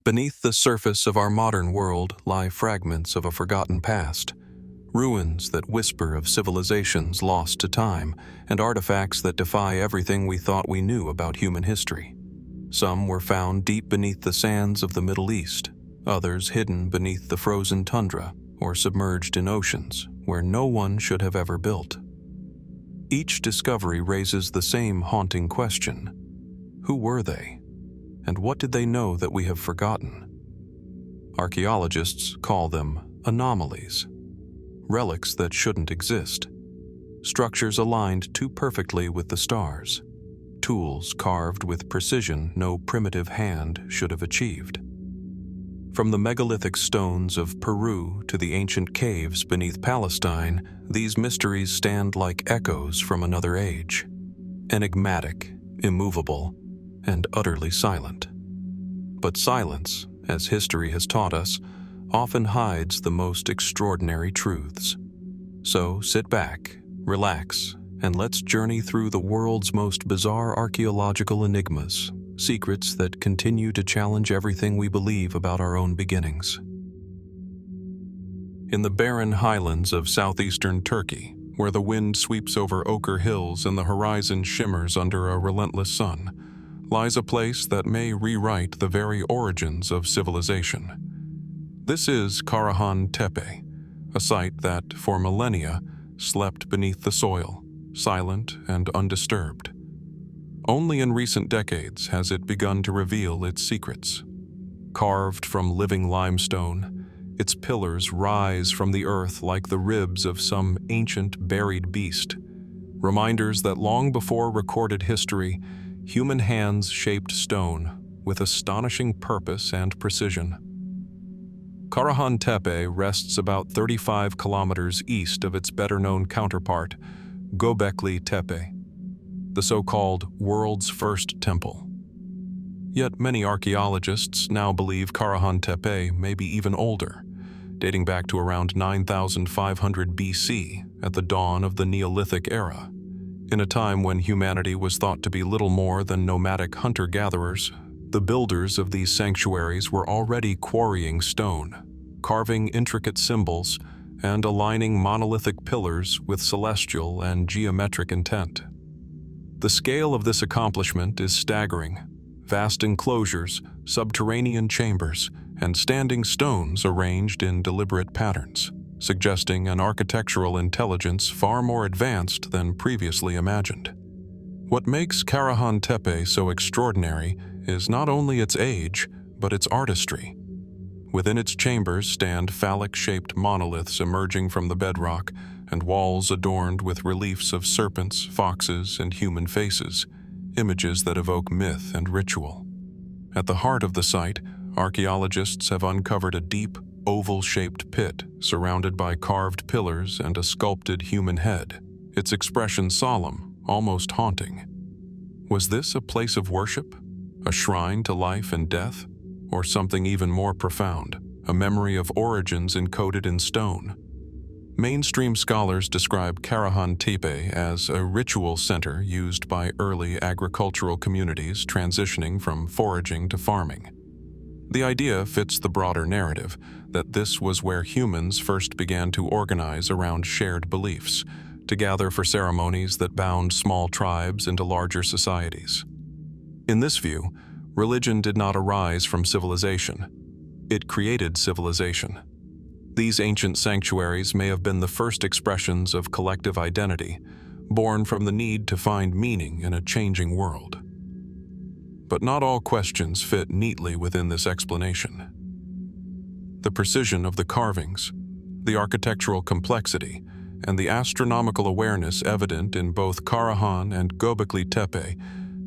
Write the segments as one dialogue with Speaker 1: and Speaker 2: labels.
Speaker 1: Beneath the surface of our modern world lie fragments of a forgotten past, ruins that whisper of civilizations lost to time, and artifacts that defy everything we thought we knew about human history. Some were found deep beneath the sands of the Middle East, others hidden beneath the frozen tundra or submerged in oceans where no one should have ever built. Each discovery raises the same haunting question: who were they? And what did they know that we have forgotten? Archaeologists call them anomalies, relics that shouldn't exist, structures aligned too perfectly with the stars, tools carved with precision no primitive hand should have achieved. From the megalithic stones of Peru to the ancient caves beneath Palestine, these mysteries stand like echoes from another age, enigmatic, immovable, and utterly silent. But silence, as history has taught us, often hides the most extraordinary truths. So sit back, relax, and let's journey through the world's most bizarre archaeological enigmas, secrets that continue to challenge everything we believe about our own beginnings. In the barren highlands of southeastern Turkey, where the wind sweeps over ochre hills and the horizon shimmers under a relentless sun, lies a place that may rewrite the very origins of civilization. This is Karahan Tepe, a site that, for millennia, slept beneath the soil, silent and undisturbed. Only in recent decades has it begun to reveal its secrets. Carved from living limestone, its pillars rise from the earth like the ribs of some ancient buried beast, reminders that long before recorded history, human hands shaped stone with astonishing purpose and precision. Karahan Tepe rests about 35 kilometers east of its better-known counterpart, Göbekli Tepe, the so-called world's first temple. Yet many archaeologists now believe Karahan Tepe may be even older, dating back to around 9,500 BC at the dawn of the Neolithic era. In a time when humanity was thought to be little more than nomadic hunter-gatherers, the builders of these sanctuaries were already quarrying stone, carving intricate symbols, and aligning monolithic pillars with celestial and geometric intent. The scale of this accomplishment is staggering: vast enclosures, subterranean chambers, and standing stones arranged in deliberate patterns, suggesting an architectural intelligence far more advanced than previously imagined. What makes Karahan Tepe so extraordinary is not only its age, but its artistry. Within its chambers stand phallic-shaped monoliths emerging from the bedrock, and walls adorned with reliefs of serpents, foxes, and human faces, images that evoke myth and ritual. At the heart of the site, archaeologists have uncovered a deep, oval-shaped pit surrounded by carved pillars and a sculpted human head, its expression solemn, almost haunting. Was this a place of worship, a shrine to life and death, or something even more profound, a memory of origins encoded in stone? Mainstream scholars describe Karahan Tepe as a ritual center used by early agricultural communities transitioning from foraging to farming. The idea fits the broader narrative that this was where humans first began to organize around shared beliefs, to gather for ceremonies that bound small tribes into larger societies. In this view, religion did not arise from civilization. It created civilization. These ancient sanctuaries may have been the first expressions of collective identity, born from the need to find meaning in a changing world. But not all questions fit neatly within this explanation. The precision of the carvings, the architectural complexity, and the astronomical awareness evident in both Karahan and Göbekli Tepe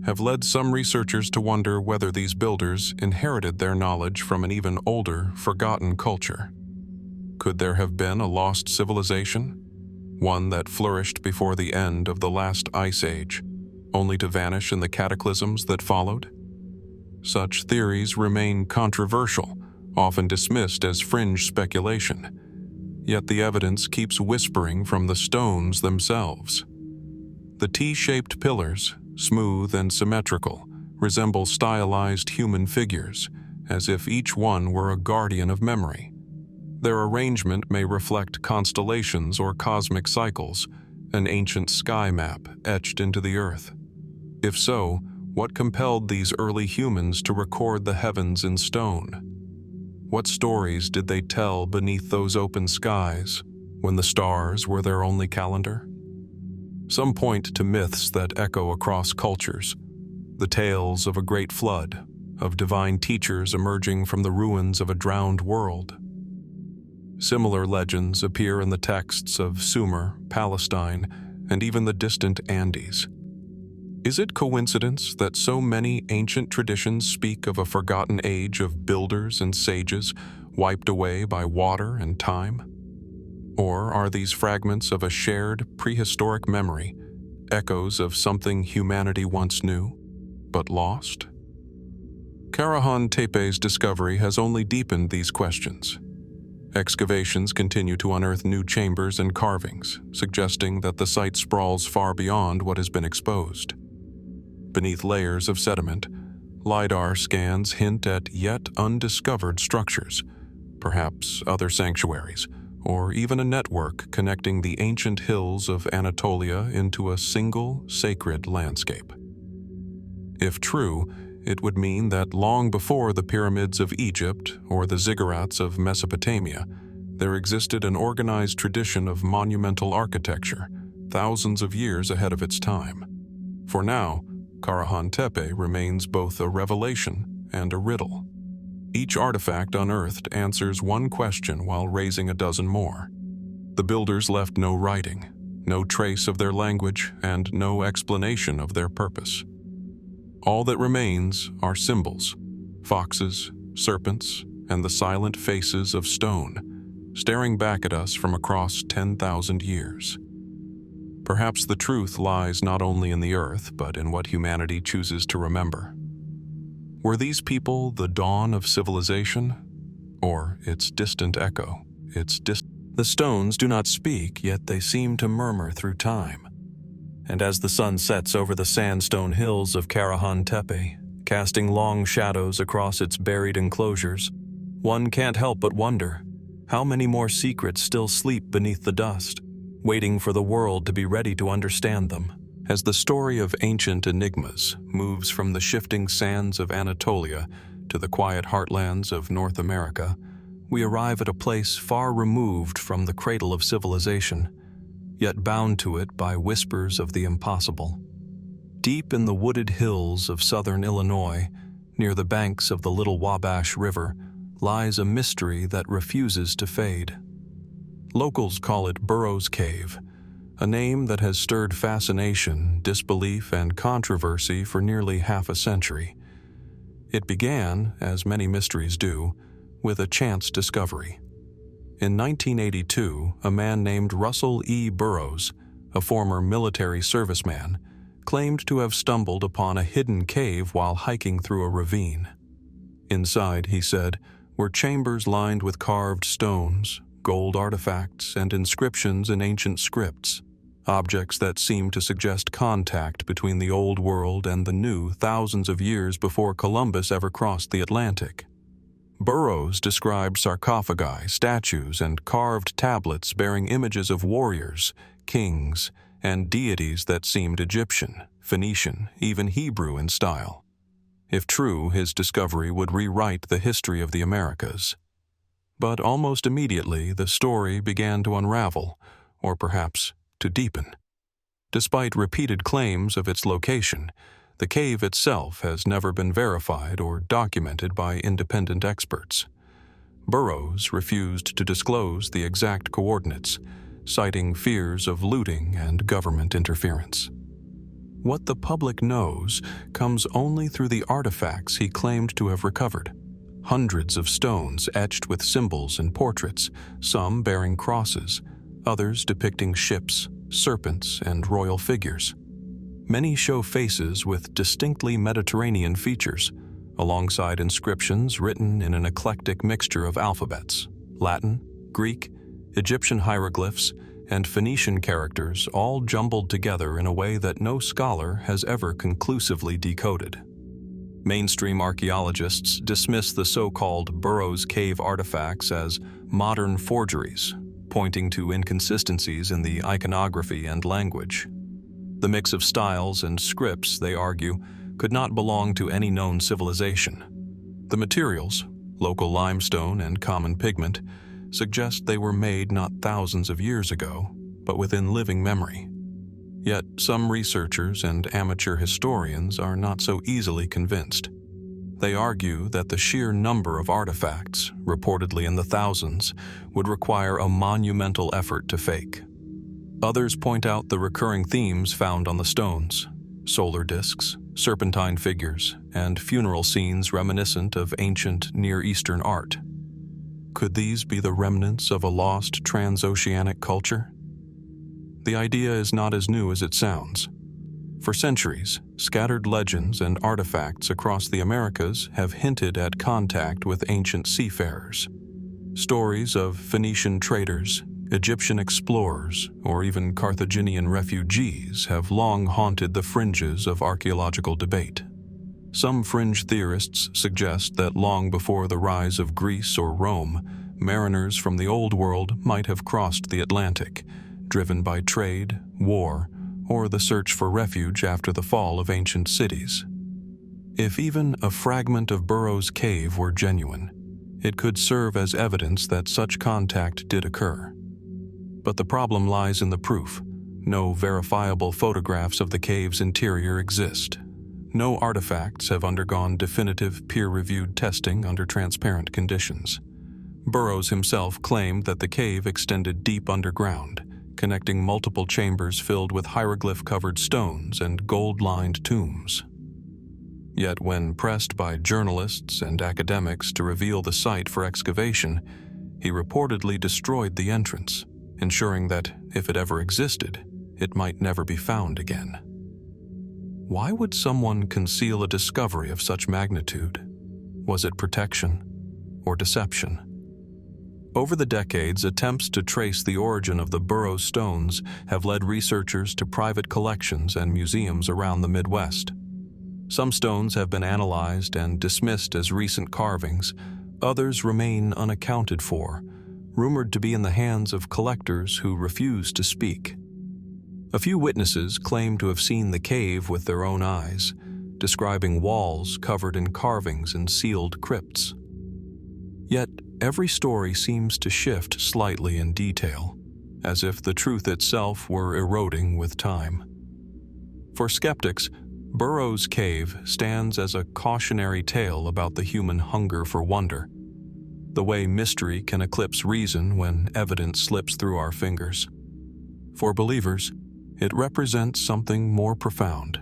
Speaker 1: have led some researchers to wonder whether these builders inherited their knowledge from an even older, forgotten culture. Could there have been a lost civilization, one that flourished before the end of the last ice age, only to vanish in the cataclysms that followed? Such theories remain controversial, often dismissed as fringe speculation, yet the evidence keeps whispering from the stones themselves. The T-shaped pillars, smooth and symmetrical, resemble stylized human figures, as if each one were a guardian of memory. Their arrangement may reflect constellations or cosmic cycles, an ancient sky map etched into the earth. If so, what compelled these early humans to record the heavens in stone? What stories did they tell beneath those open skies, when the stars were their only calendar? Some point to myths that echo across cultures, the tales of a great flood, of divine teachers emerging from the ruins of a drowned world. Similar legends appear in the texts of Sumer, Palestine, and even the distant Andes. Is it coincidence that so many ancient traditions speak of a forgotten age of builders and sages wiped away by water and time? Or are these fragments of a shared prehistoric memory, echoes of something humanity once knew, but lost? Karahan Tepe's discovery has only deepened these questions. Excavations continue to unearth new chambers and carvings, suggesting that the site sprawls far beyond what has been exposed. Beneath layers of sediment, LiDAR scans hint at yet undiscovered structures, perhaps other sanctuaries, or even a network connecting the ancient hills of Anatolia into a single sacred landscape. If true, it would mean that long before the pyramids of Egypt or the ziggurats of Mesopotamia, there existed an organized tradition of monumental architecture, thousands of years ahead of its time. For now, Karahan Tepe remains both a revelation and a riddle. Each artifact unearthed answers one question while raising a dozen more. The builders left no writing, no trace of their language, and no explanation of their purpose. All that remains are symbols, foxes, serpents, and the silent faces of stone, staring back at us from across 10,000 years. Perhaps the truth lies not only in the earth, but in what humanity chooses to remember. Were these people the dawn of civilization, or its distant echo, The stones do not speak, yet they seem to murmur through time. And as the sun sets over the sandstone hills of Karahan Tepe, casting long shadows across its buried enclosures, one can't help but wonder, how many more secrets still sleep beneath the dust, waiting for the world to be ready to understand them? As the story of ancient enigmas moves from the shifting sands of Anatolia to the quiet heartlands of North America, we arrive at a place far removed from the cradle of civilization, yet bound to it by whispers of the impossible. Deep in the wooded hills of southern Illinois, near the banks of the Little Wabash River, lies a mystery that refuses to fade. Locals call it Burrow's Cave, a name that has stirred fascination, disbelief, and controversy for nearly half a century. It began, as many mysteries do, with a chance discovery. In 1982, a man named Russell E. Burrows, a former military serviceman, claimed to have stumbled upon a hidden cave while hiking through a ravine. Inside, he said, were chambers lined with carved stones, gold artifacts, and inscriptions in ancient scripts, objects that seemed to suggest contact between the old world and the new thousands of years before Columbus ever crossed the Atlantic. Burrows described sarcophagi, statues, and carved tablets bearing images of warriors, kings, and deities that seemed Egyptian, Phoenician, even Hebrew in style. If true, his discovery would rewrite the history of the Americas. But almost immediately, the story began to unravel, or perhaps to deepen. Despite repeated claims of its location, the cave itself has never been verified or documented by independent experts. Burrows refused to disclose the exact coordinates, citing fears of looting and government interference. What the public knows comes only through the artifacts he claimed to have recovered. Hundreds of stones etched with symbols and portraits, some bearing crosses, others depicting ships, serpents, and royal figures. Many show faces with distinctly Mediterranean features, alongside inscriptions written in an eclectic mixture of alphabets, Latin, Greek, Egyptian hieroglyphs, and Phoenician characters, all jumbled together in a way that no scholar has ever conclusively decoded. Mainstream archaeologists dismiss the so-called Burrow's cave artifacts as modern forgeries, pointing to inconsistencies in the iconography and language. The mix of styles and scripts, they argue, could not belong to any known civilization. The materials, local limestone and common pigment, suggest they were made not thousands of years ago, but within living memory. Yet some researchers and amateur historians are not so easily convinced. They argue that the sheer number of artifacts, reportedly in the thousands, would require a monumental effort to fake. Others point out the recurring themes found on the stones: solar discs, serpentine figures, and funeral scenes reminiscent of ancient Near Eastern art. Could these be the remnants of a lost transoceanic culture? The idea is not as new as it sounds. For centuries, scattered legends and artifacts across the Americas have hinted at contact with ancient seafarers. Stories of Phoenician traders, Egyptian explorers, or even Carthaginian refugees have long haunted the fringes of archaeological debate. Some fringe theorists suggest that long before the rise of Greece or Rome, mariners from the Old World might have crossed the Atlantic, driven by trade, war, or the search for refuge after the fall of ancient cities. If even a fragment of Burrow's cave were genuine, it could serve as evidence that such contact did occur. But the problem lies in the proof. No verifiable photographs of the cave's interior exist. No artifacts have undergone definitive peer-reviewed testing under transparent conditions. Burrows himself claimed that the cave extended deep underground, connecting multiple chambers filled with hieroglyph-covered stones and gold-lined tombs. Yet when pressed by journalists and academics to reveal the site for excavation, he reportedly destroyed the entrance, ensuring that, if it ever existed, it might never be found again. Why would someone conceal a discovery of such magnitude? Was it protection or deception? Over the decades, attempts to trace the origin of the Burrow stones have led researchers to private collections and museums around the Midwest. Some stones have been analyzed and dismissed as recent carvings. Others remain unaccounted for, rumored to be in the hands of collectors who refuse to speak. A few witnesses claim to have seen the cave with their own eyes, describing walls covered in carvings and sealed crypts. Yet, every story seems to shift slightly in detail, as if the truth itself were eroding with time. For skeptics, Burrow's cave stands as a cautionary tale about the human hunger for wonder, the way mystery can eclipse reason when evidence slips through our fingers. For believers, it represents something more profound,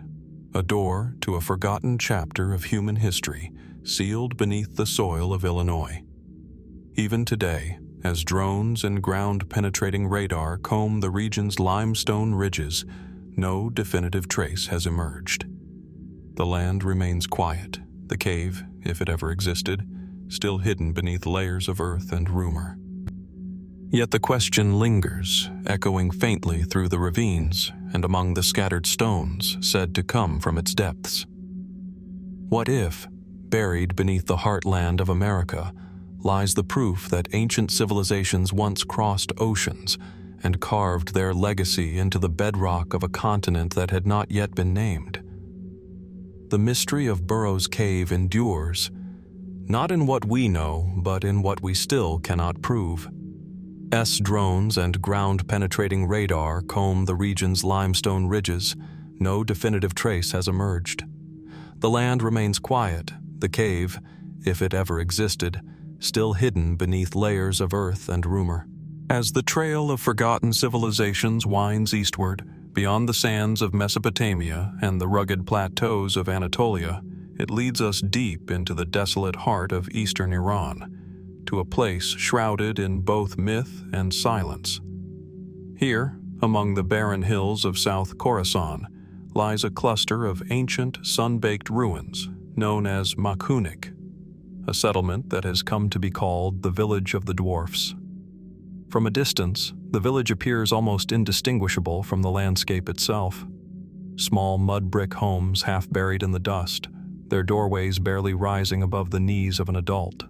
Speaker 1: a door to a forgotten chapter of human history sealed beneath the soil of Illinois. Even today, as drones and ground-penetrating radar comb the region's limestone ridges, no definitive trace has emerged. The land remains quiet, the cave, if it ever existed, still hidden beneath layers of earth and rumor. Yet the question lingers, echoing faintly through the ravines and among the scattered stones said to come from its depths. What if, buried beneath the heartland of America, lies the proof that ancient civilizations once crossed oceans and carved their legacy into the bedrock of a continent that had not yet been named? The mystery of Burrow's cave endures, not in what we know, but in what we still cannot prove. Drones and ground-penetrating radar comb the region's limestone ridges. No definitive trace has emerged. The land remains quiet, the cave, if it ever existed, still hidden beneath layers of earth and rumor. As the trail of forgotten civilizations winds eastward, beyond the sands of Mesopotamia and the rugged plateaus of Anatolia, it leads us deep into the desolate heart of eastern Iran, to a place shrouded in both myth and silence. Here, among the barren hills of South Khorasan, lies a cluster of ancient, sun-baked ruins known as Makhunik, a settlement that has come to be called the village of the Dwarfs. From a distance, the village appears almost indistinguishable from the landscape itself. Small mud brick homes half buried in the dust, their doorways barely rising above the knees of an adult.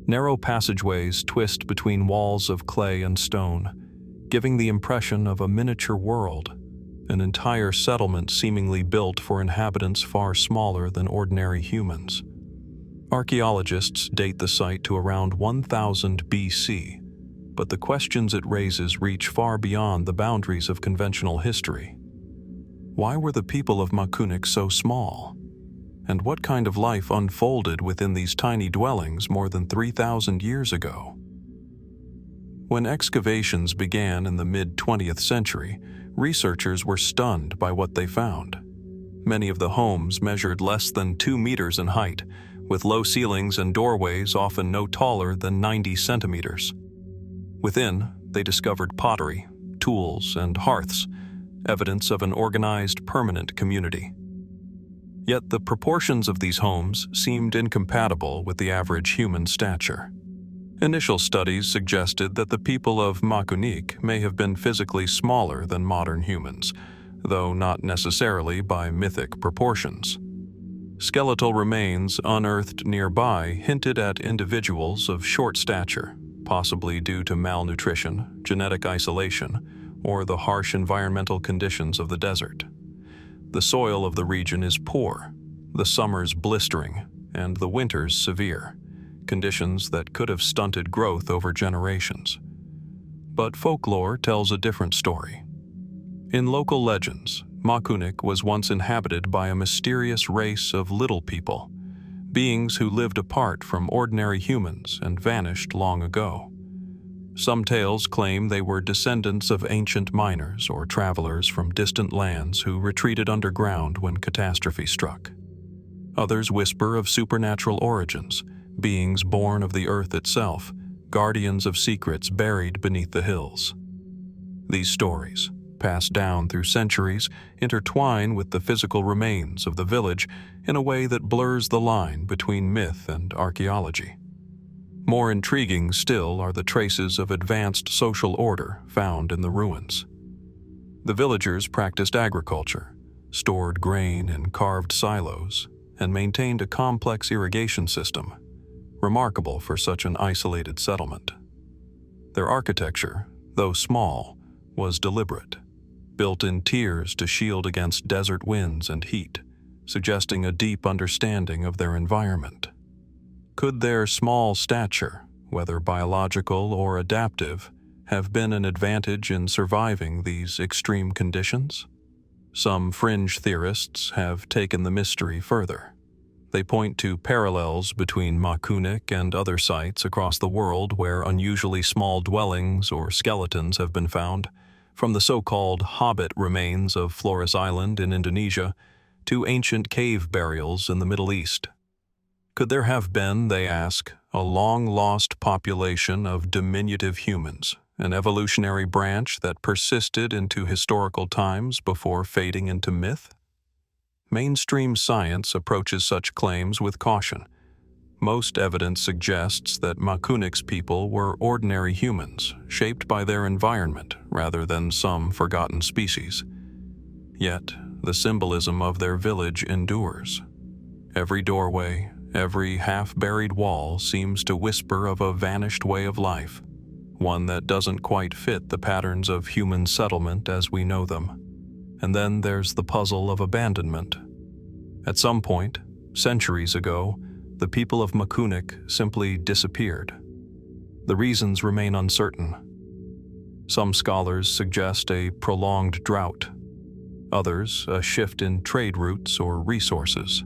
Speaker 1: Narrow passageways twist between walls of clay and stone, giving the impression of a miniature world, an entire settlement seemingly built for inhabitants far smaller than ordinary humans. Archaeologists date the site to around 1000 BC, but the questions it raises reach far beyond the boundaries of conventional history. Why were the people of Makhunik so small? And what kind of life unfolded within these tiny dwellings more than 3,000 years ago? When excavations began in the mid-20th century, researchers were stunned by what they found. Many of the homes measured less than 2 meters in height, with low ceilings and doorways often no taller than 90 centimeters. Within, they discovered pottery, tools, and hearths, evidence of an organized, permanent community. Yet the proportions of these homes seemed incompatible with the average human stature. Initial studies suggested that the people of Makhunik may have been physically smaller than modern humans, though not necessarily by mythic proportions. Skeletal remains unearthed nearby hinted at individuals of short stature, possibly due to malnutrition, genetic isolation, or the harsh environmental conditions of the desert. The soil of the region is poor, the summers blistering, and the winters severe, conditions that could have stunted growth over generations. But folklore tells a different story. In local legends, Makhunik was once inhabited by a mysterious race of little people, beings who lived apart from ordinary humans and vanished long ago. Some tales claim they were descendants of ancient miners or travelers from distant lands who retreated underground when catastrophe struck. Others whisper of supernatural origins, beings born of the earth itself, guardians of secrets buried beneath the hills. These stories, passed down through centuries, intertwine with the physical remains of the village in a way that blurs the line between myth and archaeology. More intriguing still are the traces of advanced social order found in the ruins. The villagers practiced agriculture, stored grain in carved silos, and maintained a complex irrigation system, remarkable for such an isolated settlement. Their architecture, though small, was deliberate, built in tiers to shield against desert winds and heat, suggesting a deep understanding of their environment. Could their small stature, whether biological or adaptive, have been an advantage in surviving these extreme conditions? Some fringe theorists have taken the mystery further. They point to parallels between Makhunik and other sites across the world where unusually small dwellings or skeletons have been found, from the so-called Hobbit remains of Flores Island in Indonesia to ancient cave burials in the Middle East. Could there have been, they ask, a long-lost population of diminutive humans, an evolutionary branch that persisted into historical times before fading into myth? Mainstream science approaches such claims with caution. Most evidence suggests that Makhunik's people were ordinary humans, shaped by their environment rather than some forgotten species. Yet, the symbolism of their village endures. Every doorway, every half-buried wall seems to whisper of a vanished way of life, one that doesn't quite fit the patterns of human settlement as we know them. And then there's the puzzle of abandonment. At some point, centuries ago, the people of Makhunik simply disappeared. The reasons remain uncertain. Some scholars suggest a prolonged drought, others a shift in trade routes or resources.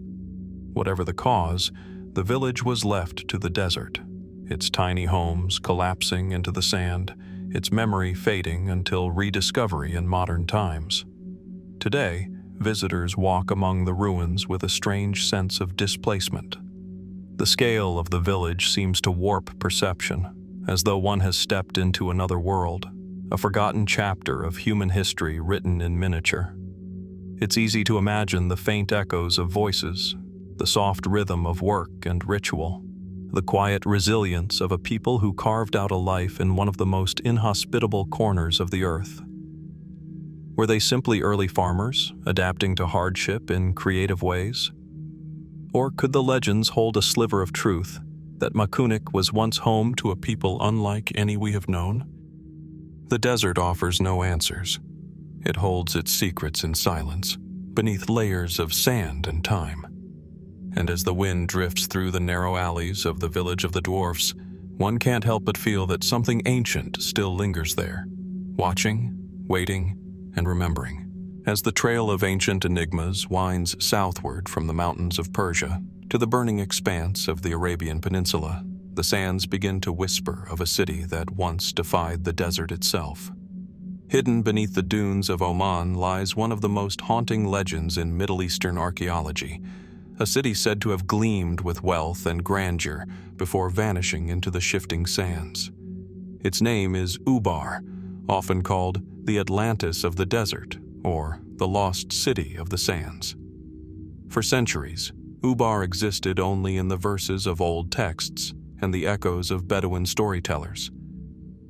Speaker 1: Whatever the cause, the village was left to the desert, its tiny homes collapsing into the sand, its memory fading until rediscovery in modern times. Today, visitors walk among the ruins with a strange sense of displacement. The scale of the village seems to warp perception, as though one has stepped into another world, a forgotten chapter of human history written in miniature. It's easy to imagine the faint echoes of voices, the soft rhythm of work and ritual, the quiet resilience of a people who carved out a life in one of the most inhospitable corners of the earth. Were they simply early farmers, adapting to hardship in creative ways? Or could the legends hold a sliver of truth, that Makhunik was once home to a people unlike any we have known? The desert offers no answers. It holds its secrets in silence, beneath layers of sand and time. And as the wind drifts through the narrow alleys of the village of the Dwarfs, one can't help but feel that something ancient still lingers there, watching, waiting, and remembering. As the trail of ancient enigmas winds southward from the mountains of Persia to the burning expanse of the Arabian Peninsula, the sands begin to whisper of a city that once defied the desert itself. Hidden beneath the dunes of Oman lies one of the most haunting legends in Middle Eastern archaeology, a city said to have gleamed with wealth and grandeur before vanishing into the shifting sands. Its name is Ubar, often called the Atlantis of the desert, or the lost city of the sands. For centuries, Ubar existed only in the verses of old texts and the echoes of Bedouin storytellers.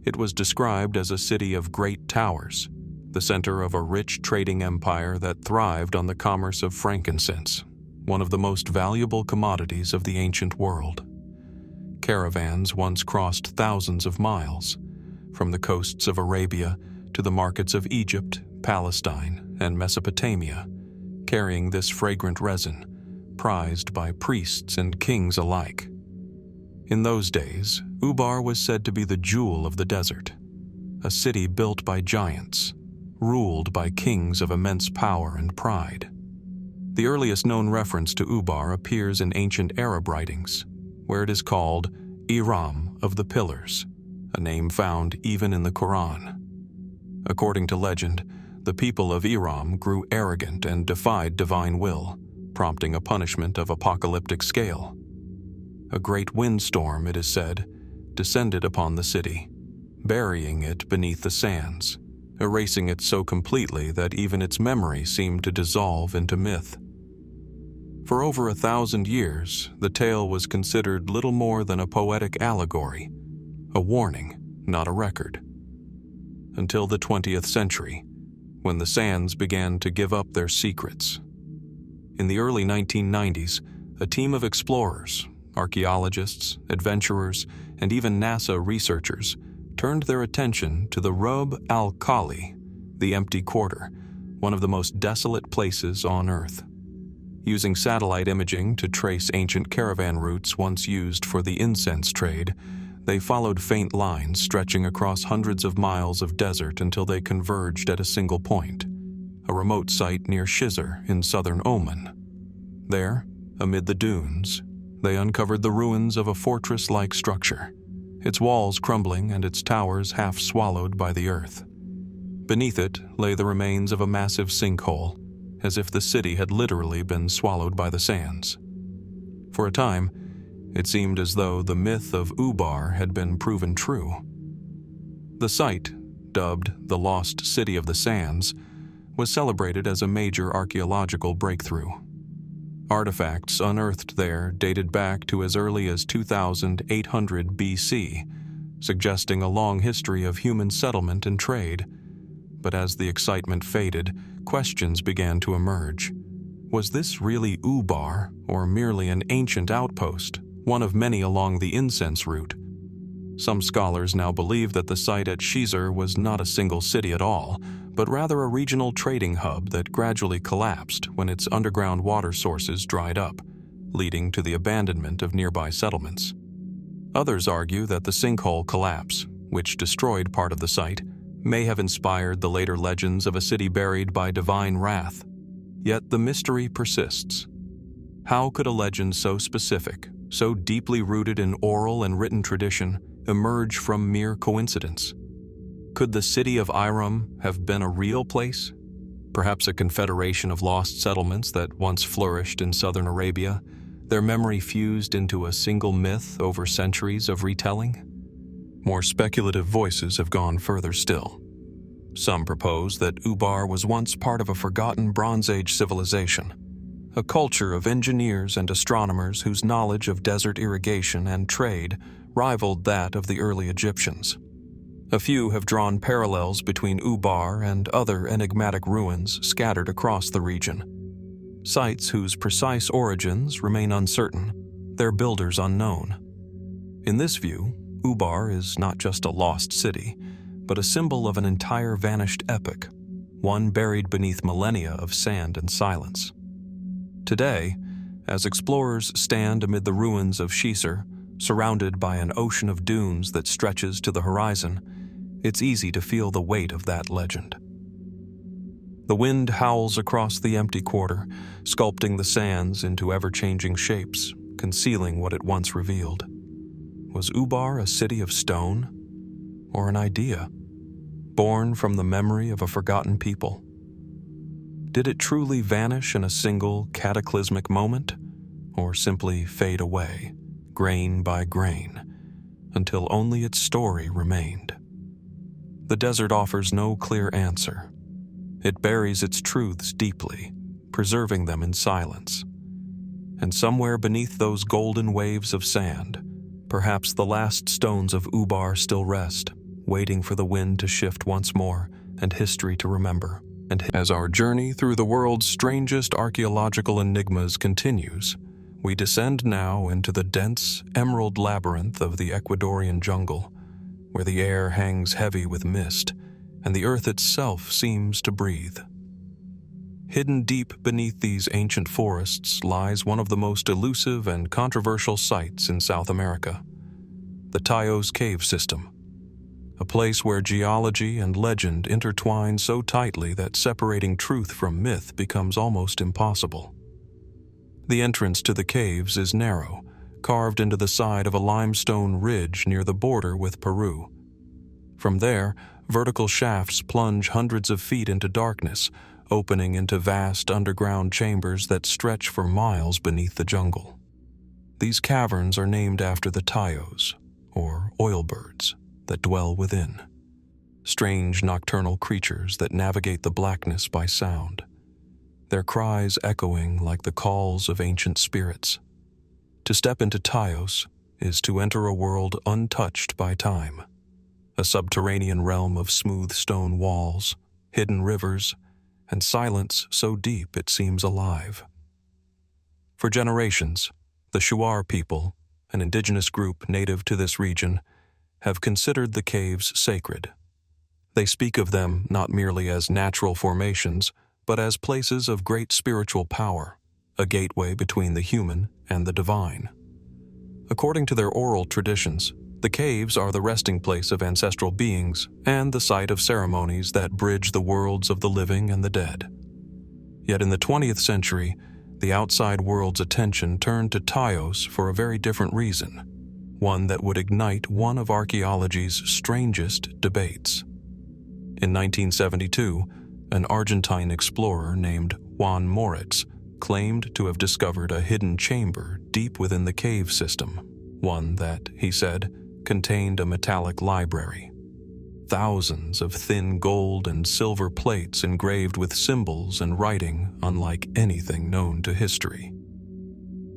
Speaker 1: It was described as a city of great towers, the center of a rich trading empire that thrived on the commerce of frankincense, one of the most valuable commodities of the ancient world. Caravans once crossed thousands of miles, from the coasts of Arabia to the markets of Egypt, Palestine, and Mesopotamia, carrying this fragrant resin, prized by priests and kings alike. In those days, Ubar was said to be the jewel of the desert, a city built by giants, ruled by kings of immense power and pride. The earliest known reference to Ubar appears in ancient Arab writings, where it is called Iram of the Pillars, a name found even in the Quran. According to legend, the people of Iram grew arrogant and defied divine will, prompting a punishment of apocalyptic scale. A great windstorm, it is said, descended upon the city, burying it beneath the sands, erasing it so completely that even its memory seemed to dissolve into myth. For over 1,000 years, the tale was considered little more than a poetic allegory, a warning, not a record. Until the 20th century, when the sands began to give up their secrets. In the early 1990s, a team of explorers, archaeologists, adventurers, and even NASA researchers turned their attention to the Rub al-Khali, the empty quarter, one of the most desolate places on Earth. Using satellite imaging to trace ancient caravan routes once used for the incense trade, they followed faint lines stretching across hundreds of miles of desert until they converged at a single point, a remote site near Shizr in southern Oman. There, amid the dunes, they uncovered the ruins of a fortress-like structure, its walls crumbling and its towers half swallowed by the earth. Beneath it lay the remains of a massive sinkhole, as if the city had literally been swallowed by the sands. For a time, it seemed as though the myth of Ubar had been proven true. The site, dubbed the Lost City of the Sands, was celebrated as a major archaeological breakthrough. Artifacts unearthed there dated back to as early as 2800 BC, suggesting a long history of human settlement and trade. But as the excitement faded, questions began to emerge. Was this really Ubar, or merely an ancient outpost, one of many along the incense route? Some scholars now believe that the site at Shizr was not a single city at all, but rather a regional trading hub that gradually collapsed when its underground water sources dried up, leading to the abandonment of nearby settlements. Others argue that the sinkhole collapse, which destroyed part of the site, may have inspired the later legends of a city buried by divine wrath. Yet the mystery persists. How could a legend so specific, so deeply rooted in oral and written tradition, emerge from mere coincidence? Could the city of Iram have been a real place? Perhaps a confederation of lost settlements that once flourished in southern Arabia, their memory fused into a single myth over centuries of retelling? More speculative voices have gone further still. Some propose that Ubar was once part of a forgotten Bronze Age civilization, a culture of engineers and astronomers whose knowledge of desert irrigation and trade rivaled that of the early Egyptians. A few have drawn parallels between Ubar and other enigmatic ruins scattered across the region. sites whose precise origins remain uncertain, their builders unknown. In this view, Ubar is not just a lost city, but a symbol of an entire vanished epoch, one buried beneath millennia of sand and silence. Today, as explorers stand amid the ruins of Shisar, surrounded by an ocean of dunes that stretches to the horizon, it's easy to feel the weight of that legend. The wind howls across the empty quarter, sculpting the sands into ever-changing shapes, concealing what it once revealed. Was Ubar a city of stone, or an idea, born from the memory of a forgotten people? Did it truly vanish in a single cataclysmic moment, or simply fade away, grain by grain, until only its story remained? The desert offers no clear answer. It buries its truths deeply, preserving them in silence. And somewhere beneath those golden waves of sand, perhaps the last stones of Ubar still rest, waiting for the wind to shift once more and history to remember. And as our journey through the world's strangest archaeological enigmas continues, we descend now into the dense, emerald labyrinth of the Ecuadorian jungle, where the air hangs heavy with mist and the earth itself seems to breathe. Hidden deep beneath these ancient forests lies one of the most elusive and controversial sites in South America, the Taos Cave System, a place where geology and legend intertwine so tightly that separating truth from myth becomes almost impossible. The entrance to the caves is narrow, carved into the side of a limestone ridge near the border with Peru. From there, vertical shafts plunge hundreds of feet into darkness, opening into vast underground chambers that stretch for miles beneath the jungle. These caverns are named after the Taos, or oil birds, that dwell within. Strange nocturnal creatures that navigate the blackness by sound, their cries echoing like the calls of ancient spirits. To step into Taos is to enter a world untouched by time, a subterranean realm of smooth stone walls, hidden rivers, and silence so deep it seems alive. For generations, the Shuar people, an indigenous group native to this region, have considered the caves sacred. They speak of them not merely as natural formations, but as places of great spiritual power, a gateway between the human and the divine. According to their oral traditions, the caves are the resting place of ancestral beings and the site of ceremonies that bridge the worlds of the living and the dead. Yet in the 20th century, the outside world's attention turned to Taos for a very different reason, one that would ignite one of archaeology's strangest debates. In 1972, an Argentine explorer named Juan Moritz claimed to have discovered a hidden chamber deep within the cave system, one that, he said, contained a metallic library. Thousands of thin gold and silver plates engraved with symbols and writing unlike anything known to history.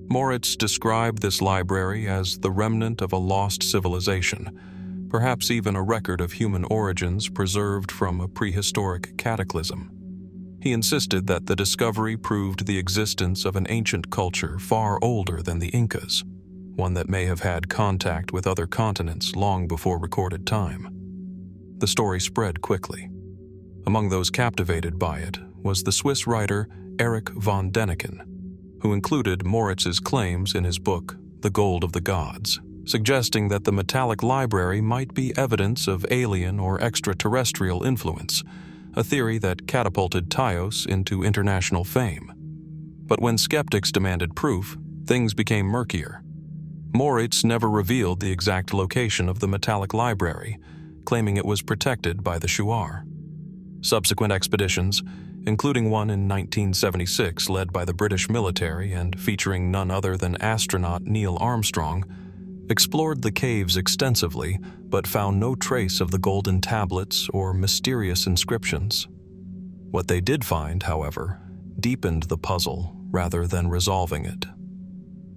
Speaker 1: Moritz described this library as the remnant of a lost civilization, perhaps even a record of human origins preserved from a prehistoric cataclysm. He insisted that the discovery proved the existence of an ancient culture far older than the Incas, one that may have had contact with other continents long before recorded time. The story spread quickly. Among those captivated by it was the Swiss writer Erich von Däniken, who included Moritz's claims in his book, The Gold of the Gods, suggesting that the metallic library might be evidence of alien or extraterrestrial influence, a theory that catapulted Taos into international fame. But when skeptics demanded proof, things became murkier. Moritz never revealed the exact location of the metallic library, claiming it was protected by the Shuar. Subsequent expeditions, including one in 1976 led by the British military and featuring none other than astronaut Neil Armstrong, explored the caves extensively but found no trace of the golden tablets or mysterious inscriptions. What they did find, however, deepened the puzzle rather than resolving it.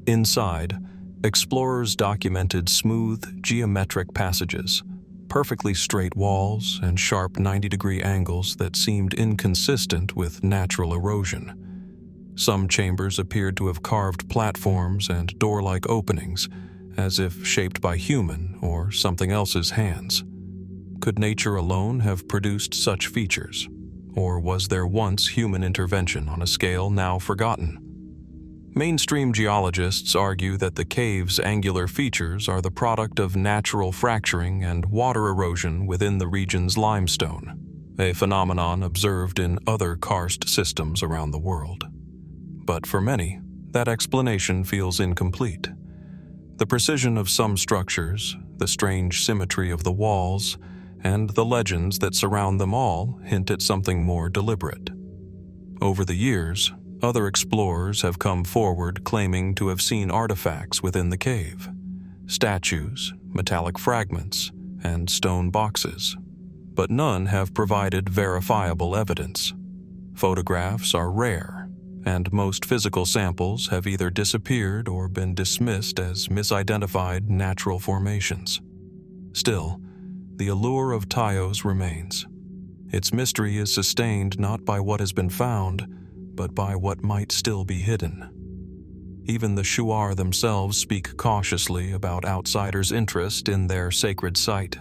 Speaker 1: Inside, explorers documented smooth, geometric passages, perfectly straight walls, and sharp 90-degree angles that seemed inconsistent with natural erosion. Some chambers appeared to have carved platforms and door-like openings, as if shaped by human or something else's hands. Could nature alone have produced such features, or was there once human intervention on a scale now forgotten? Mainstream geologists argue that the cave's angular features are the product of natural fracturing and water erosion within the region's limestone, a phenomenon observed in other karst systems around the world. But for many, that explanation feels incomplete. The precision of some structures, the strange symmetry of the walls, and the legends that surround them all hint at something more deliberate. Over the years, other explorers have come forward claiming to have seen artifacts within the cave: statues, metallic fragments, and stone boxes. But none have provided verifiable evidence. Photographs are rare, and most physical samples have either disappeared or been dismissed as misidentified natural formations. Still, the allure of Taos remains. Its mystery is sustained not by what has been found, but by what might still be hidden. Even the Shuar themselves speak cautiously about outsiders' interest in their sacred site.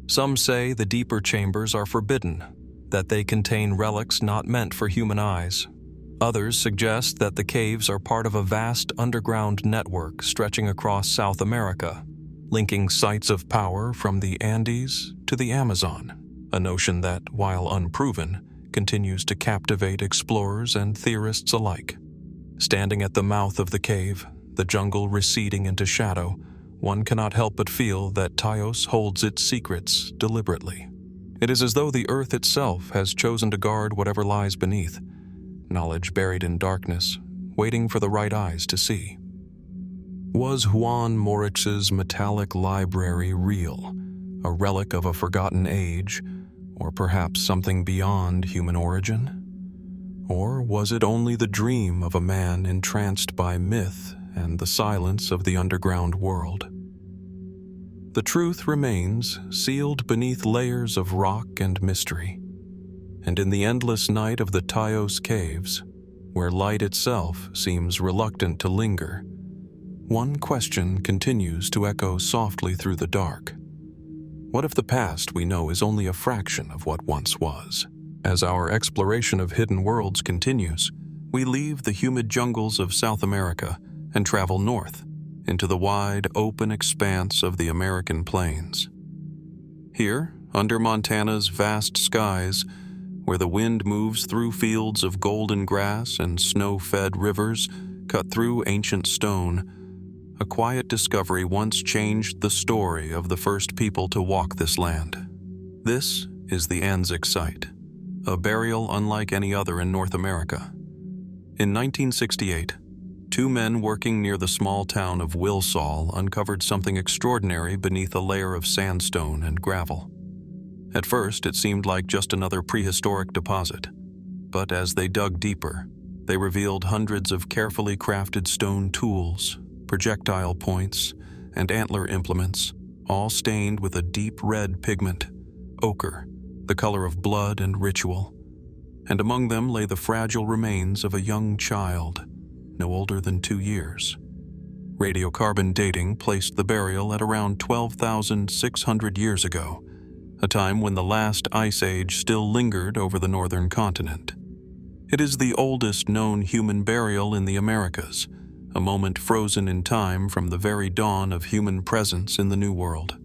Speaker 1: Some say the deeper chambers are forbidden, that they contain relics not meant for human eyes. Others suggest that the caves are part of a vast underground network stretching across South America, linking sites of power from the Andes to the Amazon, a notion that, while unproven, continues to captivate explorers and theorists alike. Standing at the mouth of the cave, the jungle receding into shadow, one cannot help but feel that Taos holds its secrets deliberately. It is as though the earth itself has chosen to guard whatever lies beneath, knowledge buried in darkness, waiting for the right eyes to see. Was Juan Moritz's metallic library real, a relic of a forgotten age, or perhaps something beyond human origin? Or was it only the dream of a man entranced by myth and the silence of the underground world? The truth remains sealed beneath layers of rock and mystery. And in the endless night of the Taos caves, where light itself seems reluctant to linger, one question continues to echo softly through the dark. What if the past we know is only a fraction of what once was? As our exploration of hidden worlds continues, we leave the humid jungles of South America and travel north into the wide, open expanse of the American plains. Here, under Montana's vast skies, where the wind moves through fields of golden grass and snow-fed rivers cut through ancient stone, a quiet discovery once changed the story of the first people to walk this land. This is the Anzick site, a burial unlike any other in North America. In 1968, two men working near the small town of Wilsall uncovered something extraordinary beneath a layer of sandstone and gravel. At first, it seemed like just another prehistoric deposit, but as they dug deeper, they revealed hundreds of carefully crafted stone tools, projectile points, and antler implements, all stained with a deep red pigment, ochre, the color of blood and ritual. And among them lay the fragile remains of a young child, no older than 2 years. Radiocarbon dating placed the burial at around 12,600 years ago, a time when the last ice age still lingered over the northern continent. It is the oldest known human burial in the Americas, a moment frozen in time from the very dawn of human presence in the New World.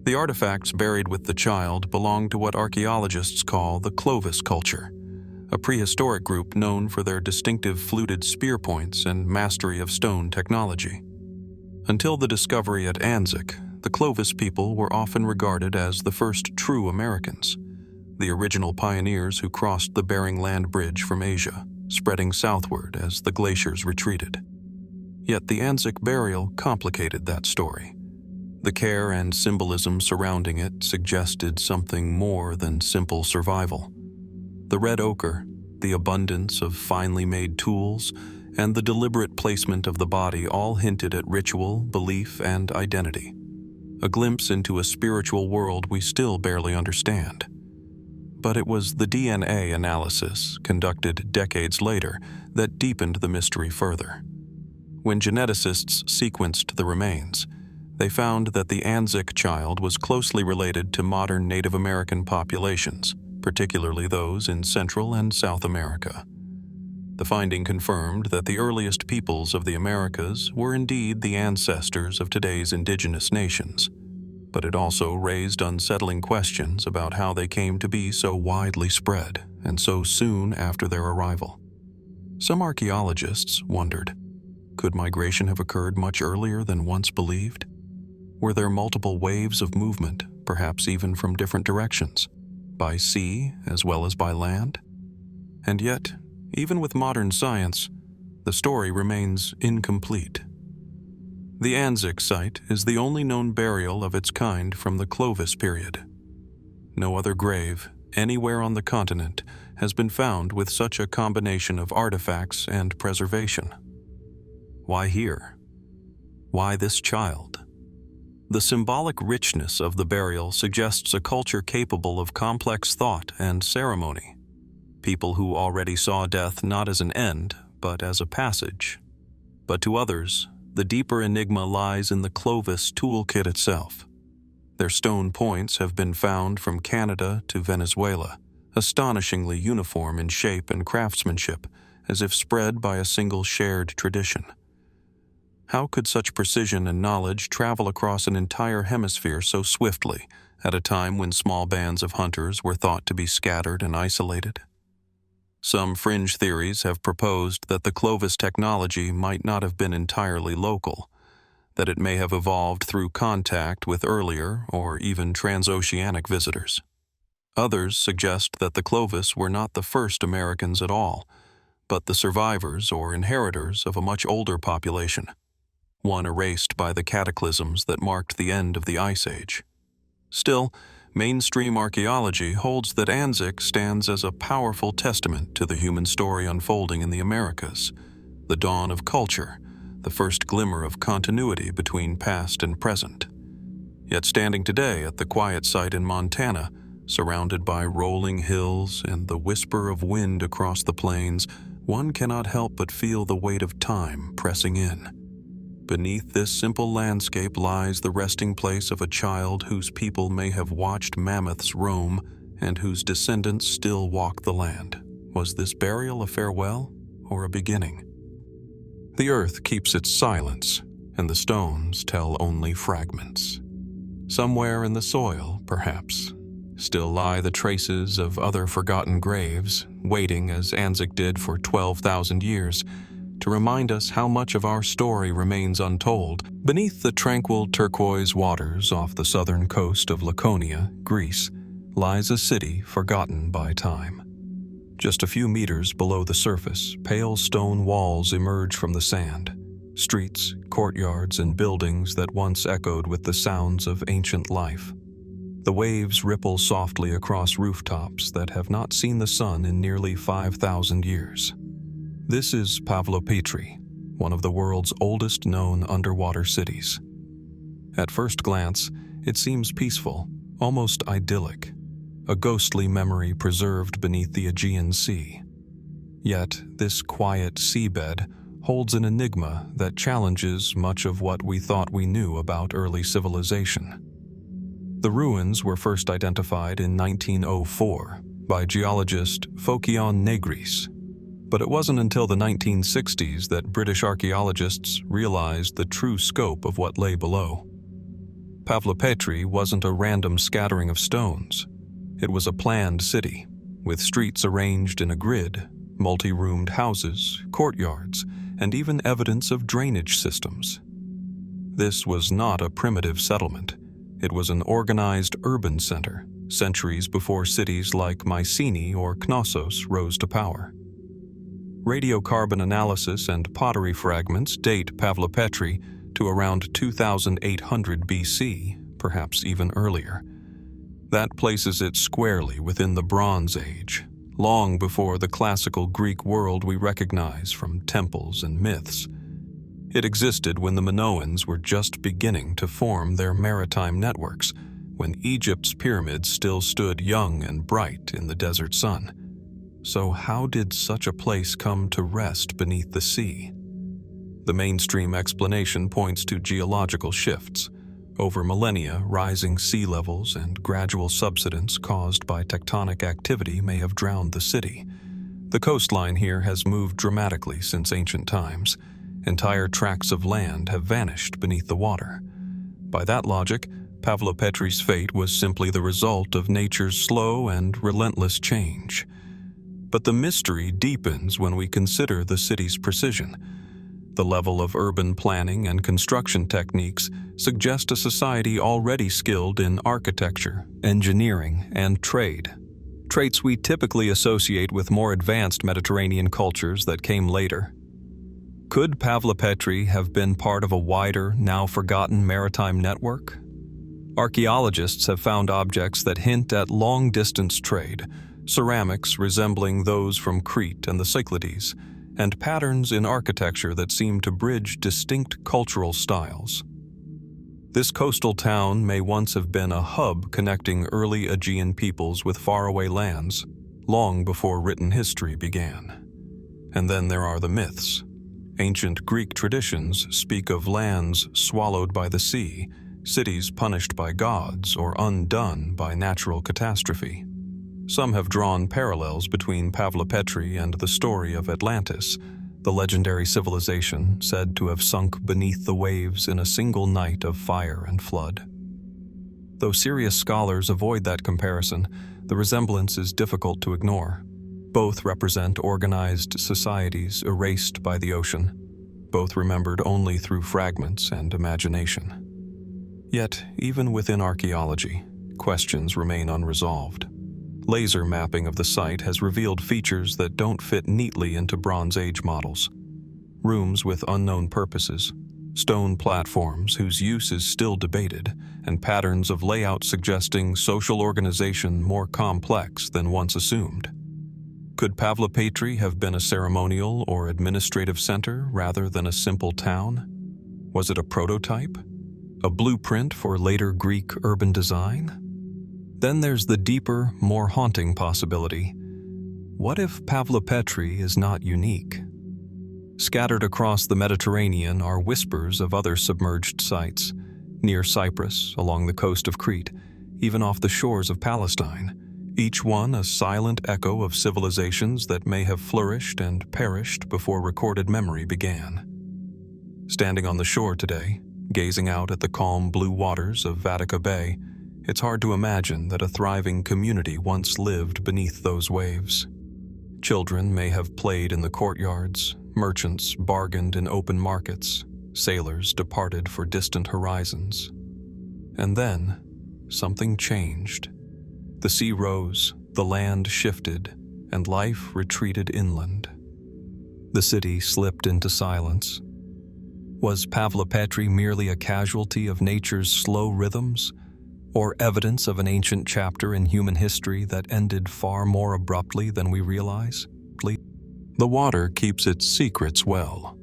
Speaker 1: The artifacts buried with the child belong to what archaeologists call the Clovis culture, a prehistoric group known for their distinctive fluted spear points and mastery of stone technology. Until the discovery at Anzick, the Clovis people were often regarded as the first true Americans, the original pioneers who crossed the Bering Land Bridge from Asia, spreading southward as the glaciers retreated. Yet the Anzick burial complicated that story. The care and symbolism surrounding it suggested something more than simple survival. The red ochre, the abundance of finely made tools, and the deliberate placement of the body all hinted at ritual, belief, and identity. A glimpse into a spiritual world we still barely understand. But it was the DNA analysis, conducted decades later, that deepened the mystery further. When geneticists sequenced the remains, they found that the Anzick child was closely related to modern Native American populations, particularly those in Central and South America. The finding confirmed that the earliest peoples of the Americas were indeed the ancestors of today's indigenous nations, but it also raised unsettling questions about how they came to be so widely spread and so soon after their arrival. Some archaeologists wondered, could migration have occurred much earlier than once believed? Were there multiple waves of movement, perhaps even from different directions, by sea as well as by land? And yet, even with modern science, the story remains incomplete. The Anzick site is the only known burial of its kind from the Clovis period. No other grave, anywhere on the continent, has been found with such a combination of artifacts and preservation. Why here? Why this child? The symbolic richness of the burial suggests a culture capable of complex thought and ceremony. People who already saw death not as an end, but as a passage. But to others, the deeper enigma lies in the Clovis toolkit itself. Their stone points have been found from Canada to Venezuela, astonishingly uniform in shape and craftsmanship, as if spread by a single shared tradition. How could such precision and knowledge travel across an entire hemisphere so swiftly, at a time when small bands of hunters were thought to be scattered and isolated? Some fringe theories have proposed that the Clovis technology might not have been entirely local, that it may have evolved through contact with earlier or even transoceanic visitors. Others suggest that the Clovis were not the first Americans at all, but the survivors or inheritors of a much older population, one erased by the cataclysms that marked the end of the Ice Age. Still, mainstream archaeology holds that Anzick stands as a powerful testament to the human story unfolding in the Americas, the dawn of culture, the first glimmer of continuity between past and present. Yet standing today at the quiet site in Montana, surrounded by rolling hills and the whisper of wind across the plains, one cannot help but feel the weight of time pressing in. Beneath this simple landscape lies the resting place of a child whose people may have watched mammoths roam and whose descendants still walk the land. Was this burial a farewell or a beginning? The earth keeps its silence, and the stones tell only fragments. Somewhere in the soil, perhaps, still lie the traces of other forgotten graves, waiting as Anzick did for 12,000 years, to remind us how much of our story remains untold. Beneath the tranquil turquoise waters off the southern coast of Laconia, Greece, lies a city forgotten by time. Just a few meters below the surface, pale stone walls emerge from the sand. Streets, courtyards, and buildings that once echoed with the sounds of ancient life. The waves ripple softly across rooftops that have not seen the sun in nearly 5,000 years. This is Pavlopetri, one of the world's oldest known underwater cities. At first glance, it seems peaceful, almost idyllic, a ghostly memory preserved beneath the Aegean Sea. Yet, this quiet seabed holds an enigma that challenges much of what we thought we knew about early civilization. The ruins were first identified in 1904 by geologist Phocion Negris, but it wasn't until the 1960s that British archaeologists realized the true scope of what lay below. Pavlopetri wasn't a random scattering of stones. It was a planned city, with streets arranged in a grid, multi-roomed houses, courtyards, and even evidence of drainage systems. This was not a primitive settlement. It was an organized urban center, centuries before cities like Mycenae or Knossos rose to power. Radiocarbon analysis and pottery fragments date Pavlopetri to around 2800 BC, perhaps even earlier. That places it squarely within the Bronze Age, long before the classical Greek world we recognize from temples and myths. It existed when the Minoans were just beginning to form their maritime networks, when Egypt's pyramids still stood young and bright in the desert sun. So how did such a place come to rest beneath the sea? The mainstream explanation points to geological shifts. Over millennia, rising sea levels and gradual subsidence caused by tectonic activity may have drowned the city. The coastline here has moved dramatically since ancient times. Entire tracts of land have vanished beneath the water. By that logic, Pavlopetri's fate was simply the result of nature's slow and relentless change. But the mystery deepens when we consider the city's precision. The level of urban planning and construction techniques suggest a society already skilled in architecture, engineering, and trade, traits we typically associate with more advanced Mediterranean cultures that came later. Could Pavlopetri have been part of a wider, now forgotten maritime network? Archaeologists have found objects that hint at long-distance trade, ceramics resembling those from Crete and the Cyclades, and patterns in architecture that seem to bridge distinct cultural styles. This coastal town may once have been a hub connecting early Aegean peoples with faraway lands, long before written history began. And then there are the myths. Ancient Greek traditions speak of lands swallowed by the sea, cities punished by gods or undone by natural catastrophe. Some have drawn parallels between Pavlopetri and the story of Atlantis, the legendary civilization said to have sunk beneath the waves in a single night of fire and flood. Though serious scholars avoid that comparison, the resemblance is difficult to ignore. Both represent organized societies erased by the ocean, both remembered only through fragments and imagination. Yet, even within archaeology, questions remain unresolved. Laser mapping of the site has revealed features that don't fit neatly into Bronze Age models. Rooms with unknown purposes, stone platforms whose use is still debated, and patterns of layout suggesting social organization more complex than once assumed. Could Pavlopetri have been a ceremonial or administrative center rather than a simple town? Was it a prototype? A blueprint for later Greek urban design? Then there's the deeper, more haunting possibility. What if Pavlopetri is not unique? Scattered across the Mediterranean are whispers of other submerged sites, near Cyprus, along the coast of Crete, even off the shores of Palestine, each one a silent echo of civilizations that may have flourished and perished before recorded memory began. Standing on the shore today, gazing out at the calm blue waters of Vatica Bay, it's hard to imagine that a thriving community once lived beneath those waves. Children may have played in the courtyards, merchants bargained in open markets, sailors departed for distant horizons. And then, something changed. The sea rose, the land shifted, and life retreated inland. The city slipped into silence. Was Pavlopetri merely a casualty of nature's slow rhythms, or evidence of an ancient chapter in human history that ended far more abruptly than we realize? The water keeps its secrets well.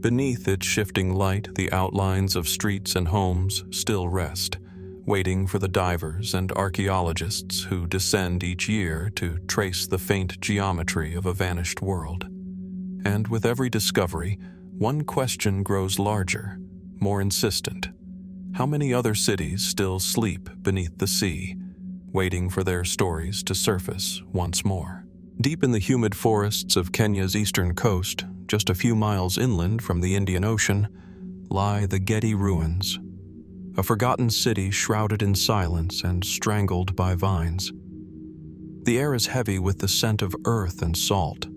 Speaker 1: Beneath its shifting light, the outlines of streets and homes still rest, waiting for the divers and archaeologists who descend each year to trace the faint geometry of a vanished world. And with every discovery, one question grows larger, more insistent. How many other cities still sleep beneath the sea, waiting for their stories to surface once more? Deep in the humid forests of Kenya's eastern coast, just a few miles inland from the Indian Ocean, lie the Gedi ruins, a forgotten city shrouded in silence and strangled by vines. The air is heavy with the scent of earth and salt,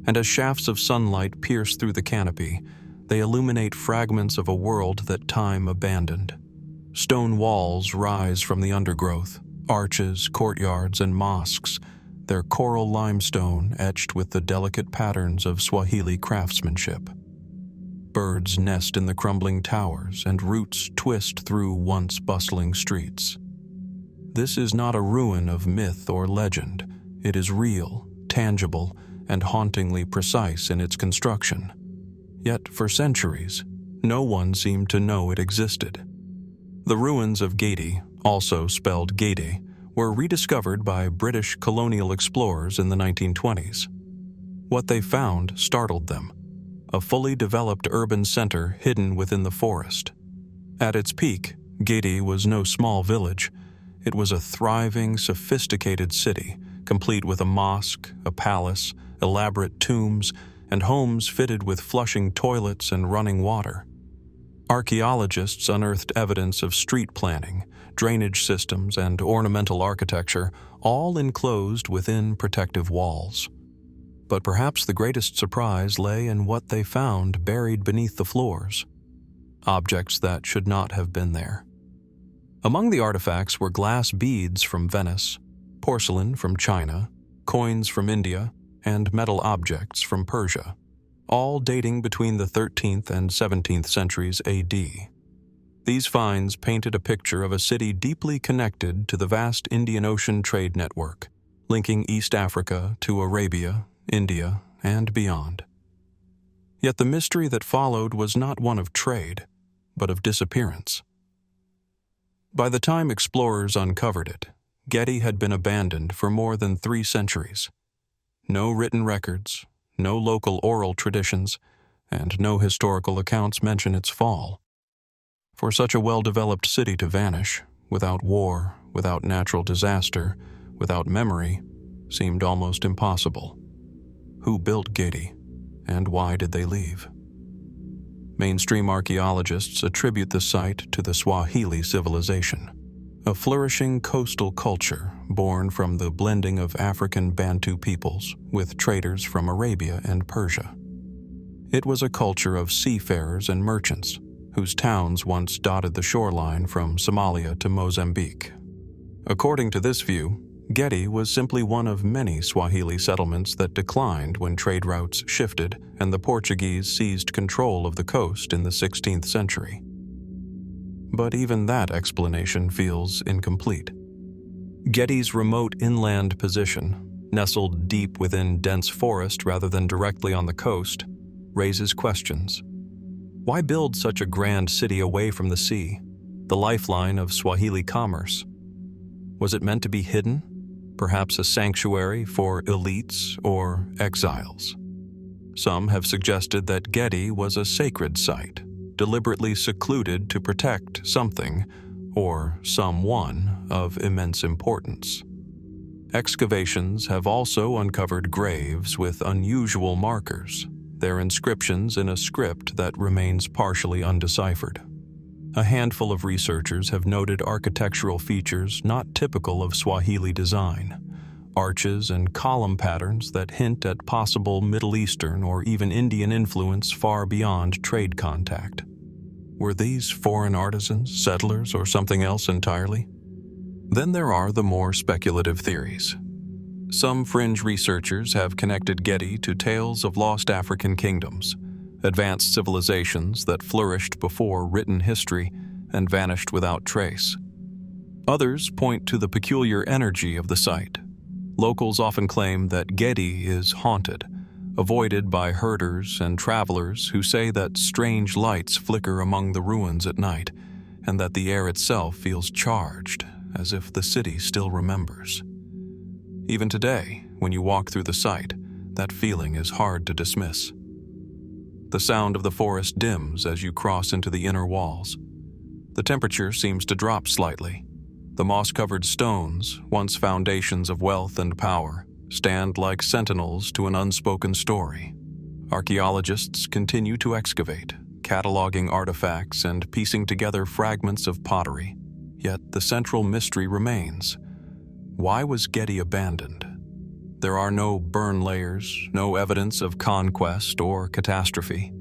Speaker 1: and as shafts of sunlight pierce through the canopy, they illuminate fragments of a world that time abandoned. Stone walls rise from the undergrowth, arches, courtyards, and mosques, their coral limestone etched with the delicate patterns of Swahili craftsmanship. Birds nest in the crumbling towers, and roots twist through once bustling streets. This is not a ruin of myth or legend. It is real, tangible, and hauntingly precise in its construction. Yet for centuries, no one seemed to know it existed. The ruins of Gedi, also spelled Gedi, were rediscovered by British colonial explorers in the 1920s. What they found startled them: a fully developed urban center hidden within the forest. At its peak, Gedi was no small village. It was a thriving, sophisticated city, complete with a mosque, a palace, elaborate tombs, and homes fitted with flushing toilets and running water. Archaeologists unearthed evidence of street planning, drainage systems, and ornamental architecture, all enclosed within protective walls. But perhaps the greatest surprise lay in what they found buried beneath the floors: objects that should not have been there. Among the artifacts were glass beads from Venice, porcelain from China, coins from India, and metal objects from Persia, all dating between the 13th and 17th centuries AD. These finds painted a picture of a city deeply connected to the vast Indian Ocean trade network, linking East Africa to Arabia, India, and beyond. Yet the mystery that followed was not one of trade, but of disappearance. By the time explorers uncovered it, Gedi had been abandoned for more than 3 centuries. No written records, no local oral traditions, and no historical accounts mention its fall. For such a well-developed city to vanish, without war, without natural disaster, without memory, seemed almost impossible. Who built Gedi, and why did they leave? Mainstream archaeologists attribute the site to the Swahili civilization, a flourishing coastal culture born from the blending of African Bantu peoples with traders from Arabia and Persia. It was a culture of seafarers and merchants, whose towns once dotted the shoreline from Somalia to Mozambique. According to this view, Gedi was simply one of many Swahili settlements that declined when trade routes shifted and the Portuguese seized control of the coast in the 16th century. But even that explanation feels incomplete. Gedi's remote inland position, nestled deep within dense forest rather than directly on the coast, raises questions. Why build such a grand city away from the sea, the lifeline of Swahili commerce? Was it meant to be hidden? Perhaps a sanctuary for elites or exiles? Some have suggested that Gedi was a sacred site, deliberately secluded to protect something or someone of immense importance. Excavations have also uncovered graves with unusual markers, their inscriptions in a script that remains partially undeciphered. A handful of researchers have noted architectural features not typical of Swahili design, arches and column patterns that hint at possible Middle Eastern or even Indian influence far beyond trade contact. Were these foreign artisans, settlers, or something else entirely? Then there are the more speculative theories. Some fringe researchers have connected Gedi to tales of lost African kingdoms, advanced civilizations that flourished before written history and vanished without trace. Others point to the peculiar energy of the site. Locals often claim that Gedi is haunted, avoided by herders and travelers who say that strange lights flicker among the ruins at night, and that the air itself feels charged, as if the city still remembers. Even today, when you walk through the site, that feeling is hard to dismiss. The sound of the forest dims as you cross into the inner walls. The temperature seems to drop slightly. The moss-covered stones, once foundations of wealth and power, stand like sentinels to an unspoken story. Archaeologists continue to excavate, cataloging artifacts and piecing together fragments of pottery. Yet the central mystery remains. Why was Gedi abandoned? There are no burn layers, no evidence of conquest or catastrophe.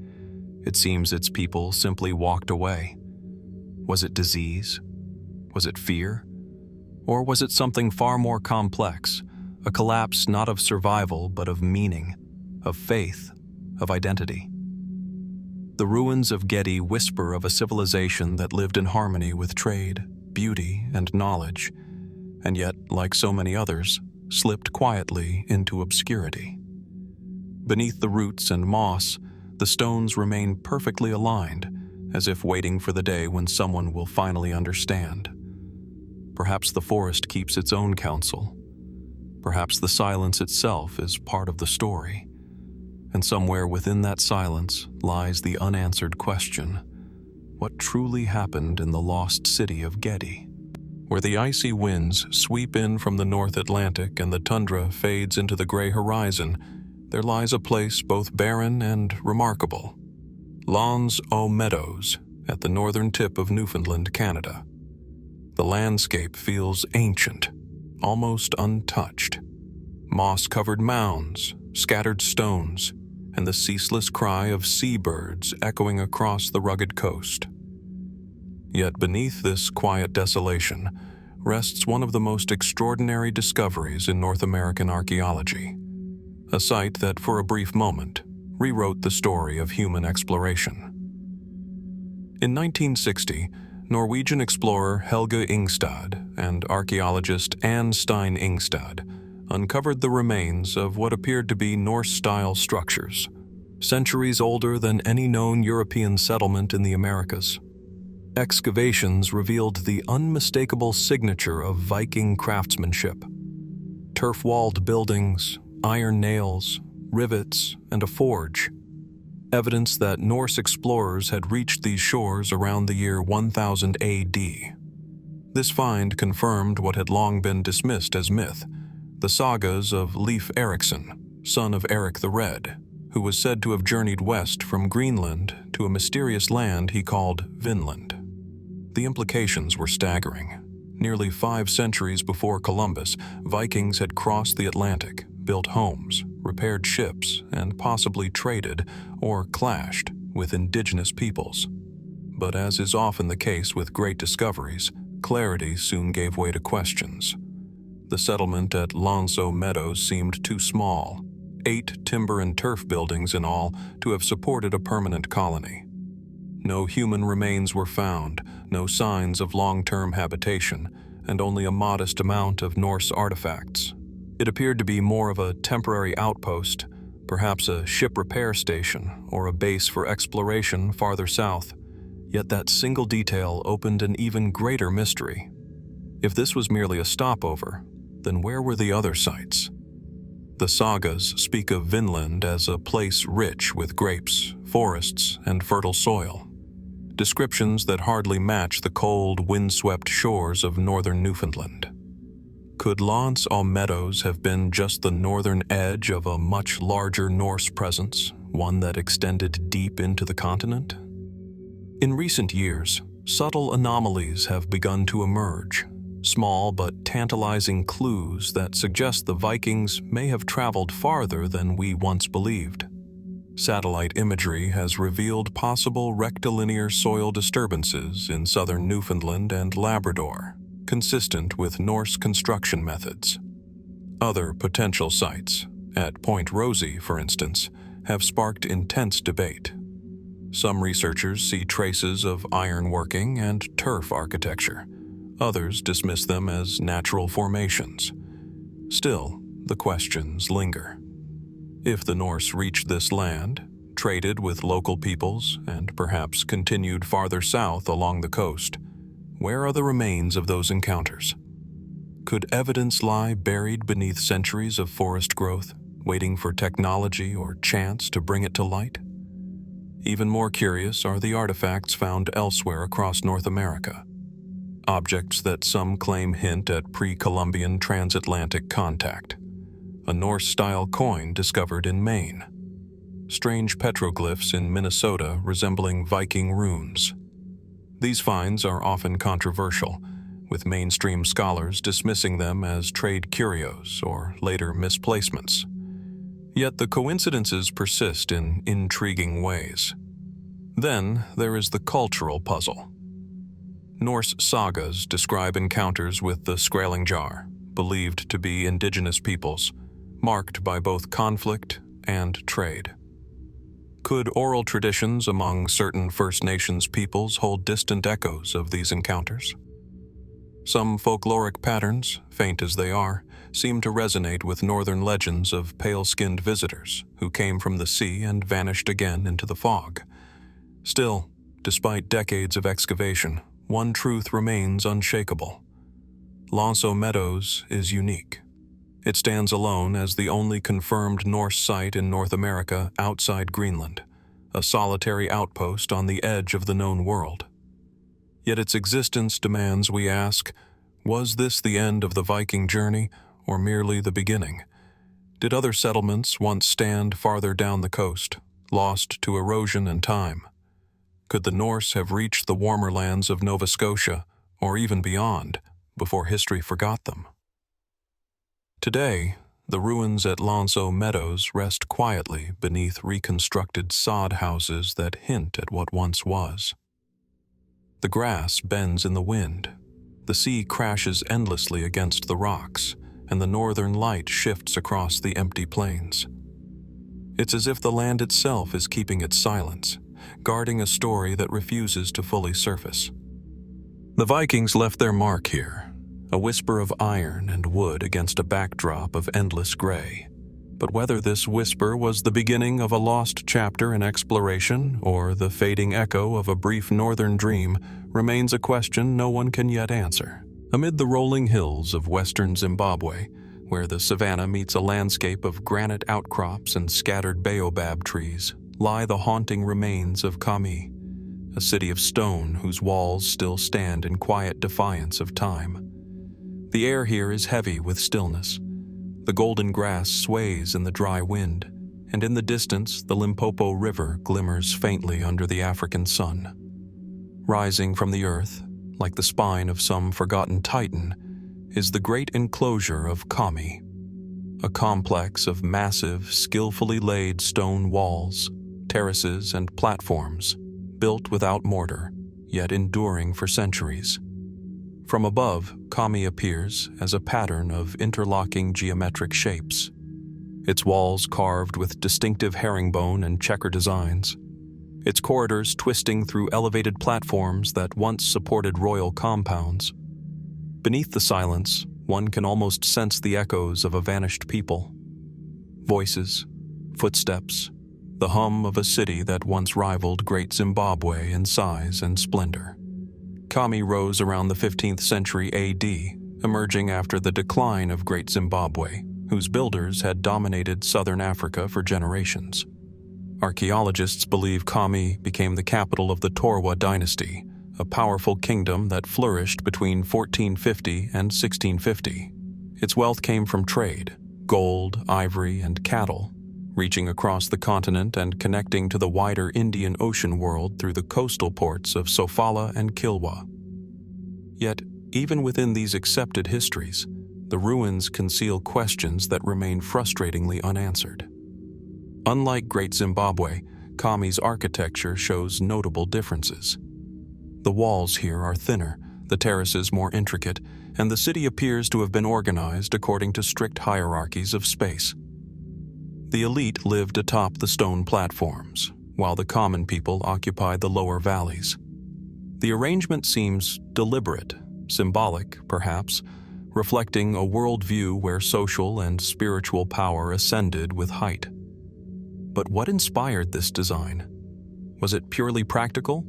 Speaker 1: It seems its people simply walked away. Was it disease? Was it fear? Or was it something far more complex, a collapse not of survival but of meaning, of faith, of identity? The ruins of Gedi whisper of a civilization that lived in harmony with trade, beauty, and knowledge, and yet, like so many others, slipped quietly into obscurity. Beneath the roots and moss, the stones remain perfectly aligned, as if waiting for the day when someone will finally understand. Perhaps the forest keeps its own counsel. Perhaps the silence itself is part of the story. And somewhere within that silence lies the unanswered question: what truly happened in the lost city of Gedi? Where the icy winds sweep in from the North Atlantic and the tundra fades into the gray horizon, there lies a place both barren and remarkable. Lons aux Meadows, at the northern tip of Newfoundland, Canada. The landscape feels ancient, almost untouched. Moss-covered mounds, scattered stones, and the ceaseless cry of seabirds echoing across the rugged coast. Yet beneath this quiet desolation rests one of the most extraordinary discoveries in North American archaeology, a site that for a brief moment rewrote the story of human exploration. In 1960, Norwegian explorer Helge Ingstad and archaeologist Anne Stein Ingstad uncovered the remains of what appeared to be Norse-style structures, centuries older than any known European settlement in the Americas. Excavations revealed the unmistakable signature of Viking craftsmanship: turf-walled buildings, iron nails, rivets, and a forge, evidence that Norse explorers had reached these shores around the year 1000 AD. This find confirmed what had long been dismissed as myth: the sagas of Leif Erikson, son of Eric the Red, who was said to have journeyed west from Greenland to a mysterious land he called Vinland. The implications were staggering. Nearly 5 centuries before Columbus, Vikings had crossed the Atlantic, built homes, repaired ships, and possibly traded or clashed with indigenous peoples. But as is often the case with great discoveries, clarity soon gave way to questions. The settlement at Lons aux Meadows seemed too small, 8 timber and turf buildings in all, to have supported a permanent colony. No human remains were found, no signs of long-term habitation, and only a modest amount of Norse artifacts. It appeared to be more of a temporary outpost, perhaps a ship repair station or a base for exploration farther south. Yet that single detail opened an even greater mystery. If this was merely a stopover, then where were the other sites? The sagas speak of Vinland as a place rich with grapes, forests, and fertile soil. Descriptions that hardly match the cold, windswept shores of northern Newfoundland. Could Lons aux Meadows have been just the northern edge of a much larger Norse presence, one that extended deep into the continent? In recent years, subtle anomalies have begun to emerge, small but tantalizing clues that suggest the Vikings may have traveled farther than we once believed. Satellite imagery has revealed possible rectilinear soil disturbances in southern Newfoundland and Labrador, consistent with Norse construction methods. Other potential sites, at Point Rosie, for instance, have sparked intense debate. Some researchers see traces of ironworking and turf architecture. Others dismiss them as natural formations. Still, the questions linger. If the Norse reached this land, traded with local peoples, and perhaps continued farther south along the coast, where are the remains of those encounters? Could evidence lie buried beneath centuries of forest growth, waiting for technology or chance to bring it to light? Even more curious are the artifacts found elsewhere across North America. Objects that some claim hint at pre-Columbian transatlantic contact. A Norse-style coin discovered in Maine. Strange petroglyphs in Minnesota resembling Viking runes. These finds are often controversial, with mainstream scholars dismissing them as trade curios or later misplacements. Yet the coincidences persist in intriguing ways. Then there is the cultural puzzle. Norse sagas describe encounters with the Skraelingjar, believed to be indigenous peoples, marked by both conflict and trade. Could oral traditions among certain First Nations peoples hold distant echoes of these encounters? Some folkloric patterns, faint as they are, seem to resonate with northern legends of pale-skinned visitors who came from the sea and vanished again into the fog. Still, despite decades of excavation, one truth remains unshakable. Lonso Meadows is unique. It stands alone as the only confirmed Norse site in North America outside Greenland, a solitary outpost on the edge of the known world. Yet its existence demands we ask, was this the end of the Viking journey or merely the beginning? Did other settlements once stand farther down the coast, lost to erosion and time? Could the Norse have reached the warmer lands of Nova Scotia, or even beyond, before history forgot them? Today, the ruins at Lonso Meadows rest quietly beneath reconstructed sod houses that hint at what once was. The grass bends in the wind, the sea crashes endlessly against the rocks, and the northern light shifts across the empty plains. It's as if the land itself is keeping its silence, guarding a story that refuses to fully surface. The Vikings left their mark here, a whisper of iron and wood against a backdrop of endless gray. But whether this whisper was the beginning of a lost chapter in exploration or the fading echo of a brief northern dream remains a question no one can yet answer. Amid the rolling hills of western Zimbabwe, where the savanna meets a landscape of granite outcrops and scattered baobab trees, lie the haunting remains of Khami, a city of stone whose walls still stand in quiet defiance of time. The air here is heavy with stillness. The golden grass sways in the dry wind, and in the distance the Limpopo River glimmers faintly under the African sun. Rising from the earth, like the spine of some forgotten titan, is the great enclosure of Khami, a complex of massive, skillfully laid stone walls, terraces, and platforms, built without mortar, yet enduring for centuries. From above, Khami appears as a pattern of interlocking geometric shapes, its walls carved with distinctive herringbone and checker designs, its corridors twisting through elevated platforms that once supported royal compounds. Beneath the silence, one can almost sense the echoes of a vanished people. Voices, footsteps, the hum of a city that once rivaled Great Zimbabwe in size and splendor. Khami rose around the 15th century AD, emerging after the decline of Great Zimbabwe, whose builders had dominated southern Africa for generations. Archaeologists believe Khami became the capital of the Torwa dynasty, a powerful kingdom that flourished between 1450 and 1650. Its wealth came from trade, gold, ivory, and cattle, reaching across the continent and connecting to the wider Indian Ocean world through the coastal ports of Sofala and Kilwa. Yet, even within these accepted histories, the ruins conceal questions that remain frustratingly unanswered. Unlike Great Zimbabwe, Khami's architecture shows notable differences. The walls here are thinner, the terraces more intricate, and the city appears to have been organized according to strict hierarchies of space. The elite lived atop the stone platforms, while the common people occupied the lower valleys. The arrangement seems deliberate, symbolic, perhaps, reflecting a worldview where social and spiritual power ascended with height. But what inspired this design? Was it purely practical,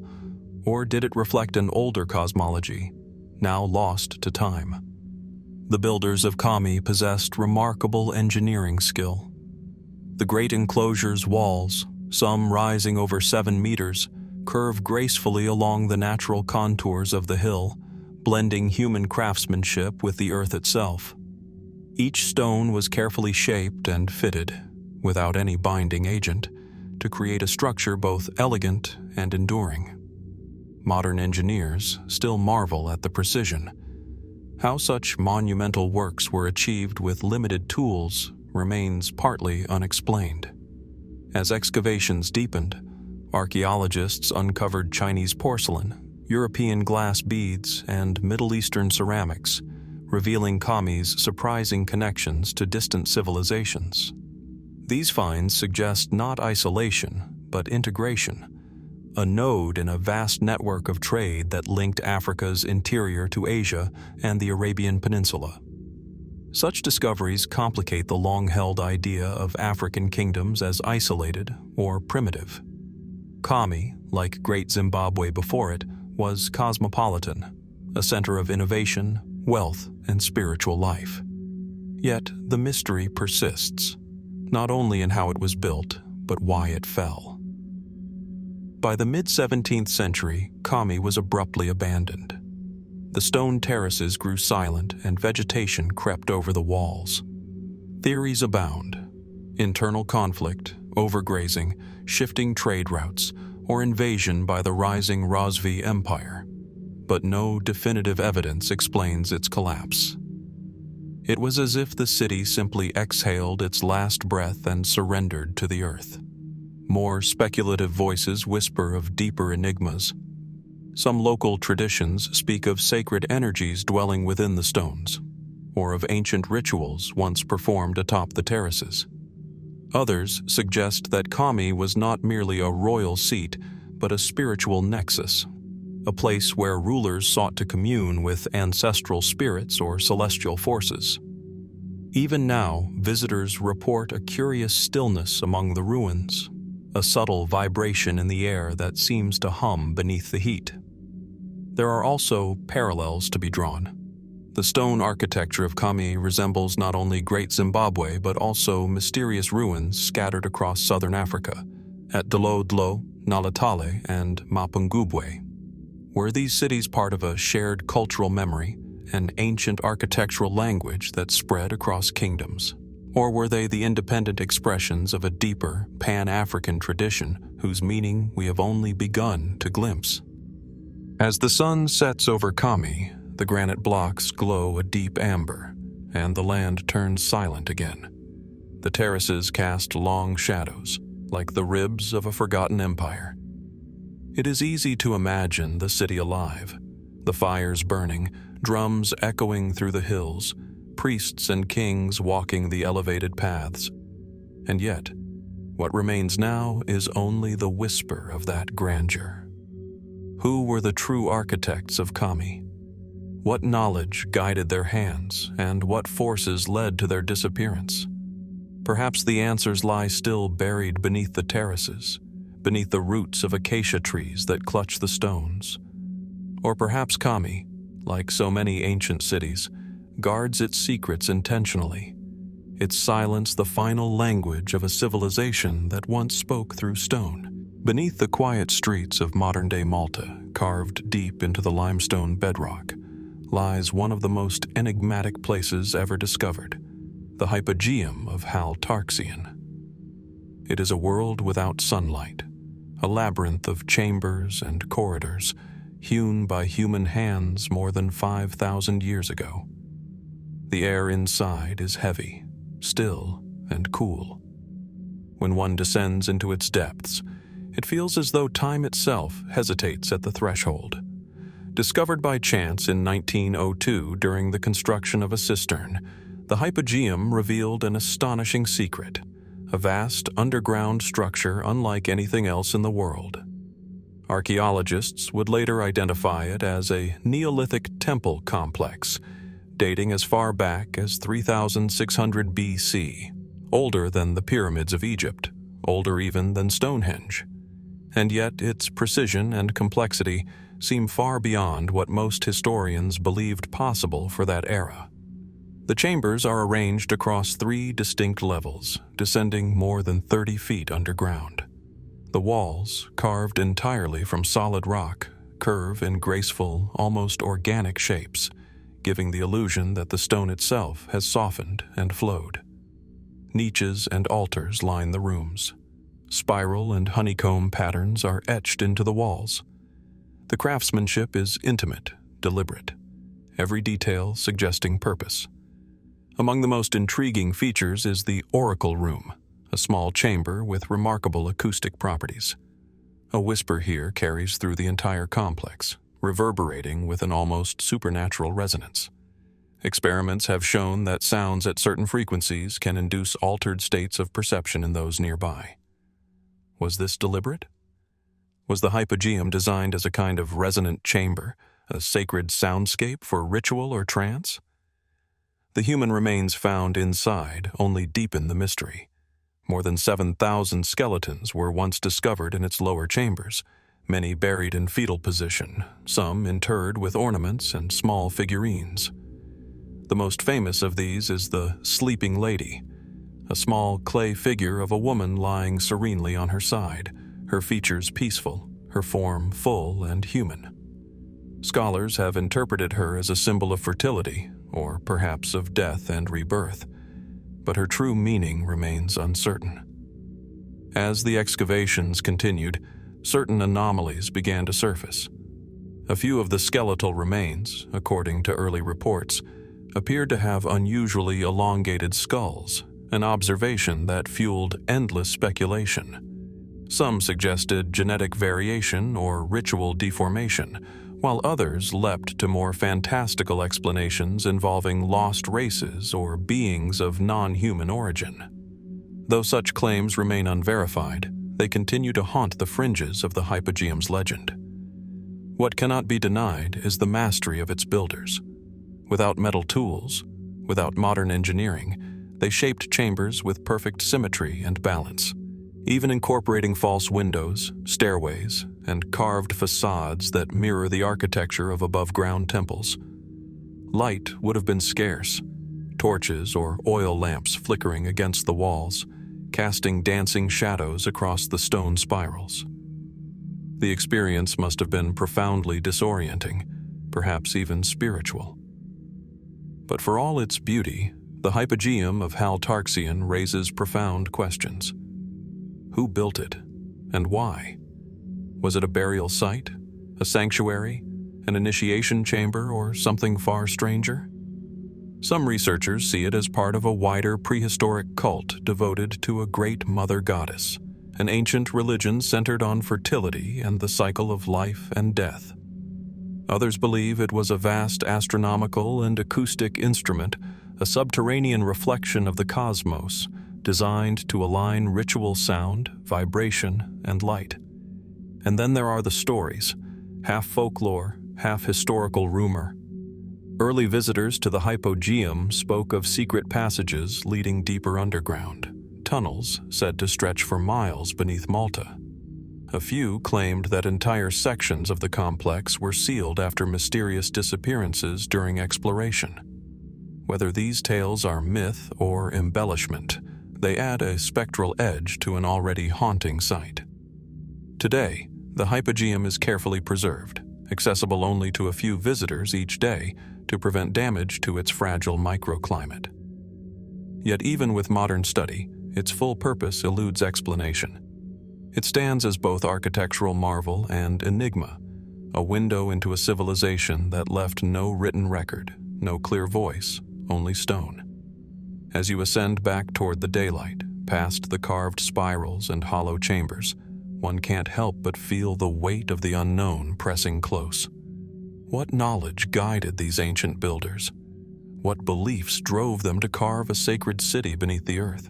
Speaker 1: or did it reflect an older cosmology, now lost to time? The builders of Khami possessed remarkable engineering skill. The great enclosure's walls, some rising over 7 meters, curve gracefully along the natural contours of the hill, blending human craftsmanship with the earth itself. Each stone was carefully shaped and fitted, without any binding agent, to create a structure both elegant and enduring. Modern engineers still marvel at the precision. How such monumental works were achieved with limited tools remains partly unexplained. As excavations deepened, archaeologists uncovered Chinese porcelain, European glass beads, and Middle Eastern ceramics, revealing Khami's surprising connections to distant civilizations. These finds suggest not isolation, but integration, a node in a vast network of trade that linked Africa's interior to Asia and the Arabian Peninsula. Such discoveries complicate the long-held idea of African kingdoms as isolated or primitive. Khami, like Great Zimbabwe before it, was cosmopolitan, a center of innovation, wealth, and spiritual life. Yet the mystery persists, not only in how it was built, but why it fell. By the mid-17th century, Khami was abruptly abandoned. The stone terraces grew silent and vegetation crept over the walls. Theories abound: internal conflict, overgrazing, shifting trade routes, or invasion by the rising Rosvi Empire. But no definitive evidence explains its collapse. It was as if the city simply exhaled its last breath and surrendered to the earth. More speculative voices whisper of deeper enigmas. Some local traditions speak of sacred energies dwelling within the stones, or of ancient rituals once performed atop the terraces. Others suggest that Khami was not merely a royal seat, but a spiritual nexus, a place where rulers sought to commune with ancestral spirits or celestial forces. Even now, visitors report a curious stillness among the ruins, a subtle vibration in the air that seems to hum beneath the heat. There are also parallels to be drawn. The stone architecture of Khami resembles not only Great Zimbabwe but also mysterious ruins scattered across southern Africa, at Dolodlo, Nalatale, and Mapungubwe. Were these cities part of a shared cultural memory, an ancient architectural language that spread across kingdoms? Or were they the independent expressions of a deeper, pan-African tradition whose meaning we have only begun to glimpse? As the sun sets over Khami, the granite blocks glow a deep amber, and the land turns silent again. The terraces cast long shadows, like the ribs of a forgotten empire. It is easy to imagine the city alive, the fires burning, drums echoing through the hills, priests and kings walking the elevated paths. And yet, what remains now is only the whisper of that grandeur. Who were the true architects of Khami? What knowledge guided their hands, and what forces led to their disappearance? Perhaps the answers lie still buried beneath the terraces, beneath the roots of acacia trees that clutch the stones. Or perhaps Khami, like so many ancient cities, guards its secrets intentionally, its silence the final language of a civilization that once spoke through stone. Beneath the quiet streets of modern-day Malta, carved deep into the limestone bedrock, lies one of the most enigmatic places ever discovered, the Hypogeum of Tarxien. It is a world without sunlight, a labyrinth of chambers and corridors, hewn by human hands more than 5,000 years ago. The air inside is heavy, still, and cool. When one descends into its depths, it feels as though time itself hesitates at the threshold. Discovered by chance in 1902 during the construction of a cistern, the Hypogeum revealed an astonishing secret, a vast underground structure unlike anything else in the world. Archaeologists would later identify it as a Neolithic temple complex, dating as far back as 3600 BC, older than the pyramids of Egypt, older even than Stonehenge. And yet its precision and complexity seem far beyond what most historians believed possible for that era. The chambers are arranged across 3 distinct levels, descending more than 30 feet underground. The walls, carved entirely from solid rock, curve in graceful, almost organic shapes, giving the illusion that the stone itself has softened and flowed. Niches and altars line the rooms. Spiral and honeycomb patterns are etched into the walls. The craftsmanship is intimate, deliberate, every detail suggesting purpose. Among the most intriguing features is the oracle room, a small chamber with remarkable acoustic properties. A whisper here carries through the entire complex, reverberating with an almost supernatural resonance. Experiments have shown that sounds at certain frequencies can induce altered states of perception in those nearby. Was this deliberate? Was the Hypogeum designed as a kind of resonant chamber, a sacred soundscape for ritual or trance? The human remains found inside only deepen the mystery. More than 7,000 skeletons were once discovered in its lower chambers, many buried in fetal position, some interred with ornaments and small figurines. The most famous of these is the Sleeping Lady, a small clay figure of a woman lying serenely on her side, her features peaceful, her form full and human. Scholars have interpreted her as a symbol of fertility, or perhaps of death and rebirth, but her true meaning remains uncertain. As the excavations continued, certain anomalies began to surface. A few of the skeletal remains, according to early reports, appeared to have unusually elongated skulls, an observation that fueled endless speculation. Some suggested genetic variation or ritual deformation, while others leapt to more fantastical explanations involving lost races or beings of non-human origin. Though such claims remain unverified, they continue to haunt the fringes of the Hypogeum's legend. What cannot be denied is the mastery of its builders. Without metal tools, without modern engineering, they shaped chambers with perfect symmetry and balance, even incorporating false windows, stairways, and carved facades that mirror the architecture of above-ground temples. Light would have been scarce, torches or oil lamps flickering against the walls, casting dancing shadows across the stone spirals. The experience must have been profoundly disorienting, perhaps even spiritual. But for all its beauty, the Hypogeum of Tarxien raises profound questions. Who built it, and why? Was it a burial site, a sanctuary, an initiation chamber, or something far stranger? Some researchers see it as part of a wider prehistoric cult devoted to a great mother goddess, an ancient religion centered on fertility and the cycle of life and death. Others believe it was a vast astronomical and acoustic instrument, a subterranean reflection of the cosmos, designed to align ritual sound, vibration, and light. And then there are the stories, half folklore, half historical rumor. Early visitors to the Hypogeum spoke of secret passages leading deeper underground, tunnels said to stretch for miles beneath Malta. A few claimed that entire sections of the complex were sealed after mysterious disappearances during exploration. Whether these tales are myth or embellishment, they add a spectral edge to an already haunting site. Today, the Hypogeum is carefully preserved, accessible only to a few visitors each day to prevent damage to its fragile microclimate. Yet even with modern study, its full purpose eludes explanation. It stands as both architectural marvel and enigma, a window into a civilization that left no written record, no clear voice, only stone. As you ascend back toward the daylight, past the carved spirals and hollow chambers, one can't help but feel the weight of the unknown pressing close. What knowledge guided these ancient builders? What beliefs drove them to carve a sacred city beneath the earth?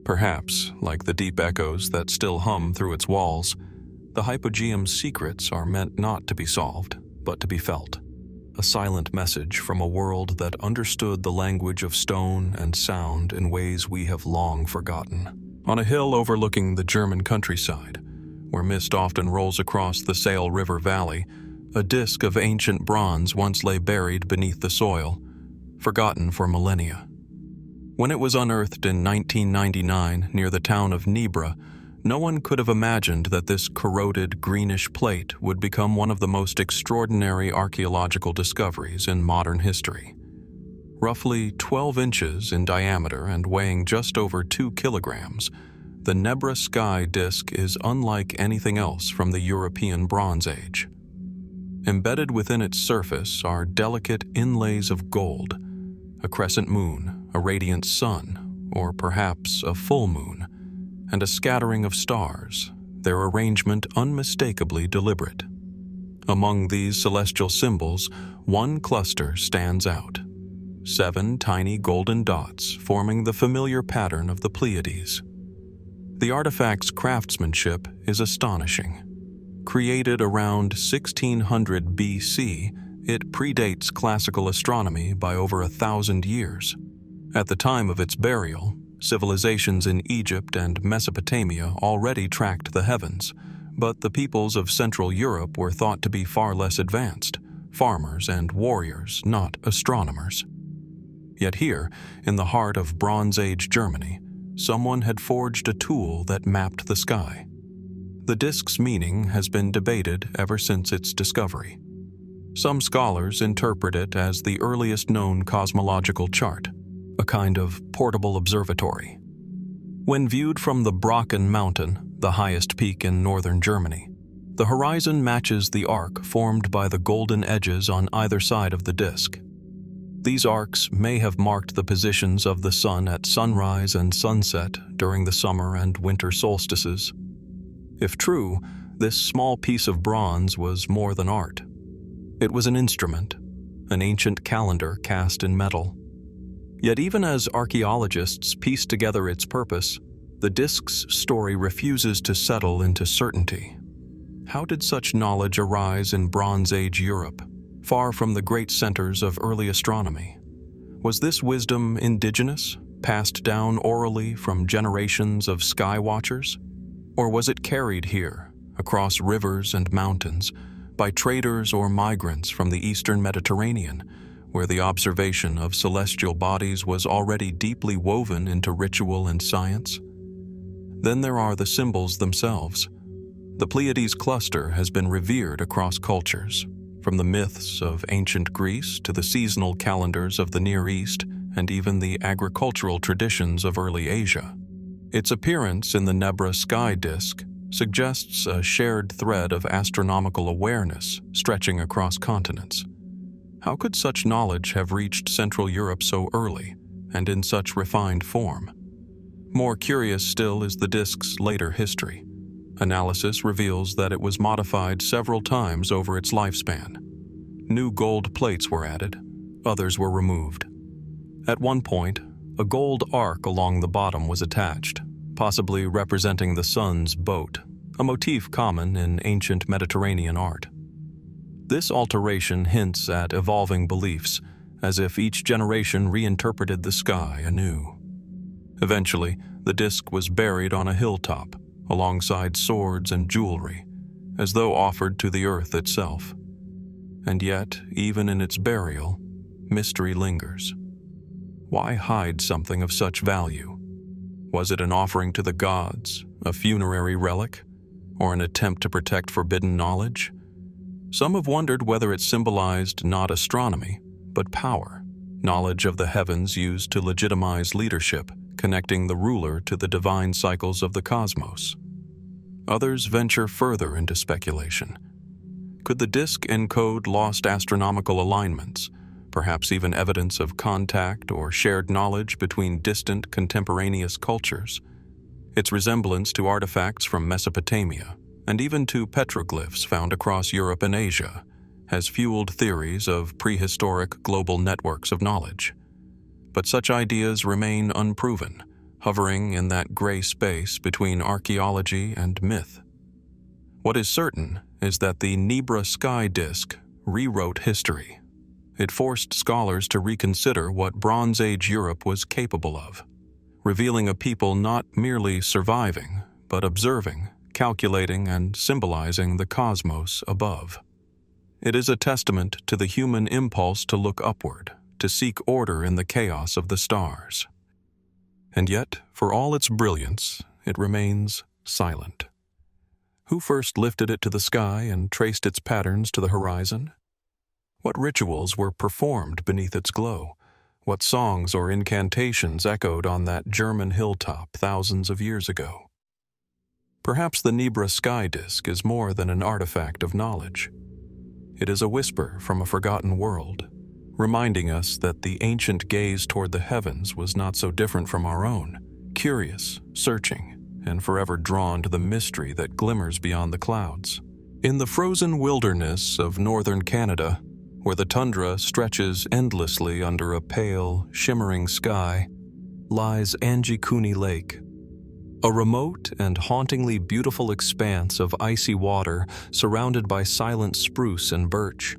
Speaker 1: Perhaps, like the deep echoes that still hum through its walls, the Hypogeum's secrets are meant not to be solved, but to be felt. A silent message from a world that understood the language of stone and sound in ways we have long forgotten. On a hill overlooking the German countryside, where mist often rolls across the Saale River Valley, a disk of ancient bronze once lay buried beneath the soil, forgotten for millennia. When it was unearthed in 1999 near the town of Nebra, no one could have imagined that this corroded greenish plate would become one of the most extraordinary archaeological discoveries in modern history. Roughly 12 inches in diameter and weighing just over 2 kilograms, the Nebra sky disk is unlike anything else from the European Bronze Age. Embedded within its surface are delicate inlays of gold, a crescent moon, a radiant sun, or perhaps a full moon, and a scattering of stars, their arrangement unmistakably deliberate. Among these celestial symbols, one cluster stands out. 7 tiny golden dots forming the familiar pattern of the Pleiades. The artifact's craftsmanship is astonishing. Created around 1600 BC, it predates classical astronomy by over 1,000 years. At the time of its burial, civilizations in Egypt and Mesopotamia already tracked the heavens, but the peoples of Central Europe were thought to be far less advanced, farmers and warriors, not astronomers. Yet here, in the heart of Bronze Age Germany, someone had forged a tool that mapped the sky. The disk's meaning has been debated ever since its discovery. Some scholars interpret it as the earliest known cosmological chart, a kind of portable observatory. When viewed from the Brocken Mountain, the highest peak in northern Germany, the horizon matches the arc formed by the golden edges on either side of the disk. These arcs may have marked the positions of the sun at sunrise and sunset during the summer and winter solstices. If true, this small piece of bronze was more than art. It was an instrument, an ancient calendar cast in metal. Yet even as archaeologists piece together its purpose, the disk's story refuses to settle into certainty. How did such knowledge arise in Bronze Age Europe, far from the great centers of early astronomy? Was this wisdom indigenous, passed down orally from generations of sky watchers? Or was it carried here, across rivers and mountains, by traders or migrants from the eastern Mediterranean, where the observation of celestial bodies was already deeply woven into ritual and science? Then there are the symbols themselves. The Pleiades cluster has been revered across cultures, from the myths of ancient Greece to the seasonal calendars of the Near East and even the agricultural traditions of early Asia. Its appearance in the Nebra sky disk suggests a shared thread of astronomical awareness stretching across continents. How could such knowledge have reached Central Europe so early and in such refined form? More curious still is the disk's later history. Analysis reveals that it was modified several times over its lifespan. New gold plates were added, others were removed. At one point, a gold arc along the bottom was attached, possibly representing the sun's boat, a motif common in ancient Mediterranean art. This alteration hints at evolving beliefs, as if each generation reinterpreted the sky anew. Eventually, the disk was buried on a hilltop, alongside swords and jewelry, as though offered to the earth itself. And yet, even in its burial, mystery lingers. Why hide something of such value? Was it an offering to the gods, a funerary relic, or an attempt to protect forbidden knowledge? Some have wondered whether it symbolized not astronomy, but power, knowledge of the heavens used to legitimize leadership, connecting the ruler to the divine cycles of the cosmos. Others venture further into speculation. Could the disk encode lost astronomical alignments, perhaps even evidence of contact or shared knowledge between distant contemporaneous cultures? Its resemblance to artifacts from Mesopotamia, and even to petroglyphs found across Europe and Asia, has fueled theories of prehistoric global networks of knowledge. But such ideas remain unproven, hovering in that gray space between archaeology and myth. What is certain is that the Nebra sky disk rewrote history. It forced scholars to reconsider what Bronze Age Europe was capable of, revealing a people not merely surviving, but observing, calculating, and symbolizing the cosmos above. It is a testament to the human impulse to look upward, to seek order in the chaos of the stars. And yet, for all its brilliance, it remains silent. Who first lifted it to the sky and traced its patterns to the horizon? What rituals were performed beneath its glow? What songs or incantations echoed on that German hilltop thousands of years ago? Perhaps the Nebra sky disk is more than an artifact of knowledge. It is a whisper from a forgotten world, reminding us that the ancient gaze toward the heavens was not so different from our own, curious, searching, and forever drawn to the mystery that glimmers beyond the clouds. In the frozen wilderness of northern Canada, where the tundra stretches endlessly under a pale, shimmering sky, lies Anjikuni Lake, a remote and hauntingly beautiful expanse of icy water surrounded by silent spruce and birch.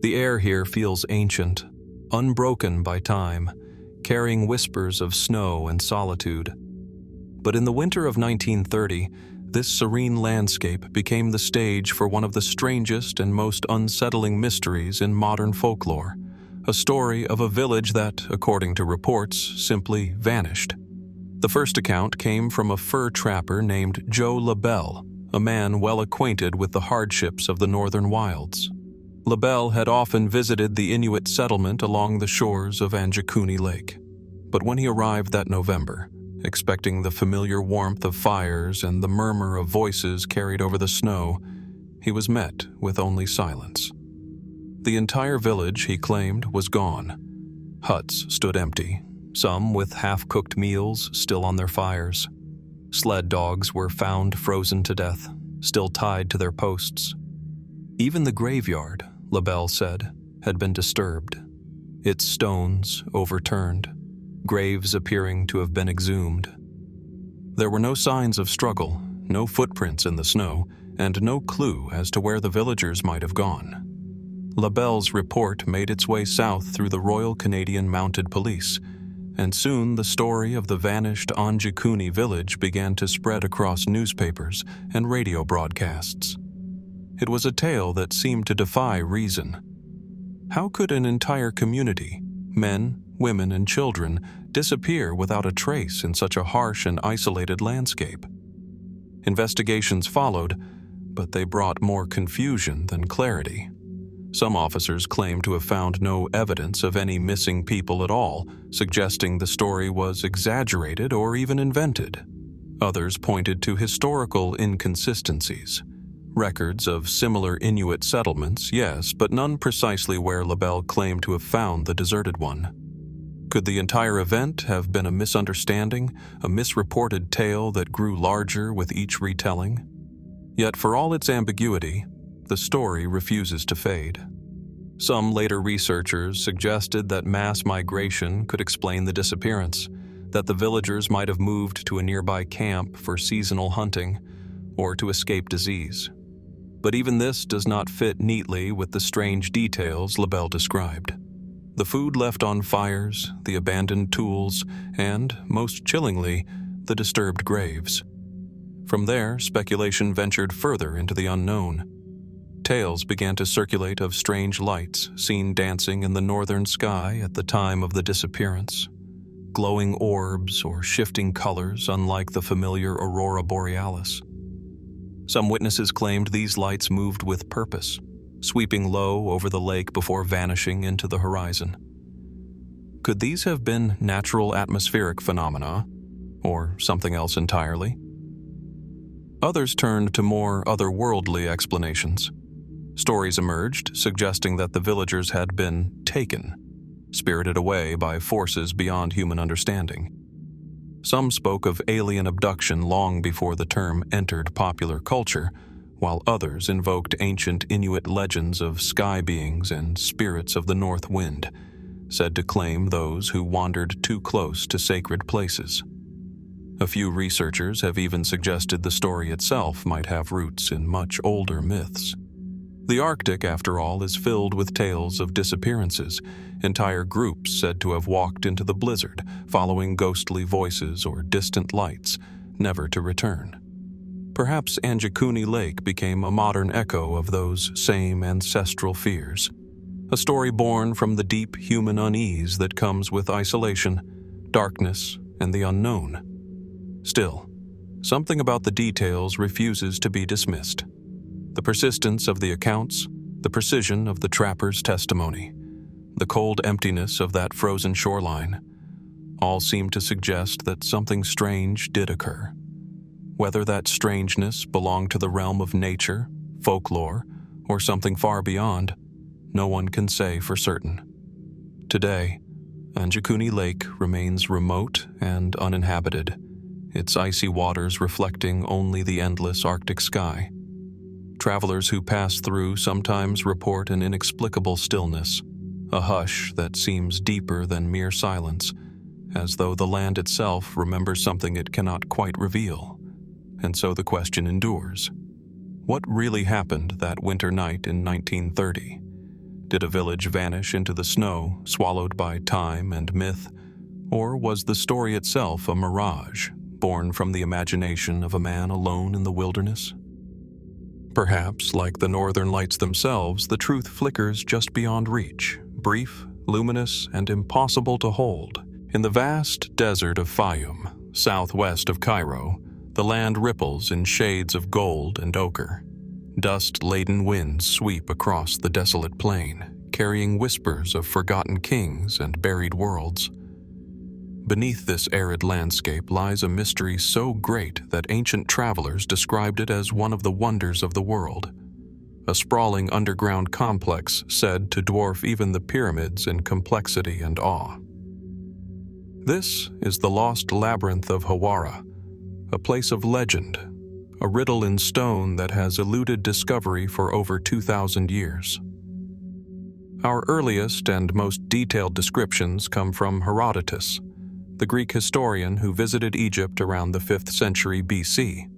Speaker 1: The air here feels ancient, unbroken by time, carrying whispers of snow and solitude. But in the winter of 1930, this serene landscape became the stage for one of the strangest and most unsettling mysteries in modern folklore, a story of a village that, according to reports, simply vanished. The first account came from a fur trapper named Joe LaBelle, a man well acquainted with the hardships of the northern wilds. LaBelle had often visited the Inuit settlement along the shores of Anjikuni Lake. But when he arrived that November, expecting the familiar warmth of fires and the murmur of voices carried over the snow, he was met with only silence. The entire village, he claimed, was gone. Huts stood empty, some with half-cooked meals still on their fires. Sled dogs were found frozen to death, still tied to their posts. Even the graveyard, LaBelle said, had been disturbed, its stones overturned, graves appearing to have been exhumed. There were no signs of struggle, no footprints in the snow, and no clue as to where the villagers might have gone. LaBelle's report made its way south through the Royal Canadian Mounted Police, and soon the story of the vanished Anjikuni village began to spread across newspapers and radio broadcasts. It was a tale that seemed to defy reason. How could an entire community, men, women, and children, disappear without a trace in such a harsh and isolated landscape? Investigations followed, but they brought more confusion than clarity. Some officers claimed to have found no evidence of any missing people at all, suggesting the story was exaggerated or even invented. Others pointed to historical inconsistencies. Records of similar Inuit settlements, yes, but none precisely where LaBelle claimed to have found the deserted one. Could the entire event have been a misunderstanding, a misreported tale that grew larger with each retelling? Yet for all its ambiguity, the story refuses to fade. Some later researchers suggested that mass migration could explain the disappearance, that the villagers might have moved to a nearby camp for seasonal hunting or to escape disease. But even this does not fit neatly with the strange details LaBelle described. The food left on fires, the abandoned tools, and, most chillingly, the disturbed graves. From there, speculation ventured further into the unknown. Tales began to circulate of strange lights seen dancing in the northern sky at the time of the disappearance. Glowing orbs or shifting colors unlike the familiar aurora borealis. Some witnesses claimed these lights moved with purpose, sweeping low over the lake before vanishing into the horizon. Could these have been natural atmospheric phenomena, or something else entirely? Others turned to more otherworldly explanations. Stories emerged suggesting that the villagers had been taken, spirited away by forces beyond human understanding. Some spoke of alien abduction long before the term entered popular culture, while others invoked ancient Inuit legends of sky beings and spirits of the north wind, said to claim those who wandered too close to sacred places. A few researchers have even suggested the story itself might have roots in much older myths. The Arctic, after all, is filled with tales of disappearances, entire groups said to have walked into the blizzard, following ghostly voices or distant lights, never to return. Perhaps Anjikuni Lake became a modern echo of those same ancestral fears, a story born from the deep human unease that comes with isolation, darkness, and the unknown. Still, something about the details refuses to be dismissed. The persistence of the accounts, the precision of the trapper's testimony, the cold emptiness of that frozen shoreline, all seem to suggest that something strange did occur. Whether that strangeness belonged to the realm of nature, folklore, or something far beyond, no one can say for certain. Today, Anjikuni Lake remains remote and uninhabited, its icy waters reflecting only the endless Arctic sky. Travelers who pass through sometimes report an inexplicable stillness, a hush that seems deeper than mere silence, as though the land itself remembers something it cannot quite reveal. And so the question endures. What really happened that winter night in 1930? Did a village vanish into the snow, swallowed by time and myth? Or was the story itself a mirage, born from the imagination of a man alone in the wilderness? Perhaps, like the northern lights themselves, the truth flickers just beyond reach, brief, luminous and impossible to hold. In the vast desert of Fayum, southwest of Cairo, the land ripples in shades of gold and ochre. Dust-laden winds sweep across the desolate plain, carrying whispers of forgotten kings and buried worlds. Beneath this arid landscape lies a mystery so great that ancient travelers described it as one of the wonders of the world, a sprawling underground complex said to dwarf even the pyramids in complexity and awe. This is the lost labyrinth of Hawara, a place of legend, a riddle in stone that has eluded discovery for over 2,000 years. Our earliest and most detailed descriptions come from Herodotus, the Greek historian who visited Egypt around the 5th century BC.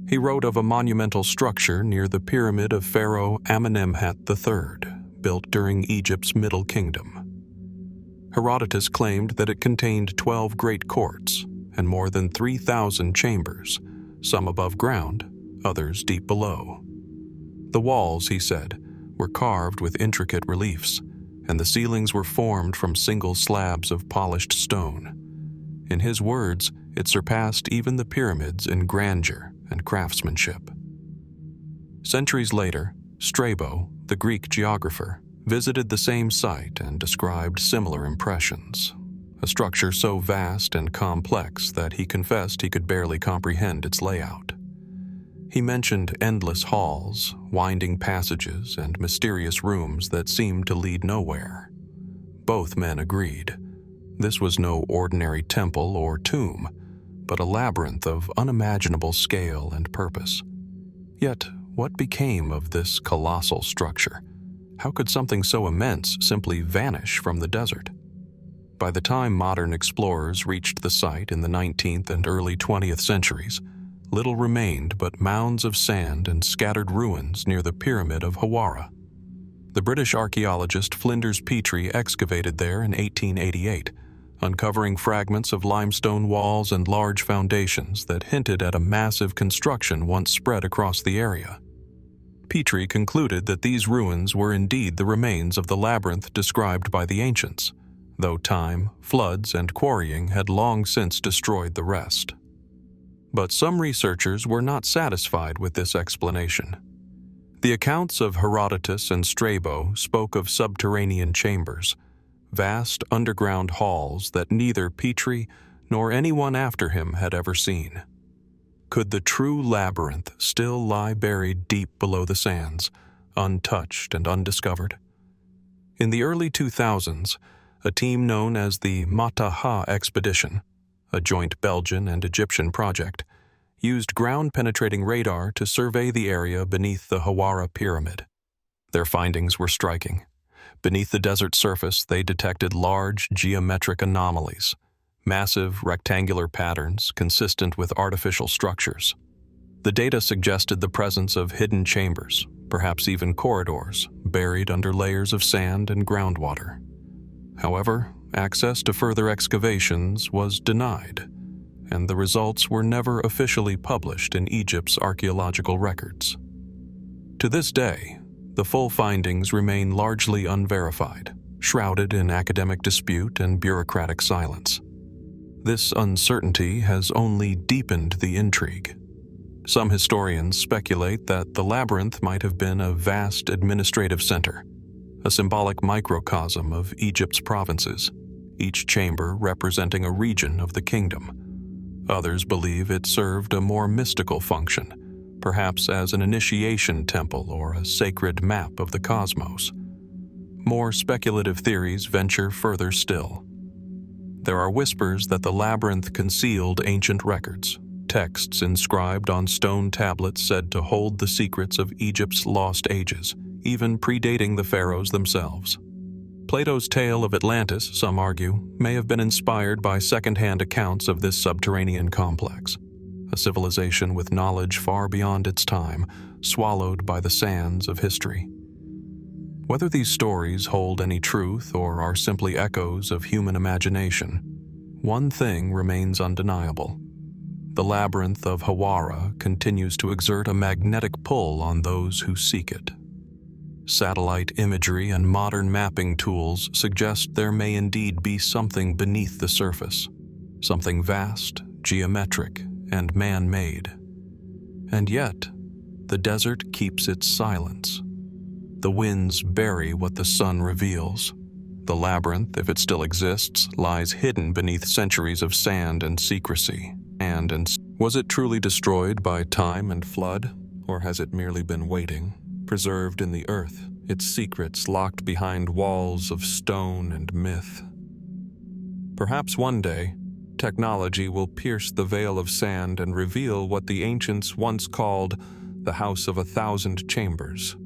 Speaker 1: He wrote of a monumental structure near the pyramid of Pharaoh Amenemhat III, built during Egypt's Middle Kingdom. Herodotus claimed that it contained 12 great courts and more than 3,000 chambers, some above ground, others deep below. The walls, he said, were carved with intricate reliefs, and the ceilings were formed from single slabs of polished stone. In his words, it surpassed even the pyramids in grandeur and craftsmanship. Centuries later, Strabo, the Greek geographer, visited the same site and described similar impressions, a structure so vast and complex that he confessed he could barely comprehend its layout. He mentioned endless halls, winding passages, and mysterious rooms that seemed to lead nowhere. Both men agreed. This was no ordinary temple or tomb, but a labyrinth of unimaginable scale and purpose. Yet, what became of this colossal structure? How could something so immense simply vanish from the desert? By the time modern explorers reached the site in the 19th and early 20th centuries, little remained but mounds of sand and scattered ruins near the Pyramid of Hawara. The British archaeologist Flinders Petrie excavated there in 1888, uncovering fragments of limestone walls and large foundations that hinted at a massive construction once spread across the area. Petrie concluded that these ruins were indeed the remains of the labyrinth described by the ancients, though time, floods, and quarrying had long since destroyed the rest. But some researchers were not satisfied with this explanation. The accounts of Herodotus and Strabo spoke of subterranean chambers, vast underground halls that neither Petrie nor anyone after him had ever seen. Could the true labyrinth still lie buried deep below the sands, untouched and undiscovered? In the early 2000s, a team known as the Mataha Expedition, a joint Belgian and Egyptian project, used ground-penetrating radar to survey the area beneath the Hawara Pyramid. Their findings were striking. Beneath the desert surface, they detected large geometric anomalies, massive rectangular patterns consistent with artificial structures. The data suggested the presence of hidden chambers, perhaps even corridors, buried under layers of sand and groundwater. However, access to further excavations was denied, and the results were never officially published in Egypt's archaeological records. To this day, the full findings remain largely unverified, shrouded in academic dispute and bureaucratic silence. This uncertainty has only deepened the intrigue. Some historians speculate that the labyrinth might have been a vast administrative center, a symbolic microcosm of Egypt's provinces, each chamber representing a region of the kingdom. Others believe it served a more mystical function, perhaps as an initiation temple or a sacred map of the cosmos. More speculative theories venture further still. There are whispers that the labyrinth concealed ancient records, texts inscribed on stone tablets said to hold the secrets of Egypt's lost ages, even predating the pharaohs themselves. Plato's tale of Atlantis, some argue, may have been inspired by second-hand accounts of this subterranean complex, a civilization with knowledge far beyond its time, swallowed by the sands of history. Whether these stories hold any truth or are simply echoes of human imagination, one thing remains undeniable. The labyrinth of Hawara continues to exert a magnetic pull on those who seek it. Satellite imagery and modern mapping tools suggest there may indeed be something beneath the surface, something vast, geometric, and man-made. And yet, the desert keeps its silence. The winds bury what the sun reveals. The labyrinth, if it still exists, lies hidden beneath centuries of sand and secrecy. Was it truly destroyed by time and flood, or has it merely been waiting, preserved in the earth, its secrets locked behind walls of stone and myth? Perhaps one day, technology will pierce the veil of sand and reveal what the ancients once called the House of 1,000 Chambers.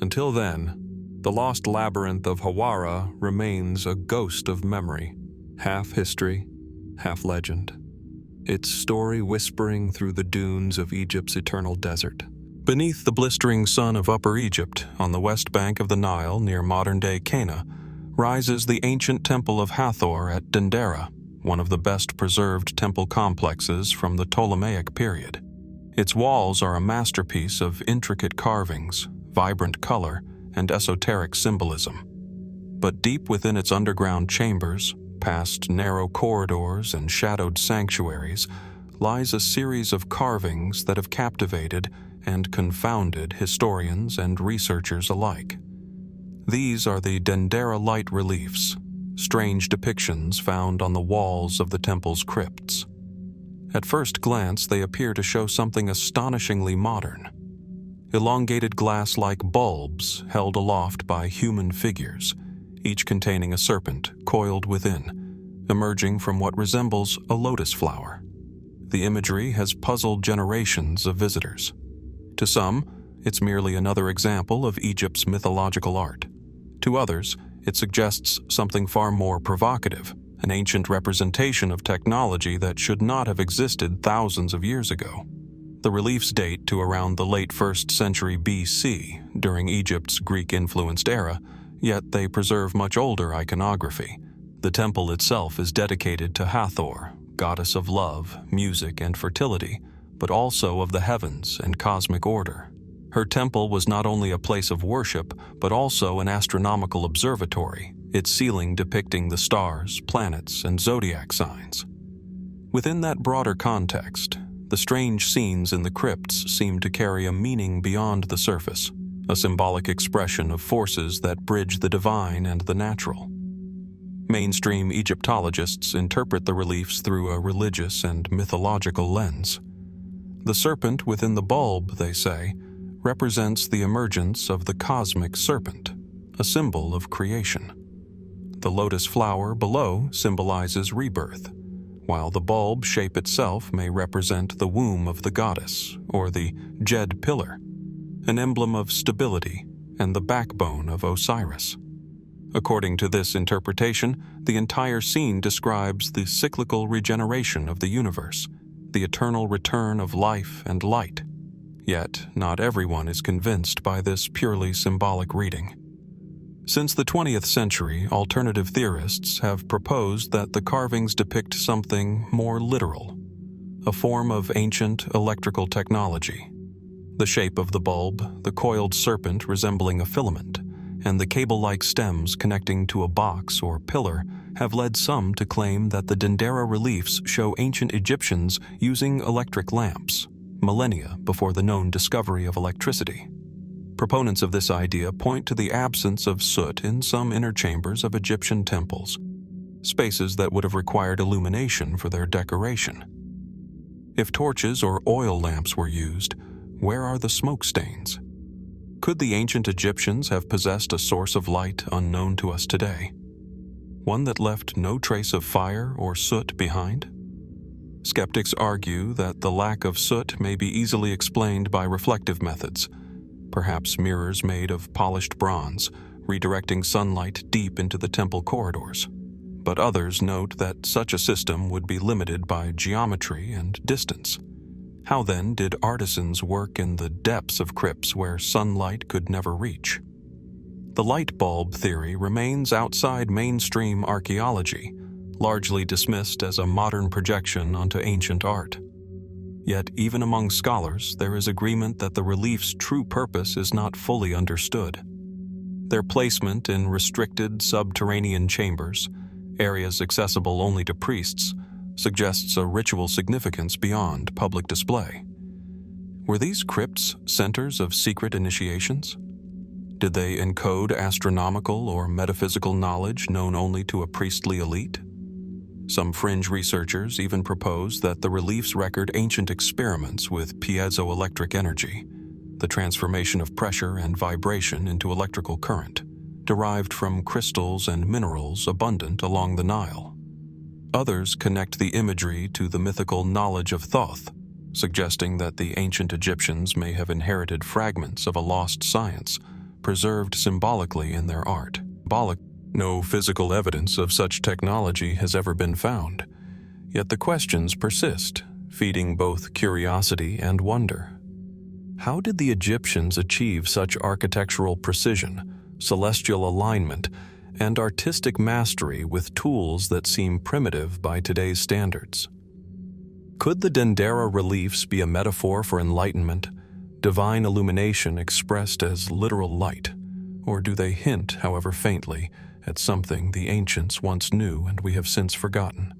Speaker 1: Until then, the lost labyrinth of Hawara remains a ghost of memory, half history, half legend, its story whispering through the dunes of Egypt's eternal desert. Beneath the blistering sun of Upper Egypt, on the west bank of the Nile near modern-day Cana, rises the ancient temple of Hathor at Dendera, one of the best-preserved temple complexes from the Ptolemaic period. Its walls are a masterpiece of intricate carvings, vibrant color, and esoteric symbolism. But deep within its underground chambers, past narrow corridors and shadowed sanctuaries, lies a series of carvings that have captivated and confounded historians and researchers alike. These are the Dendera light reliefs, strange depictions found on the walls of the temple's crypts. At first glance, they appear to show something astonishingly modern. Elongated glass-like bulbs held aloft by human figures, each containing a serpent coiled within, emerging from what resembles a lotus flower. The imagery has puzzled generations of visitors. To some, it's merely another example of Egypt's mythological art. To others, it suggests something far more provocative, an ancient representation of technology that should not have existed thousands of years ago. The reliefs date to around the late 1st century BC, during Egypt's Greek-influenced era, yet they preserve much older iconography. The temple itself is dedicated to Hathor, goddess of love, music, and fertility, but also of the heavens and cosmic order. Her temple was not only a place of worship, but also an astronomical observatory, its ceiling depicting the stars, planets, and zodiac signs. Within that broader context, the strange scenes in the crypts seem to carry a meaning beyond the surface, a symbolic expression of forces that bridge the divine and the natural. Mainstream Egyptologists interpret the reliefs through a religious and mythological lens. The serpent within the bulb, they say, represents the emergence of the cosmic serpent, a symbol of creation. The lotus flower below symbolizes rebirth, while the bulb shape itself may represent the womb of the goddess, or the Jed pillar, an emblem of stability and the backbone of Osiris. According to this interpretation, the entire scene describes the cyclical regeneration of the universe, the eternal return of life and light. Yet, not everyone is convinced by this purely symbolic reading. Since the 20th century, alternative theorists have proposed that the carvings depict something more literal, a form of ancient electrical technology. The shape of the bulb, the coiled serpent resembling a filament, and the cable-like stems connecting to a box or pillar have led some to claim that the Dendera reliefs show ancient Egyptians using electric lamps, millennia before the known discovery of electricity. Proponents of this idea point to the absence of soot in some inner chambers of Egyptian temples, spaces that would have required illumination for their decoration. If torches or oil lamps were used, where are the smoke stains? Could the ancient Egyptians have possessed a source of light unknown to us today? One that left no trace of fire or soot behind? Skeptics argue that the lack of soot may be easily explained by reflective methods, perhaps mirrors made of polished bronze, redirecting sunlight deep into the temple corridors. But others note that such a system would be limited by geometry and distance. How then did artisans work in the depths of crypts where sunlight could never reach? The light bulb theory remains outside mainstream archaeology, largely dismissed as a modern projection onto ancient art. Yet even among scholars, there is agreement that the relief's true purpose is not fully understood. Their placement in restricted subterranean chambers, areas accessible only to priests, suggests a ritual significance beyond public display. Were these crypts centers of secret initiations? Did they encode astronomical or metaphysical knowledge known only to a priestly elite? Some fringe researchers even propose that the reliefs record ancient experiments with piezoelectric energy, the transformation of pressure and vibration into electrical current, derived from crystals and minerals abundant along the Nile. Others connect the imagery to the mythical knowledge of Thoth, suggesting that the ancient Egyptians may have inherited fragments of a lost science, preserved symbolically in their art. No physical evidence of such technology has ever been found, yet the questions persist, feeding both curiosity and wonder. How did the Egyptians achieve such architectural precision, celestial alignment, and artistic mastery with tools that seem primitive by today's standards? Could the Dendera reliefs be a metaphor for enlightenment, divine illumination expressed as literal light, or do they hint, however faintly, at something the ancients once knew and we have since forgotten?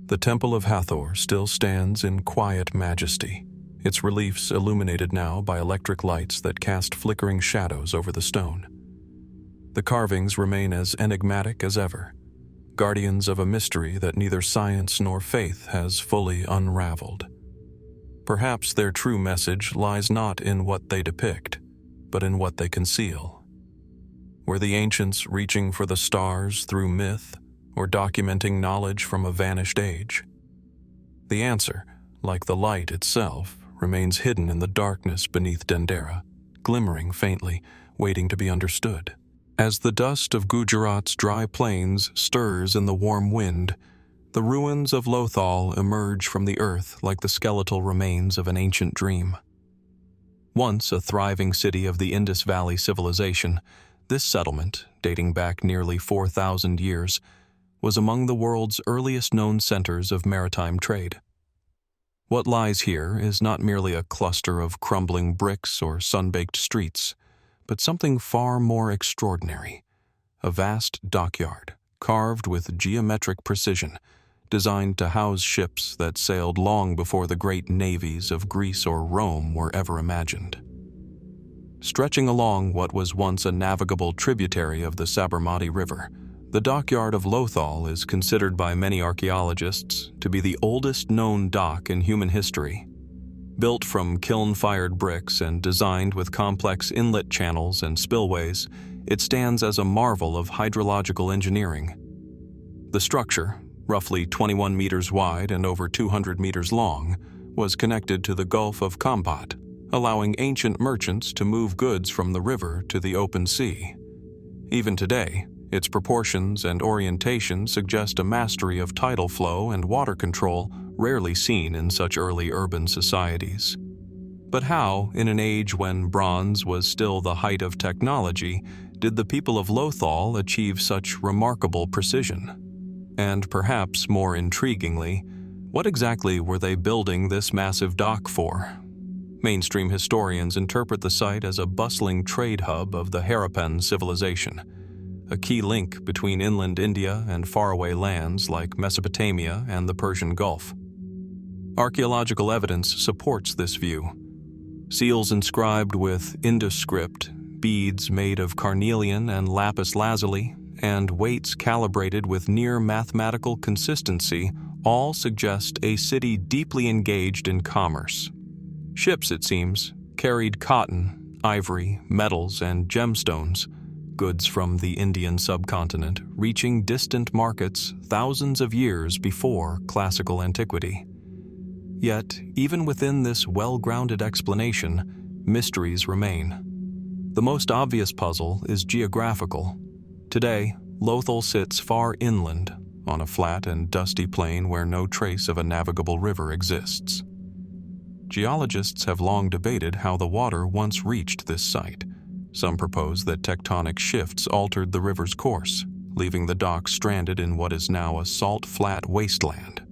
Speaker 1: The Temple of Hathor still stands in quiet majesty, its reliefs illuminated now by electric lights that cast flickering shadows over the stone. The carvings remain as enigmatic as ever, guardians of a mystery that neither science nor faith has fully unraveled. Perhaps their true message lies not in what they depict, but in what they conceal. Were the ancients reaching for the stars through myth, or documenting knowledge from a vanished age? The answer, like the light itself, remains hidden in the darkness beneath Dendera, glimmering faintly, waiting to be understood. As the dust of Gujarat's dry plains stirs in the warm wind, the ruins of Lothal emerge from the earth like the skeletal remains of an ancient dream. Once a thriving city of the Indus Valley civilization, this settlement, dating back nearly 4,000 years, was among the world's earliest known centers of maritime trade. What lies here is not merely a cluster of crumbling bricks or sun-baked streets, but something far more extraordinary: a vast dockyard, carved with geometric precision, designed to house ships that sailed long before the great navies of Greece or Rome were ever imagined. Stretching along what was once a navigable tributary of the Sabarmati River, the dockyard of Lothal is considered by many archaeologists to be the oldest known dock in human history. Built from kiln-fired bricks and designed with complex inlet channels and spillways, it stands as a marvel of hydrological engineering. The structure, roughly 21 meters wide and over 200 meters long, was connected to the Gulf of Kampat, allowing ancient merchants to move goods from the river to the open sea. Even today, its proportions and orientation suggest a mastery of tidal flow and water control rarely seen in such early urban societies. But how, in an age when bronze was still the height of technology, did the people of Lothal achieve such remarkable precision? And perhaps more intriguingly, what exactly were they building this massive dock for? Mainstream historians interpret the site as a bustling trade hub of the Harappan civilization, a key link between inland India and faraway lands like Mesopotamia and the Persian Gulf. Archaeological evidence supports this view. Seals inscribed with Indus script, beads made of carnelian and lapis lazuli, and weights calibrated with near mathematical consistency all suggest a city deeply engaged in commerce. Ships, it seems, carried cotton, ivory, metals, and gemstones, goods from the Indian subcontinent, reaching distant markets thousands of years before classical antiquity. Yet, even within this well-grounded explanation, mysteries remain. The most obvious puzzle is geographical. Today, Lothal sits far inland, on a flat and dusty plain where no trace of a navigable river exists. Geologists have long debated how the water once reached this site. Some propose that tectonic shifts altered the river's course, leaving the dock stranded in what is now a salt-flat wasteland.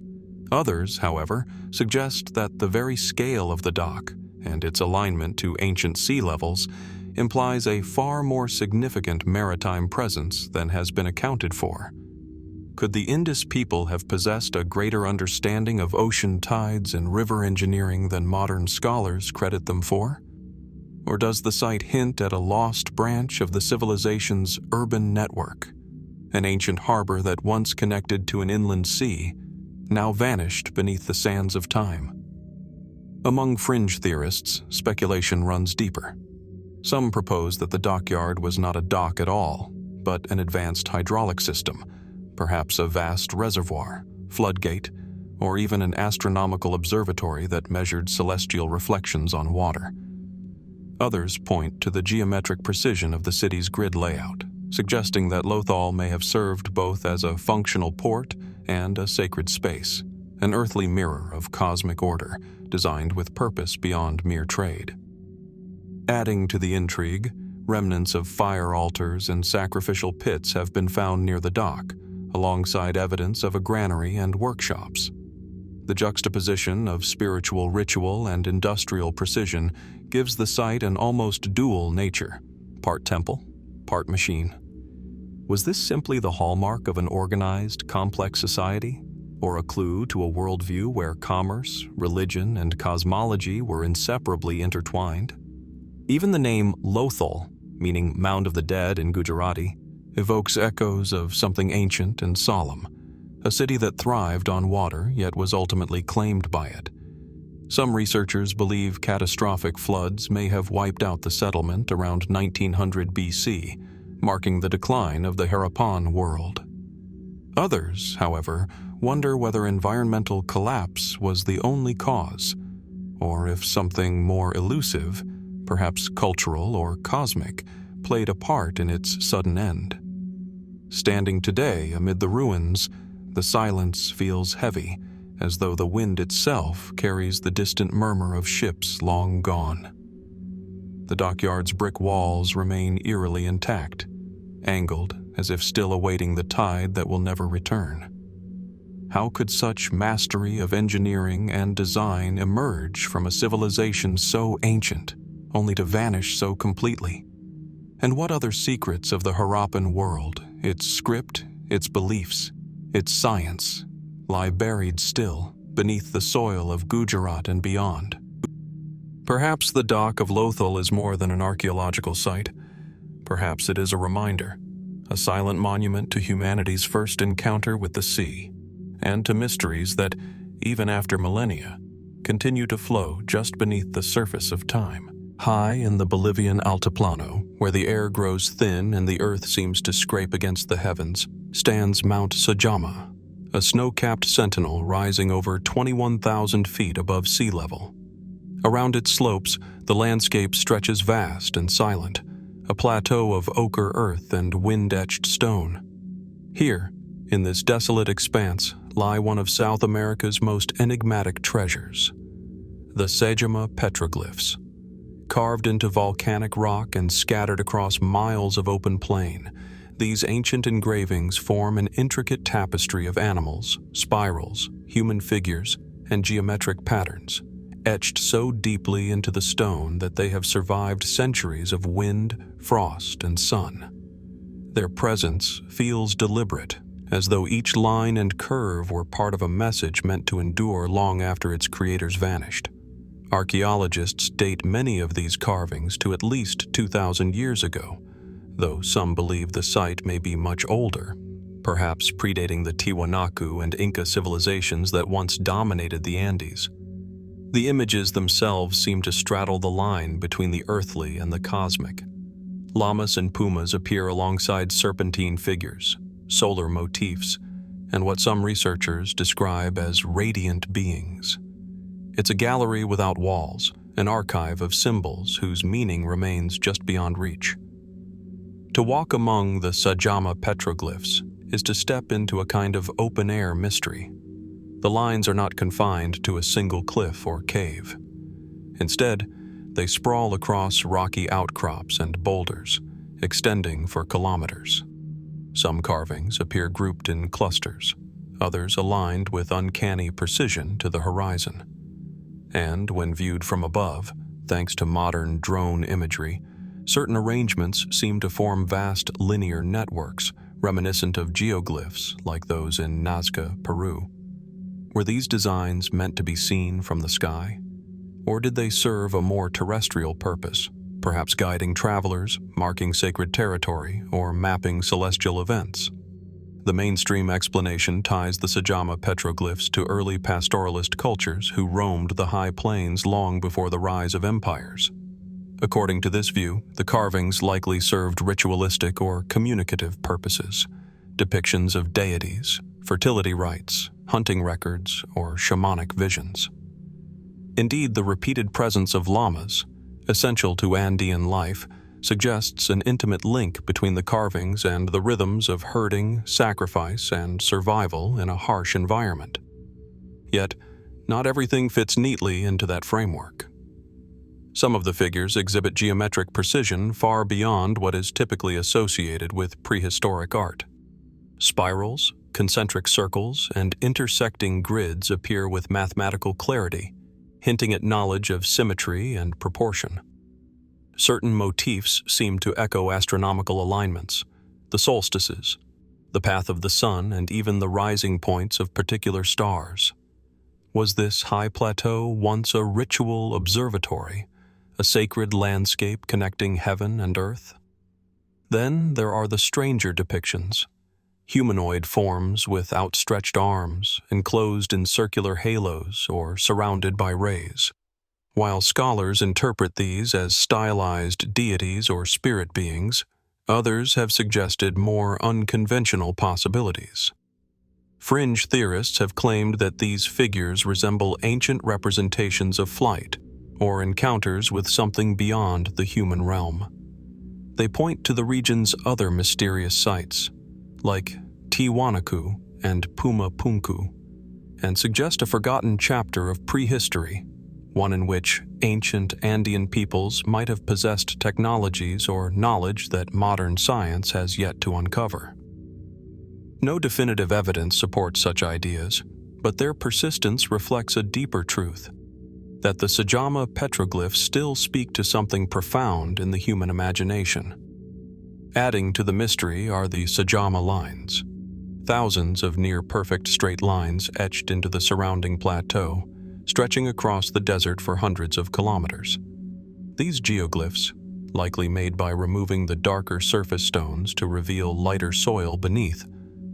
Speaker 1: Others, however, suggest that the very scale of the dock and its alignment to ancient sea levels implies a far more significant maritime presence than has been accounted for. Could the Indus people have possessed a greater understanding of ocean tides and river engineering than modern scholars credit them for? Or does the site hint at a lost branch of the civilization's urban network, an ancient harbor that once connected to an inland sea, now vanished beneath the sands of time? Among fringe theorists, speculation runs deeper. Some propose that the dockyard was not a dock at all, but an advanced hydraulic system, perhaps a vast reservoir, floodgate, or even an astronomical observatory that measured celestial reflections on water. Others point to the geometric precision of the city's grid layout, suggesting that Lothal may have served both as a functional port and a sacred space, an earthly mirror of cosmic order, designed with purpose beyond mere trade. Adding to the intrigue, remnants of fire altars and sacrificial pits have been found near the dock, alongside evidence of a granary and workshops. The juxtaposition of spiritual ritual and industrial precision gives the site an almost dual nature, part temple, part machine. Was this simply the hallmark of an organized, complex society, or a clue to a worldview where commerce, religion, and cosmology were inseparably intertwined? Even the name Lothal, meaning Mound of the Dead in Gujarati, evokes echoes of something ancient and solemn, a city that thrived on water yet was ultimately claimed by it. Some researchers believe catastrophic floods may have wiped out the settlement around 1900 BC, marking the decline of the Harappan world. Others, however, wonder whether environmental collapse was the only cause, or if something more elusive, perhaps cultural or cosmic, played a part in its sudden end. Standing today amid the ruins, the silence feels heavy, as though the wind itself carries the distant murmur of ships long gone. The dockyard's brick walls remain eerily intact, angled as if still awaiting the tide that will never return. How could such mastery of engineering and design emerge from a civilization so ancient, only to vanish so completely? And what other secrets of the Harappan world, its script, its beliefs, its science, lie buried still beneath the soil of Gujarat and beyond? Perhaps the dock of Lothal is more than an archaeological site. Perhaps it is a reminder, a silent monument to humanity's first encounter with the sea, and to mysteries that, even after millennia, continue to flow just beneath the surface of time. High in the Bolivian Altiplano, where the air grows thin and the earth seems to scrape against the heavens, stands Mount Sajama, a snow-capped sentinel rising over 21,000 feet above sea level. Around its slopes, the landscape stretches vast and silent, a plateau of ochre earth and wind-etched stone. Here, in this desolate expanse, lie one of South America's most enigmatic treasures, the Sajama petroglyphs. Carved into volcanic rock and scattered across miles of open plain, these ancient engravings form an intricate tapestry of animals, spirals, human figures, and geometric patterns, etched so deeply into the stone that they have survived centuries of wind, frost, and sun. Their presence feels deliberate, as though each line and curve were part of a message meant to endure long after its creators vanished. Archaeologists date many of these carvings to at least 2,000 years ago, though some believe the site may be much older, perhaps predating the Tiwanaku and Inca civilizations that once dominated the Andes. The images themselves seem to straddle the line between the earthly and the cosmic. Llamas and pumas appear alongside serpentine figures, solar motifs, and what some researchers describe as radiant beings. It's a gallery without walls, an archive of symbols whose meaning remains just beyond reach. To walk among the Sajama petroglyphs is to step into a kind of open-air mystery. The lines are not confined to a single cliff or cave. Instead, they sprawl across rocky outcrops and boulders, extending for kilometers. Some carvings appear grouped in clusters, others aligned with uncanny precision to the horizon. And when viewed from above, thanks to modern drone imagery, certain arrangements seem to form vast linear networks reminiscent of geoglyphs like those in Nazca, Peru. Were these designs meant to be seen from the sky? Or did they serve a more terrestrial purpose, perhaps guiding travelers, marking sacred territory, or mapping celestial events? The mainstream explanation ties the Sajama petroglyphs to early pastoralist cultures who roamed the high plains long before the rise of empires. According to this view, the carvings likely served ritualistic or communicative purposes, depictions of deities, fertility rites, hunting records, or shamanic visions. Indeed, the repeated presence of llamas, essential to Andean life, suggests an intimate link between the carvings and the rhythms of herding, sacrifice, and survival in a harsh environment. Yet, not everything fits neatly into that framework. Some of the figures exhibit geometric precision far beyond what is typically associated with prehistoric art. Spirals, concentric circles, and intersecting grids appear with mathematical clarity, hinting at knowledge of symmetry and proportion. Certain motifs seem to echo astronomical alignments, the solstices, the path of the sun, and even the rising points of particular stars. Was this high plateau once a ritual observatory, a sacred landscape connecting heaven and earth? Then there are the stranger depictions, humanoid forms with outstretched arms, enclosed in circular halos or surrounded by rays. While scholars interpret these as stylized deities or spirit beings, others have suggested more unconventional possibilities. Fringe theorists have claimed that these figures resemble ancient representations of flight or encounters with something beyond the human realm. They point to the region's other mysterious sites, like Tiwanaku and Puma Punku, and suggest a forgotten chapter of prehistory, one in which ancient Andean peoples might have possessed technologies or knowledge that modern science has yet to uncover. No definitive evidence supports such ideas, but their persistence reflects a deeper truth, that the Sajama petroglyphs still speak to something profound in the human imagination. Adding to the mystery are the Sajama lines, thousands of near-perfect straight lines etched into the surrounding plateau, stretching across the desert for hundreds of kilometers. These geoglyphs, likely made by removing the darker surface stones to reveal lighter soil beneath,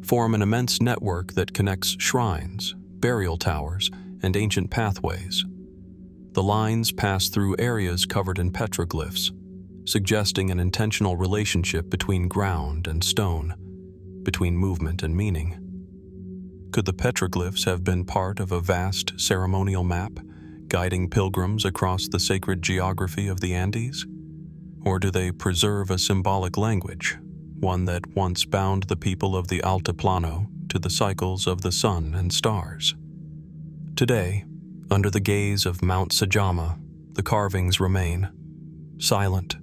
Speaker 1: form an immense network that connects shrines, burial towers, and ancient pathways. The lines pass through areas covered in petroglyphs, suggesting an intentional relationship between ground and stone, between movement and meaning. Could the petroglyphs have been part of a vast ceremonial map, guiding pilgrims across the sacred geography of the Andes? Or do they preserve a symbolic language, one that once bound the people of the Altiplano to the cycles of the sun and stars? Today, under the gaze of Mount Sajama, the carvings remain, silent,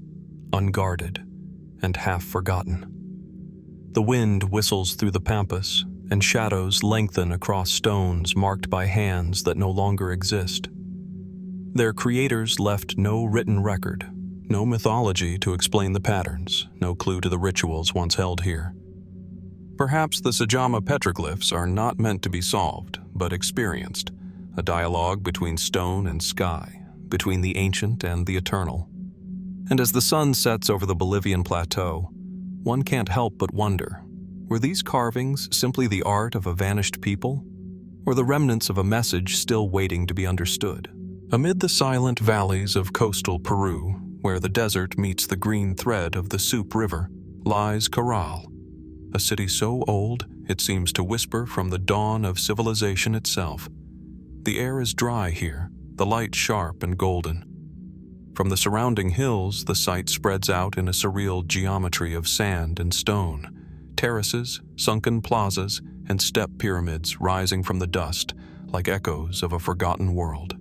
Speaker 1: unguarded, and half-forgotten. The wind whistles through the pampas, and shadows lengthen across stones marked by hands that no longer exist. Their creators left no written record, no mythology to explain the patterns, no clue to the rituals once held here. Perhaps the Sajama petroglyphs are not meant to be solved, but experienced, a dialogue between stone and sky, between the ancient and the eternal. And as the sun sets over the Bolivian plateau, one can't help but wonder, were these carvings simply the art of a vanished people, or the remnants of a message still waiting to be understood? Amid the silent valleys of coastal Peru, where the desert meets the green thread of the Soup River, lies Caral, a city so old it seems to whisper from the dawn of civilization itself. The air is dry here, the light sharp and golden. From the surrounding hills, the site spreads out in a surreal geometry of sand and stone, terraces, sunken plazas, and step pyramids rising from the dust like echoes of a forgotten world.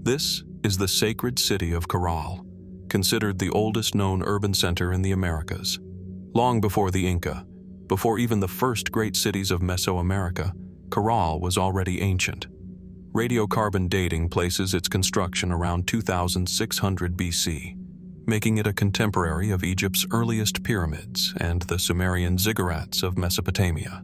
Speaker 1: This is the sacred city of Caral, considered the oldest known urban center in the Americas. Long before the Inca, before even the first great cities of Mesoamerica, Caral was already ancient. Radiocarbon dating places its construction around 2600 BC, making it a contemporary of Egypt's earliest pyramids and the Sumerian ziggurats of Mesopotamia.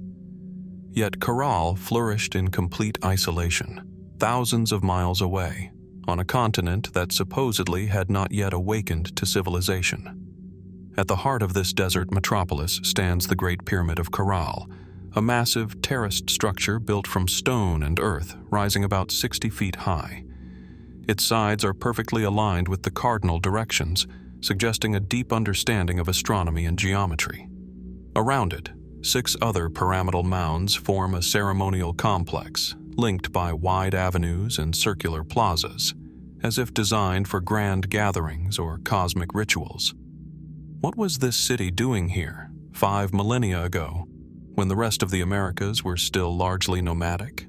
Speaker 1: Yet Caral flourished in complete isolation, thousands of miles away, on a continent that supposedly had not yet awakened to civilization. At the heart of this desert metropolis stands the Great Pyramid of Caral, a massive terraced structure built from stone and earth, rising about 60 feet high. Its sides are perfectly aligned with the cardinal directions, suggesting a deep understanding of astronomy and geometry. Around it, 6 other pyramidal mounds form a ceremonial complex, linked by wide avenues and circular plazas, as if designed for grand gatherings or cosmic rituals. What was this city doing here 5 millennia ago, when the rest of the Americas were still largely nomadic?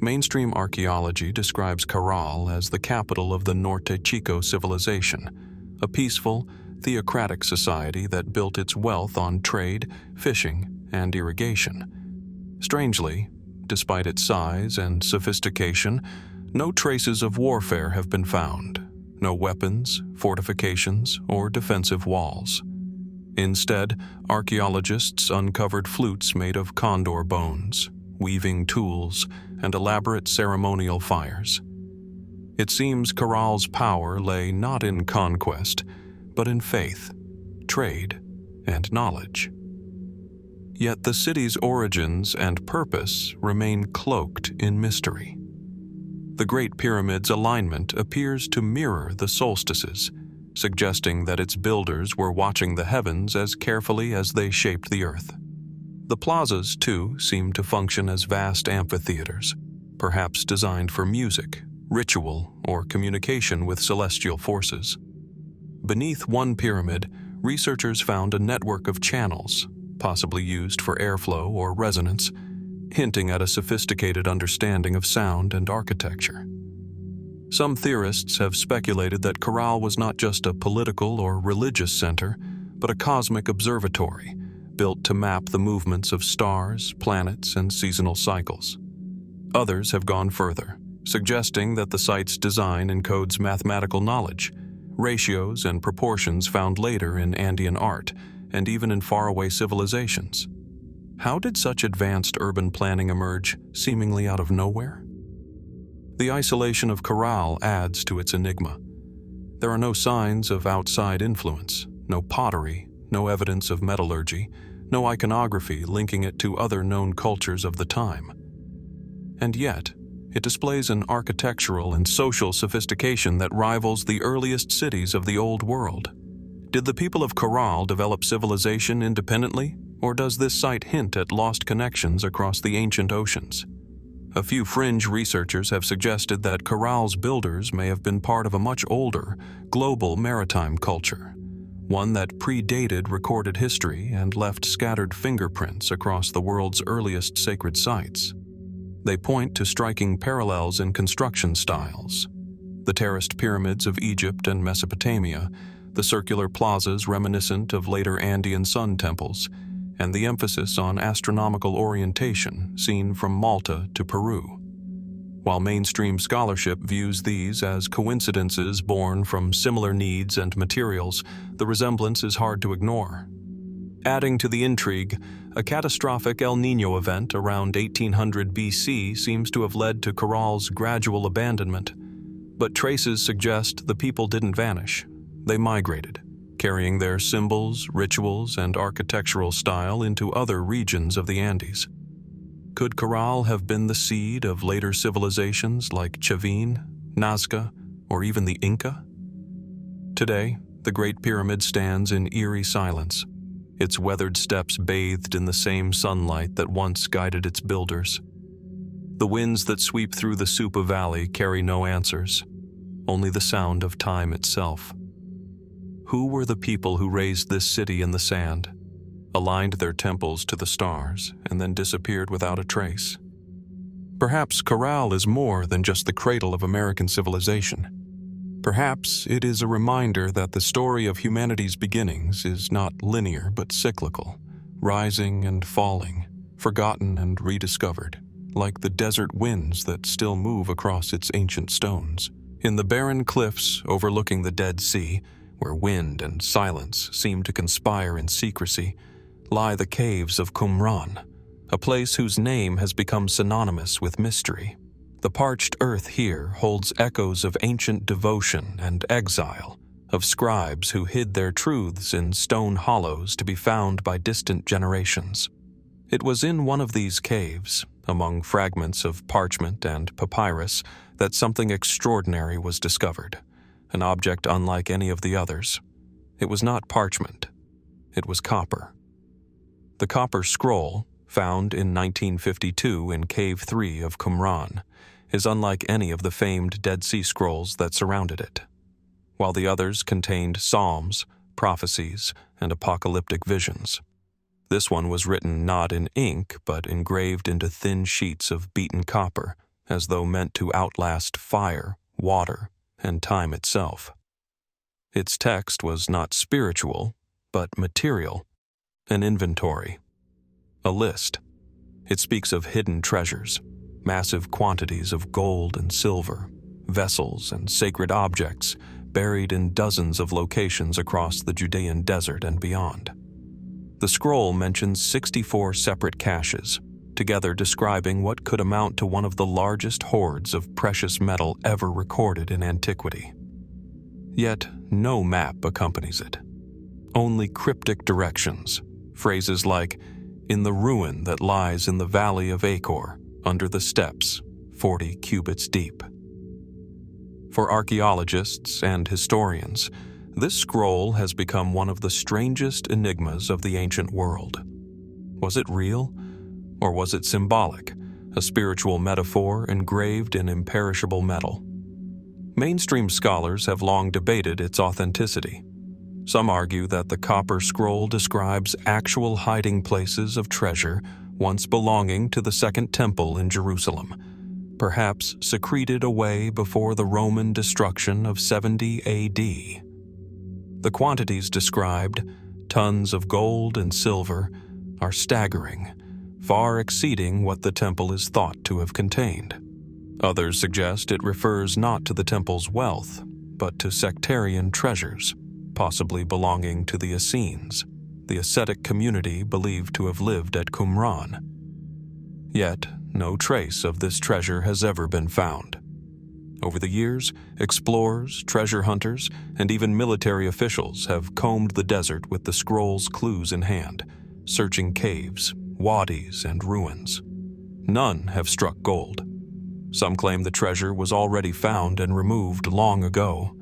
Speaker 1: Mainstream archaeology describes Caral as the capital of the Norte Chico civilization, a peaceful, theocratic society that built its wealth on trade, fishing, and irrigation. Strangely, despite its size and sophistication, no traces of warfare have been found. No weapons, fortifications, or defensive walls. Instead, archaeologists uncovered flutes made of condor bones, weaving tools, and elaborate ceremonial fires. It seems Caral's power lay not in conquest, but in faith, trade, and knowledge. Yet the city's origins and purpose remain cloaked in mystery. The Great Pyramid's alignment appears to mirror the solstices, suggesting that its builders were watching the heavens as carefully as they shaped the earth. The plazas, too, seem to function as vast amphitheaters, perhaps designed for music, ritual, or communication with celestial forces. Beneath one pyramid, researchers found a network of channels, possibly used for airflow or resonance, hinting at a sophisticated understanding of sound and architecture. Some theorists have speculated that Caral was not just a political or religious center, but a cosmic observatory, built to map the movements of stars, planets, and seasonal cycles. Others have gone further, suggesting that the site's design encodes mathematical knowledge, ratios and proportions found later in Andean art, and even in faraway civilizations. How did such advanced urban planning emerge seemingly out of nowhere? The isolation of Caral adds to its enigma. There are no signs of outside influence, no pottery, no evidence of metallurgy, no iconography linking it to other known cultures of the time. And yet, it displays an architectural and social sophistication that rivals the earliest cities of the Old World. Did the people of Caral develop civilization independently, or does this site hint at lost connections across the ancient oceans? A few fringe researchers have suggested that Caral's builders may have been part of a much older, global maritime culture, one that predated recorded history and left scattered fingerprints across the world's earliest sacred sites. They point to striking parallels in construction styles. The terraced pyramids of Egypt and Mesopotamia, the circular plazas reminiscent of later Andean sun temples, and the emphasis on astronomical orientation seen from Malta to Peru. While mainstream scholarship views these as coincidences born from similar needs and materials, the resemblance is hard to ignore. Adding to the intrigue, a catastrophic El Niño event around 1800 BC seems to have led to Caral's gradual abandonment, but traces suggest the people didn't vanish. They migrated, carrying their symbols, rituals, and architectural style into other regions of the Andes. Could Caral have been the seed of later civilizations like Chavin, Nazca, or even the Inca? Today, the Great Pyramid stands in eerie silence, its weathered steps bathed in the same sunlight that once guided its builders. The winds that sweep through the Supa Valley carry no answers, only the sound of time itself. Who were the people who raised this city in the sand, aligned their temples to the stars, and then disappeared without a trace? Perhaps Caral is more than just the cradle of American civilization. Perhaps it is a reminder that the story of humanity's beginnings is not linear but cyclical, rising and falling, forgotten and rediscovered, like the desert winds that still move across its ancient stones. In the barren cliffs overlooking the Dead Sea, where wind and silence seem to conspire in secrecy, lie the caves of Qumran, a place whose name has become synonymous with mystery. The parched earth here holds echoes of ancient devotion and exile, of scribes who hid their truths in stone hollows to be found by distant generations. It was in one of these caves, among fragments of parchment and papyrus, that something extraordinary was discovered, an object unlike any of the others. It was not parchment. It was copper. The copper scroll, found in 1952 in Cave 3 of Qumran, is unlike any of the famed Dead Sea Scrolls that surrounded it. While the others contained psalms, prophecies, and apocalyptic visions, this one was written not in ink but engraved into thin sheets of beaten copper, as though meant to outlast fire, water, and time itself. Its text was not spiritual, but material, an inventory, a list. It speaks of hidden treasures, massive quantities of gold and silver, vessels and sacred objects buried in dozens of locations across the Judean desert and beyond. The scroll mentions 64 separate caches, together describing what could amount to one of the largest hoards of precious metal ever recorded in antiquity. Yet no map accompanies it. Only cryptic directions, phrases like, "in the ruin that lies in the valley of Achor, under the steps, 40 cubits deep." For archaeologists and historians, this scroll has become one of the strangest enigmas of the ancient world. Was it real, or was it symbolic, a spiritual metaphor engraved in imperishable metal? Mainstream scholars have long debated its authenticity. Some argue that the copper scroll describes actual hiding places of treasure once belonging to the Second Temple in Jerusalem, perhaps secreted away before the Roman destruction of 70 AD. The quantities described, tons of gold and silver, are staggering, far exceeding what the temple is thought to have contained. Others suggest it refers not to the temple's wealth, but to sectarian treasures, possibly belonging to the Essenes, the ascetic community believed to have lived at Qumran. Yet, no trace of this treasure has ever been found. Over the years, explorers, treasure hunters, and even military officials have combed the desert with the scroll's clues in hand, searching caves, wadis, and ruins. None have struck gold. Some claim the treasure was already found and removed long ago.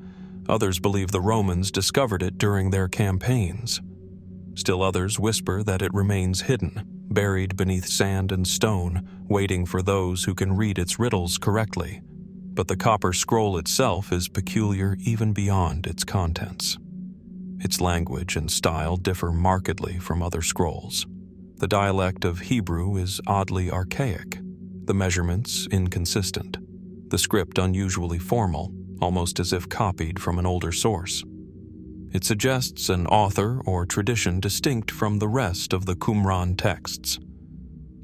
Speaker 1: Others believe the Romans discovered it during their campaigns. Still others whisper that it remains hidden, buried beneath sand and stone, waiting for those who can read its riddles correctly. But the copper scroll itself is peculiar even beyond its contents. Its language and style differ markedly from other scrolls. The dialect of Hebrew is oddly archaic, the measurements inconsistent, the script unusually formal, almost as if copied from an older source. It suggests an author or tradition distinct from the rest of the Qumran texts.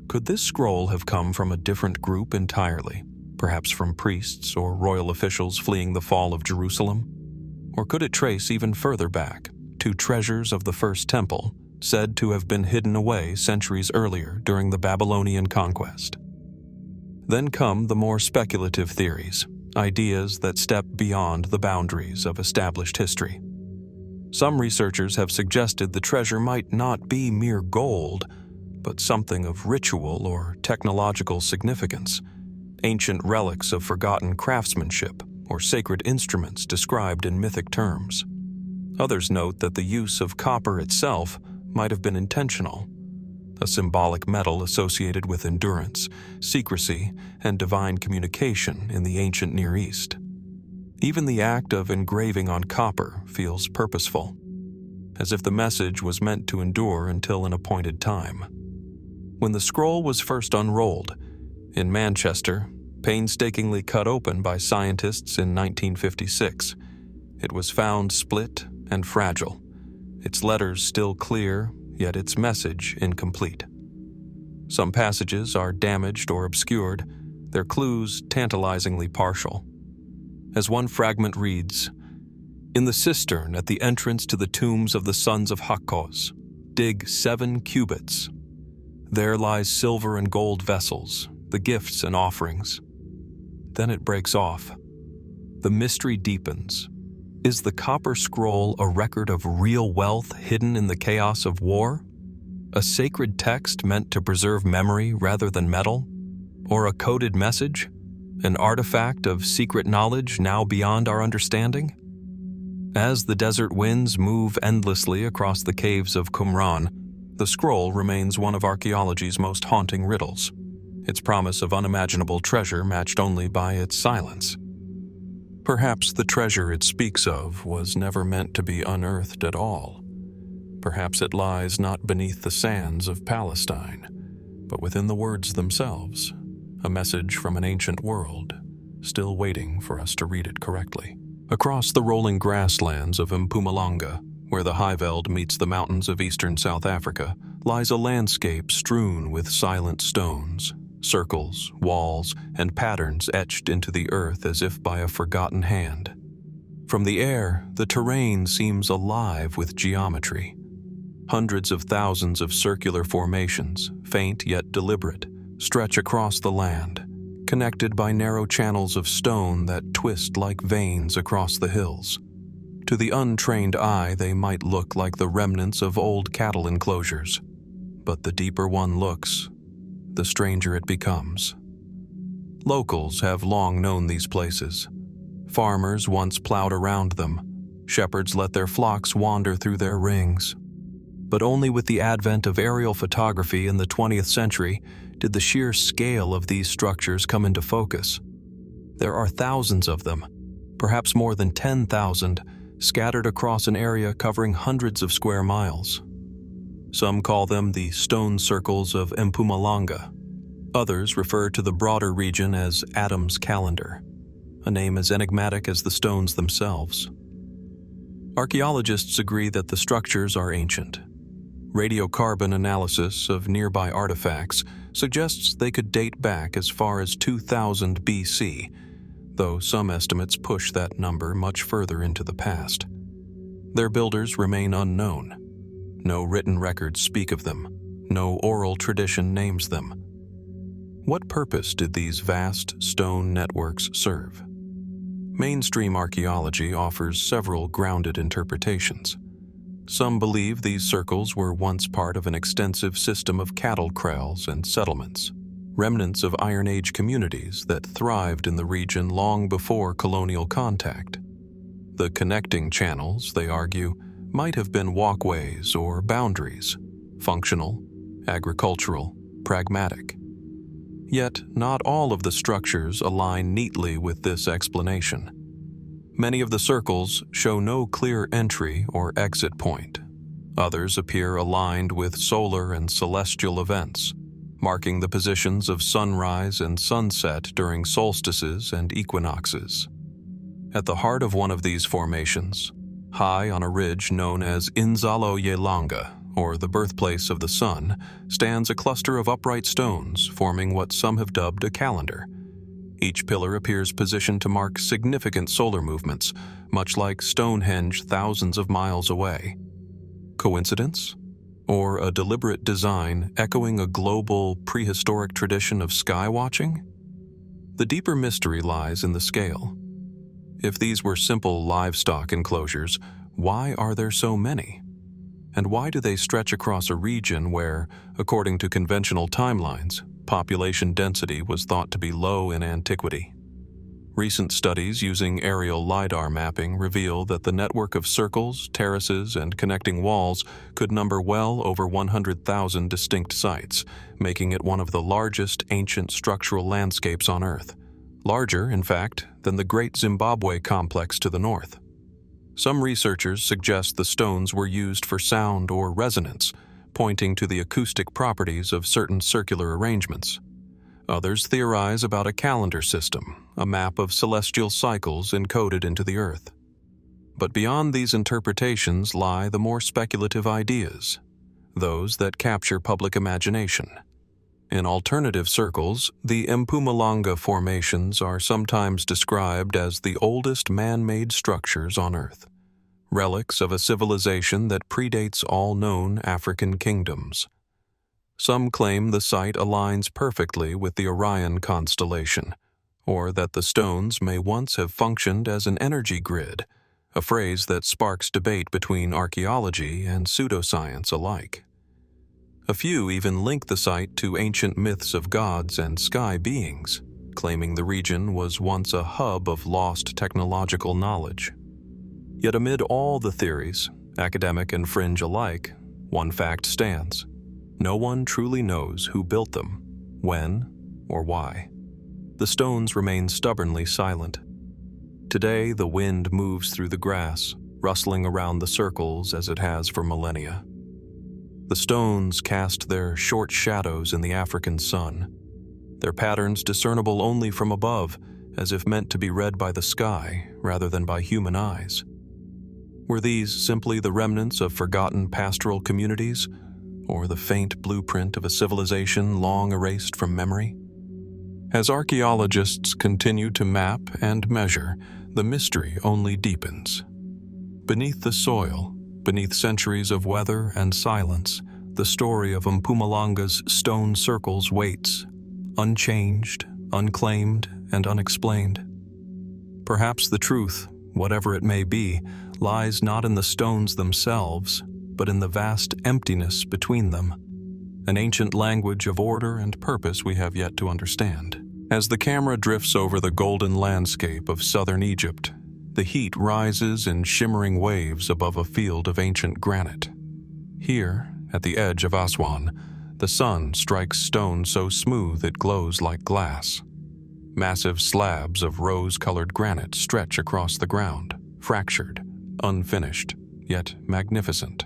Speaker 1: Could this scroll have come from a different group entirely, perhaps from priests or royal officials fleeing the fall of Jerusalem? Or could it trace even further back, to treasures of the First Temple, said to have been hidden away centuries earlier during the Babylonian conquest? Then come the more speculative theories, ideas that step beyond the boundaries of established history. Some researchers have suggested the treasure might not be mere gold, but something of ritual or technological significance, ancient relics of forgotten craftsmanship or sacred instruments described in mythic terms. Others note that the use of copper itself might have been intentional, a symbolic metal associated with endurance, secrecy, and divine communication in the ancient Near East. Even the act of engraving on copper feels purposeful, as if the message was meant to endure until an appointed time. When the scroll was first unrolled, in Manchester, painstakingly cut open by scientists in 1956, it was found split and fragile, its letters still clear, yet its message incomplete. Some passages are damaged or obscured, their clues tantalizingly partial. As one fragment reads, "In the cistern at the entrance to the tombs of the sons of Hakkos, dig 7 cubits. There lies silver and gold vessels, the gifts and offerings." Then it breaks off. The mystery deepens. Is the copper scroll a record of real wealth hidden in the chaos of war? A sacred text meant to preserve memory rather than metal? Or a coded message? An artifact of secret knowledge now beyond our understanding? As the desert winds move endlessly across the caves of Qumran, the scroll remains one of archaeology's most haunting riddles, its promise of unimaginable treasure matched only by its silence. Perhaps the treasure it speaks of was never meant to be unearthed at all. Perhaps it lies not beneath the sands of Palestine, but within the words themselves, a message from an ancient world, still waiting for us to read it correctly. Across the rolling grasslands of Mpumalanga, where the Highveld meets the mountains of eastern South Africa, lies a landscape strewn with silent stones, circles, walls, and patterns etched into the earth as if by a forgotten hand. From the air, the terrain seems alive with geometry. Hundreds of thousands of circular formations, faint yet deliberate, stretch across the land, connected by narrow channels of stone that twist like veins across the hills. To the untrained eye, they might look like the remnants of old cattle enclosures. But the deeper one looks, the stranger it becomes. Locals have long known these places. Farmers once plowed around them. Shepherds let their flocks wander through their rings. But only with the advent of aerial photography in the 20th century did the sheer scale of these structures come into focus. There are thousands of them, perhaps more than 10,000, scattered across an area covering hundreds of square miles. Some call them the stone circles of Mpumalanga. Others refer to the broader region as Adam's Calendar, a name as enigmatic as the stones themselves. Archaeologists agree that the structures are ancient. Radiocarbon analysis of nearby artifacts suggests they could date back as far as 2000 BC, though some estimates push that number much further into the past. Their builders remain unknown. No written records speak of them. No oral tradition names them. What purpose did these vast stone networks serve? Mainstream archaeology offers several grounded interpretations. Some believe these circles were once part of an extensive system of cattle kraals and settlements, remnants of Iron Age communities that thrived in the region long before colonial contact. The connecting channels, they argue, might have been walkways or boundaries, functional, agricultural, pragmatic. Yet, not all of the structures align neatly with this explanation. Many of the circles show no clear entry or exit point. Others appear aligned with solar and celestial events, marking the positions of sunrise and sunset during solstices and equinoxes. At the heart of one of these formations, high on a ridge known as Inzalo Yelanga, or the birthplace of the sun, stands a cluster of upright stones forming what some have dubbed a calendar. Each pillar appears positioned to mark significant solar movements, much like Stonehenge thousands of miles away. Coincidence? Or a deliberate design echoing a global, prehistoric tradition of sky watching? The deeper mystery lies in the scale. If these were simple livestock enclosures, why are there so many? And why do they stretch across a region where, according to conventional timelines, population density was thought to be low in antiquity? Recent studies using aerial LiDAR mapping reveal that the network of circles, terraces, and connecting walls could number well over 100,000 distinct sites, making it one of the largest ancient structural landscapes on Earth. Larger, in fact, than the Great Zimbabwe complex to the north. Some researchers suggest the stones were used for sound or resonance, pointing to the acoustic properties of certain circular arrangements. Others theorize about a calendar system, a map of celestial cycles encoded into the earth. But beyond these interpretations lie the more speculative ideas, those that capture public imagination. In alternative circles, the Mpumalanga formations are sometimes described as the oldest man-made structures on Earth, relics of a civilization that predates all known African kingdoms. Some claim the site aligns perfectly with the Orion constellation, or that the stones may once have functioned as an energy grid, a phrase that sparks debate between archaeology and pseudoscience alike. A few even link the site to ancient myths of gods and sky beings, claiming the region was once a hub of lost technological knowledge. Yet amid all the theories, academic and fringe alike, one fact stands. No one truly knows who built them, when, or why. The stones remain stubbornly silent. Today, the wind moves through the grass, rustling around the circles as it has for millennia. The stones cast their short shadows in the African sun, their patterns discernible only from above, as if meant to be read by the sky rather than by human eyes. Were these simply the remnants of forgotten pastoral communities, or the faint blueprint of a civilization long erased from memory? As archaeologists continue to map and measure, the mystery only deepens. Beneath the soil, beneath centuries of weather and silence, the story of Mpumalanga's stone circles waits, unchanged, unclaimed, and unexplained. Perhaps the truth, whatever it may be, lies not in the stones themselves, but in the vast emptiness between them, an ancient language of order and purpose we have yet to understand. As the camera drifts over the golden landscape of southern Egypt, the heat rises in shimmering waves above a field of ancient granite. Here, at the edge of Aswan, the sun strikes stone so smooth it glows like glass. Massive slabs of rose-colored granite stretch across the ground, fractured, unfinished, yet magnificent.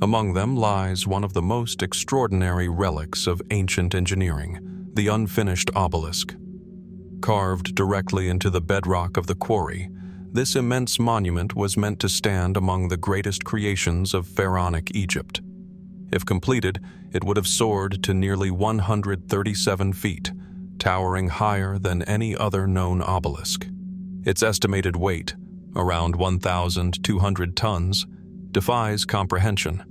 Speaker 1: Among them lies one of the most extraordinary relics of ancient engineering, the unfinished obelisk. Carved directly into the bedrock of the quarry, this immense monument was meant to stand among the greatest creations of pharaonic Egypt. If completed, it would have soared to nearly 137 feet, towering higher than any other known obelisk. Its estimated weight, around 1,200 tons, defies comprehension.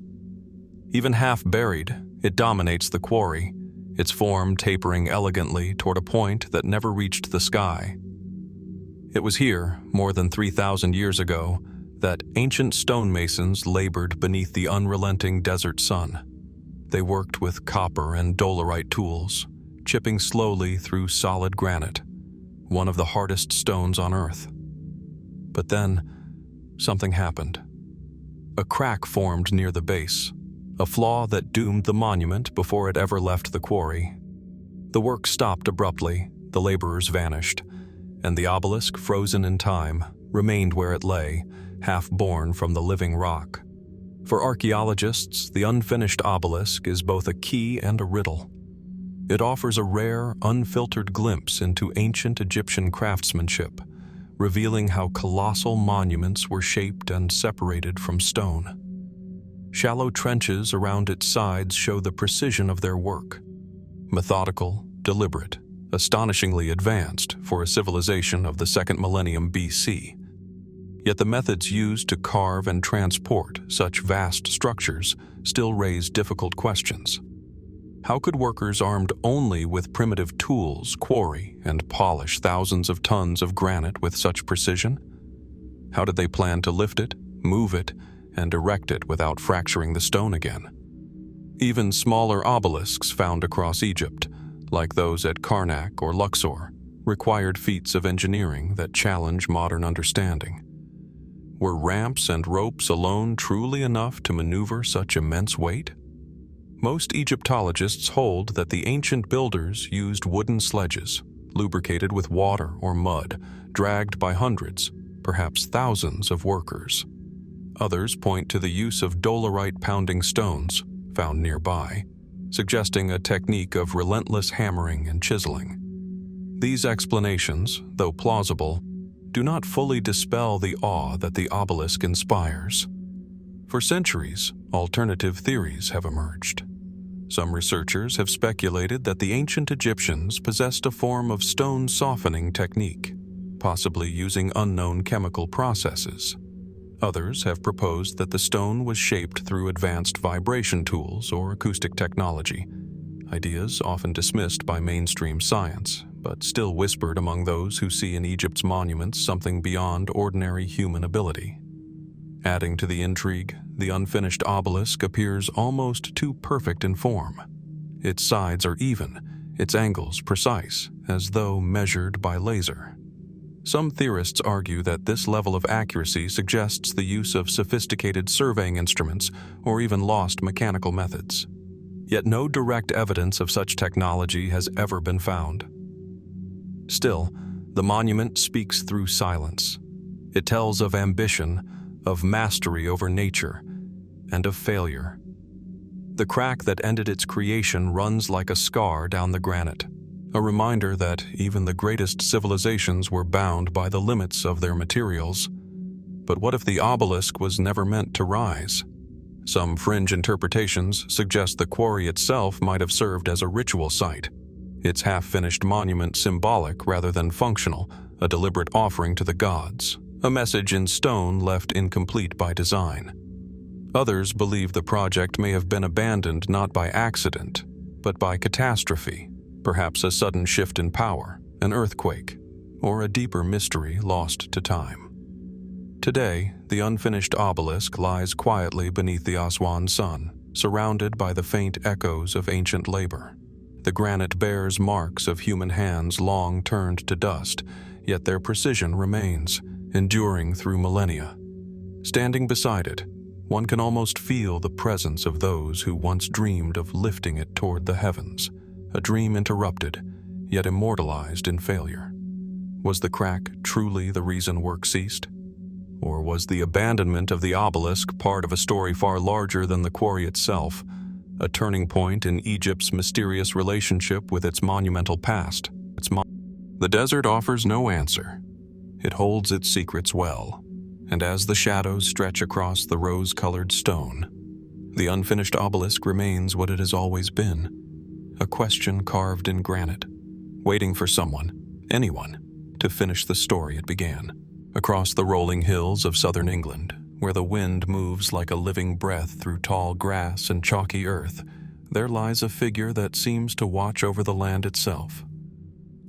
Speaker 1: Even half buried, it dominates the quarry, its form tapering elegantly toward a point that never reached the sky. It was here, more than 3,000 years ago, that ancient stonemasons labored beneath the unrelenting desert sun. They worked with copper and dolerite tools, chipping slowly through solid granite, one of the hardest stones on Earth. But then, something happened. A crack formed near the base, a flaw that doomed the monument before it ever left the quarry. The work stopped abruptly, the laborers vanished, and the obelisk, frozen in time, remained where it lay, half born from the living rock. For archaeologists, the unfinished obelisk is both a key and a riddle. It offers a rare, unfiltered glimpse into ancient Egyptian craftsmanship, revealing how colossal monuments were shaped and separated from stone. Shallow trenches around its sides show the precision of their work. Methodical, deliberate, astonishingly advanced for a civilization of the 2nd millennium BC. Yet the methods used to carve and transport such vast structures still raise difficult questions. How could workers armed only with primitive tools quarry and polish thousands of tons of granite with such precision? How did they plan to lift it, move it, and erect it without fracturing the stone again? Even smaller obelisks found across Egypt, like those at Karnak or Luxor, required feats of engineering that challenge modern understanding. Were ramps and ropes alone truly enough to maneuver such immense weight? Most Egyptologists hold that the ancient builders used wooden sledges, lubricated with water or mud, dragged by hundreds, perhaps thousands of workers. Others point to the use of dolerite-pounding stones found nearby, suggesting a technique of relentless hammering and chiseling. These explanations, though plausible, do not fully dispel the awe that the obelisk inspires. For centuries, alternative theories have emerged. Some researchers have speculated that the ancient Egyptians possessed a form of stone softening technique, possibly using unknown chemical processes. Others have proposed that the stone was shaped through advanced vibration tools or acoustic technology, ideas often dismissed by mainstream science, but still whispered among those who see in Egypt's monuments something beyond ordinary human ability. Adding to the intrigue, the unfinished obelisk appears almost too perfect in form. Its sides are even, its angles precise, as though measured by laser. Some theorists argue that this level of accuracy suggests the use of sophisticated surveying instruments or even lost mechanical methods. Yet no direct evidence of such technology has ever been found. Still, the monument speaks through silence. It tells of ambition, of mastery over nature, and of failure. The crack that ended its creation runs like a scar down the granite, a reminder that even the greatest civilizations were bound by the limits of their materials. But what if the obelisk was never meant to rise? Some fringe interpretations suggest the quarry itself might have served as a ritual site, its half-finished monument symbolic rather than functional, a deliberate offering to the gods, a message in stone left incomplete by design. Others believe the project may have been abandoned not by accident, but by catastrophe, perhaps a sudden shift in power, an earthquake, or a deeper mystery lost to time. Today, the unfinished obelisk lies quietly beneath the Aswan sun, surrounded by the faint echoes of ancient labor. The granite bears marks of human hands long turned to dust, yet their precision remains, enduring through millennia. Standing beside it, one can almost feel the presence of those who once dreamed of lifting it toward the heavens, a dream interrupted, yet immortalized in failure. Was the crack truly the reason work ceased? Or was the abandonment of the obelisk part of a story far larger than the quarry itself, a turning point in Egypt's mysterious relationship with its monumental past? The desert offers no answer. It holds its secrets well, and as the shadows stretch across the rose-colored stone, the unfinished obelisk remains what it has always been, a question carved in granite, waiting for someone, anyone, to finish the story it began. Across the rolling hills of southern England, where the wind moves like a living breath through tall grass and chalky earth, there lies a figure that seems to watch over the land itself.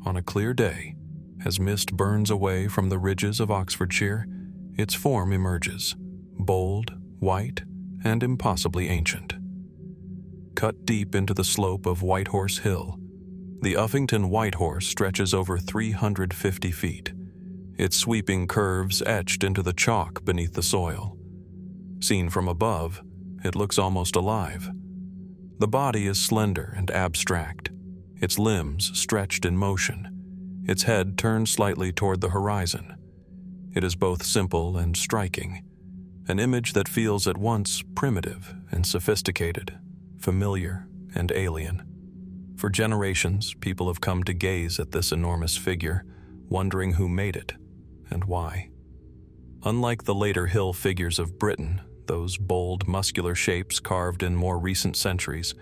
Speaker 1: On a clear day, as mist burns away from the ridges of Oxfordshire, its form emerges, bold, white, and impossibly ancient. Cut deep into the slope of Whitehorse Hill, the Uffington White Horse stretches over 350 feet, its sweeping curves etched into the chalk beneath the soil. Seen from above, it looks almost alive. The body is slender and abstract, its limbs stretched in motion, its head turned slightly toward the horizon. It is both simple and striking, an image that feels at once primitive and sophisticated, familiar and alien. For generations, people have come to gaze at this enormous figure, wondering who made it and why. Unlike the later hill figures of Britain, those bold, muscular shapes carved in more recent centuries,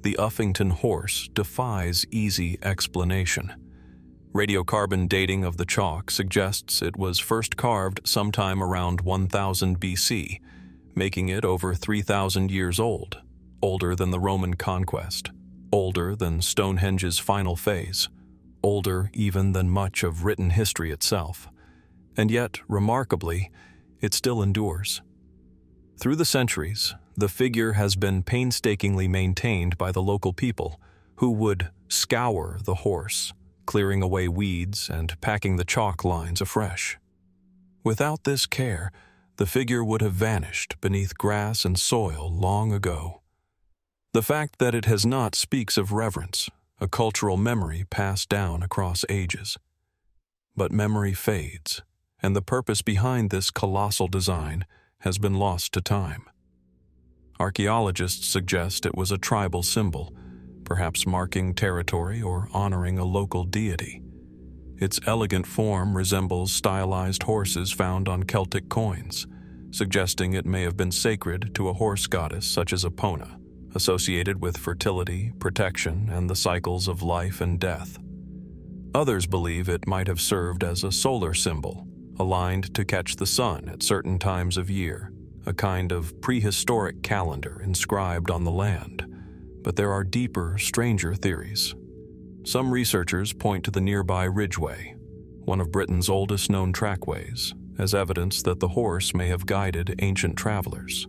Speaker 1: the Uffington horse defies easy explanation. Radiocarbon dating of the chalk suggests it was first carved sometime around 1000 BC, making it over 3,000 years old, older than the Roman conquest, older than Stonehenge's final phase, older even than much of written history itself. And yet, remarkably, it still endures. Through the centuries, the figure has been painstakingly maintained by the local people, who would scour the horse, clearing away weeds and packing the chalk lines afresh. Without this care, the figure would have vanished beneath grass and soil long ago. The fact that it has not speaks of reverence, a cultural memory passed down across ages. But memory fades, and the purpose behind this colossal design has been lost to time. Archaeologists suggest it was a tribal symbol, perhaps marking territory or honoring a local deity. Its elegant form resembles stylized horses found on Celtic coins, suggesting it may have been sacred to a horse goddess such as Epona, associated with fertility, protection, and the cycles of life and death. Others believe it might have served as a solar symbol, aligned to catch the sun at certain times of year, a kind of prehistoric calendar inscribed on the land. But there are deeper, stranger theories. Some researchers point to the nearby Ridgeway, one of Britain's oldest known trackways, as evidence that the horse may have guided ancient travelers.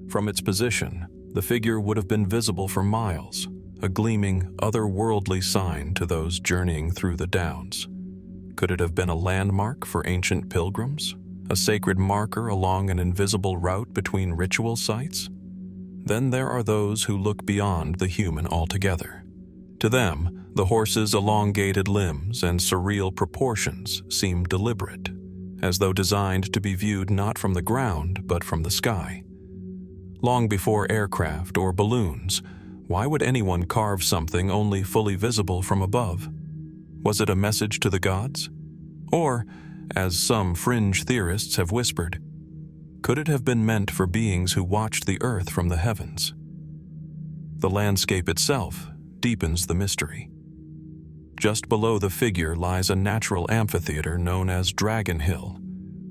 Speaker 1: From its position, the figure would have been visible for miles, a gleaming, otherworldly sign to those journeying through the downs. Could it have been a landmark for ancient pilgrims? A sacred marker along an invisible route between ritual sites? Then there are those who look beyond the human altogether. To them, the horse's elongated limbs and surreal proportions seem deliberate, as though designed to be viewed not from the ground but from the sky. Long before aircraft or balloons, why would anyone carve something only fully visible from above? Was it a message to the gods? Or, as some fringe theorists have whispered, could it have been meant for beings who watched the earth from the heavens? The landscape itself deepens the mystery. Just below the figure lies a natural amphitheater known as Dragon Hill,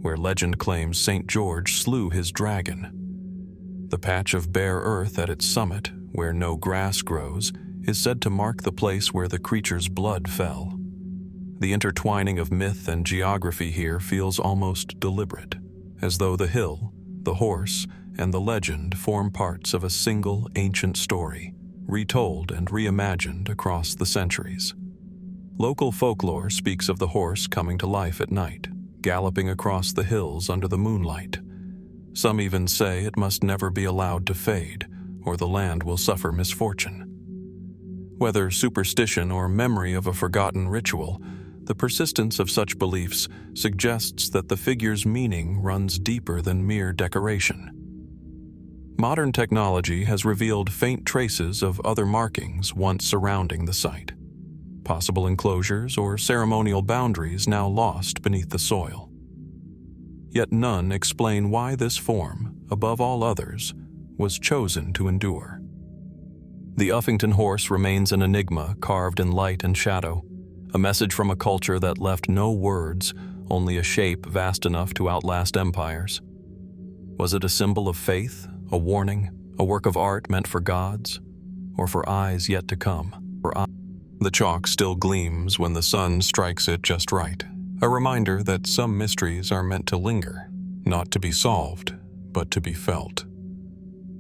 Speaker 1: where legend claims St. George slew his dragon. The patch of bare earth at its summit, where no grass grows, is said to mark the place where the creature's blood fell. The intertwining of myth and geography here feels almost deliberate, as though the hill, the horse, and the legend form parts of a single ancient story, retold and reimagined across the centuries. Local folklore speaks of the horse coming to life at night, galloping across the hills under the moonlight. Some even say it must never be allowed to fade, or the land will suffer misfortune. Whether superstition or memory of a forgotten ritual, the persistence of such beliefs suggests that the figure's meaning runs deeper than mere decoration. Modern technology has revealed faint traces of other markings once surrounding the site, possible enclosures or ceremonial boundaries now lost beneath the soil. Yet none explain why this form, above all others, was chosen to endure. The Uffington horse remains an enigma carved in light and shadow, a message from a culture that left no words, only a shape vast enough to outlast empires. Was it a symbol of faith, a warning, a work of art meant for gods, or for eyes yet to come? The chalk still gleams when the sun strikes it just right, a reminder that some mysteries are meant to linger, not to be solved, but to be felt.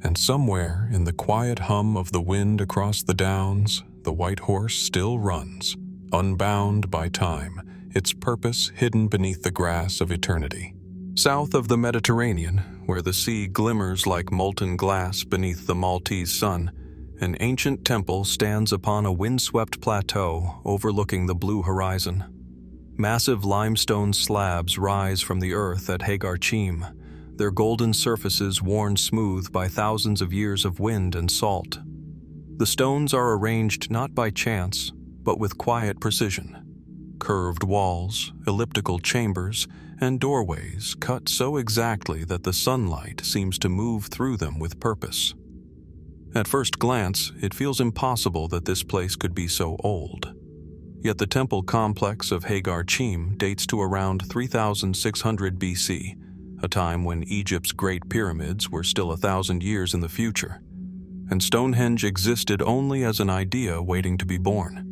Speaker 1: And somewhere in the quiet hum of the wind across the downs, the white horse still runs, unbound by time, its purpose hidden beneath the grass of eternity. South of the Mediterranean, where the sea glimmers like molten glass beneath the Maltese sun, an ancient temple stands upon a windswept plateau overlooking the blue horizon. Massive limestone slabs rise from the earth at Hypogeum, their golden surfaces worn smooth by thousands of years of wind and salt. The stones are arranged not by chance, but with quiet precision. Curved walls, elliptical chambers, and doorways cut so exactly that the sunlight seems to move through them with purpose. At first glance, it feels impossible that this place could be so old. Yet the temple complex of Hypogeum dates to around 3600 BC, a time when Egypt's Great Pyramids were still 1,000 years in the future, and Stonehenge existed only as an idea waiting to be born.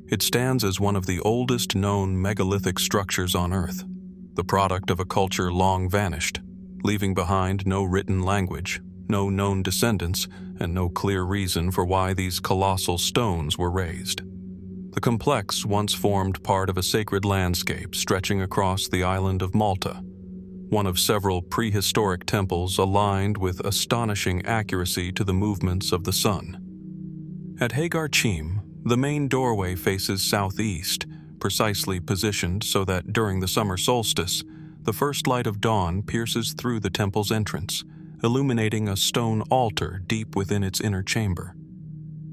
Speaker 1: It stands as one of the oldest known megalithic structures on Earth, the product of a culture long vanished, leaving behind no written language, no known descendants, and no clear reason for why these colossal stones were raised. The complex once formed part of a sacred landscape stretching across the island of Malta, one of several prehistoric temples aligned with astonishing accuracy to the movements of the sun. At Hypogeum, the main doorway faces southeast, precisely positioned so that during the summer solstice, the first light of dawn pierces through the temple's entrance, illuminating a stone altar deep within its inner chamber.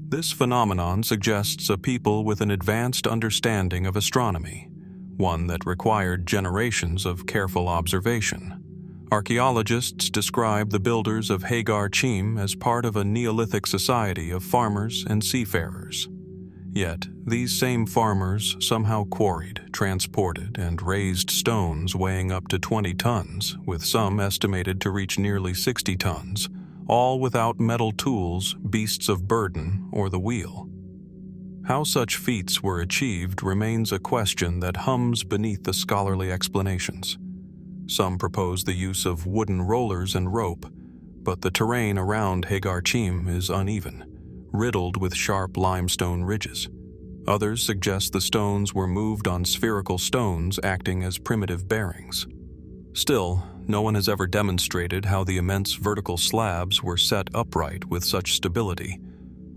Speaker 1: This phenomenon suggests a people with an advanced understanding of astronomy, one that required generations of careful observation, Archaeologists describe the builders of Hagar Chim as part of a Neolithic society of farmers and seafarers. Yet, these same farmers somehow quarried, transported, and raised stones weighing up to 20 tons, with some estimated to reach nearly 60 tons, all without metal tools, beasts of burden, or the wheel. How such feats were achieved remains a question that hums beneath the scholarly explanations. Some propose the use of wooden rollers and rope, but the terrain around Hagar Chim is uneven, riddled with sharp limestone ridges. Others suggest the stones were moved on spherical stones acting as primitive bearings. Still, no one has ever demonstrated how the immense vertical slabs were set upright with such stability,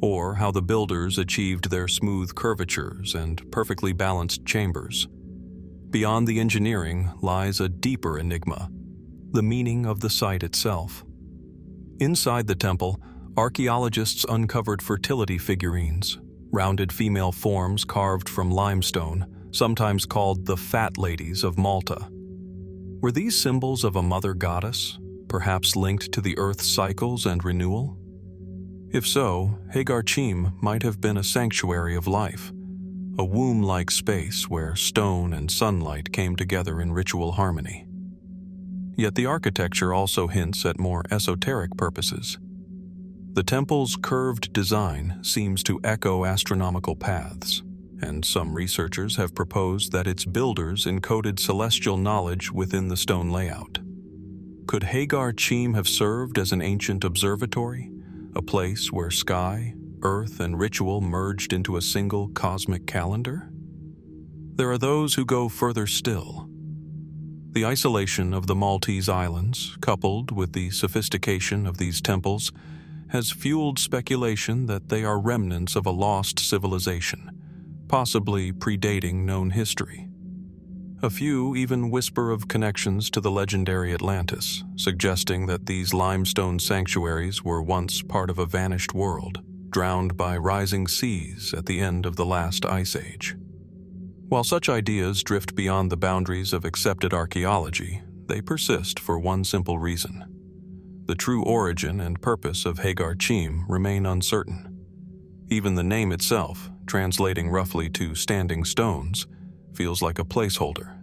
Speaker 1: or how the builders achieved their smooth curvatures and perfectly balanced chambers. Beyond the engineering lies a deeper enigma, the meaning of the site itself. Inside the temple, archaeologists uncovered fertility figurines, rounded female forms carved from limestone, sometimes called the Fat Ladies of Malta. Were these symbols of a mother goddess, perhaps linked to the Earth's cycles and renewal? If so, Hagar Chim might have been a sanctuary of life, a womb-like space where stone and sunlight came together in ritual harmony. Yet the architecture also hints at more esoteric purposes. The temple's curved design seems to echo astronomical paths, and some researchers have proposed that its builders encoded celestial knowledge within the stone layout. Could Hagar Chim have served as an ancient observatory, a place where sky, earth, and ritual merged into a single cosmic calendar? There are those who go further still. The isolation of the Maltese Islands, coupled with the sophistication of these temples, has fueled speculation that they are remnants of a lost civilization, possibly predating known history. A few even whisper of connections to the legendary Atlantis, suggesting that these limestone sanctuaries were once part of a vanished world, drowned by rising seas at the end of the last ice age. While such ideas drift beyond the boundaries of accepted archaeology, they persist for one simple reason. The true origin and purpose of Hagar Chim remain uncertain. Even the name itself, translating roughly to standing stones, feels like a placeholder,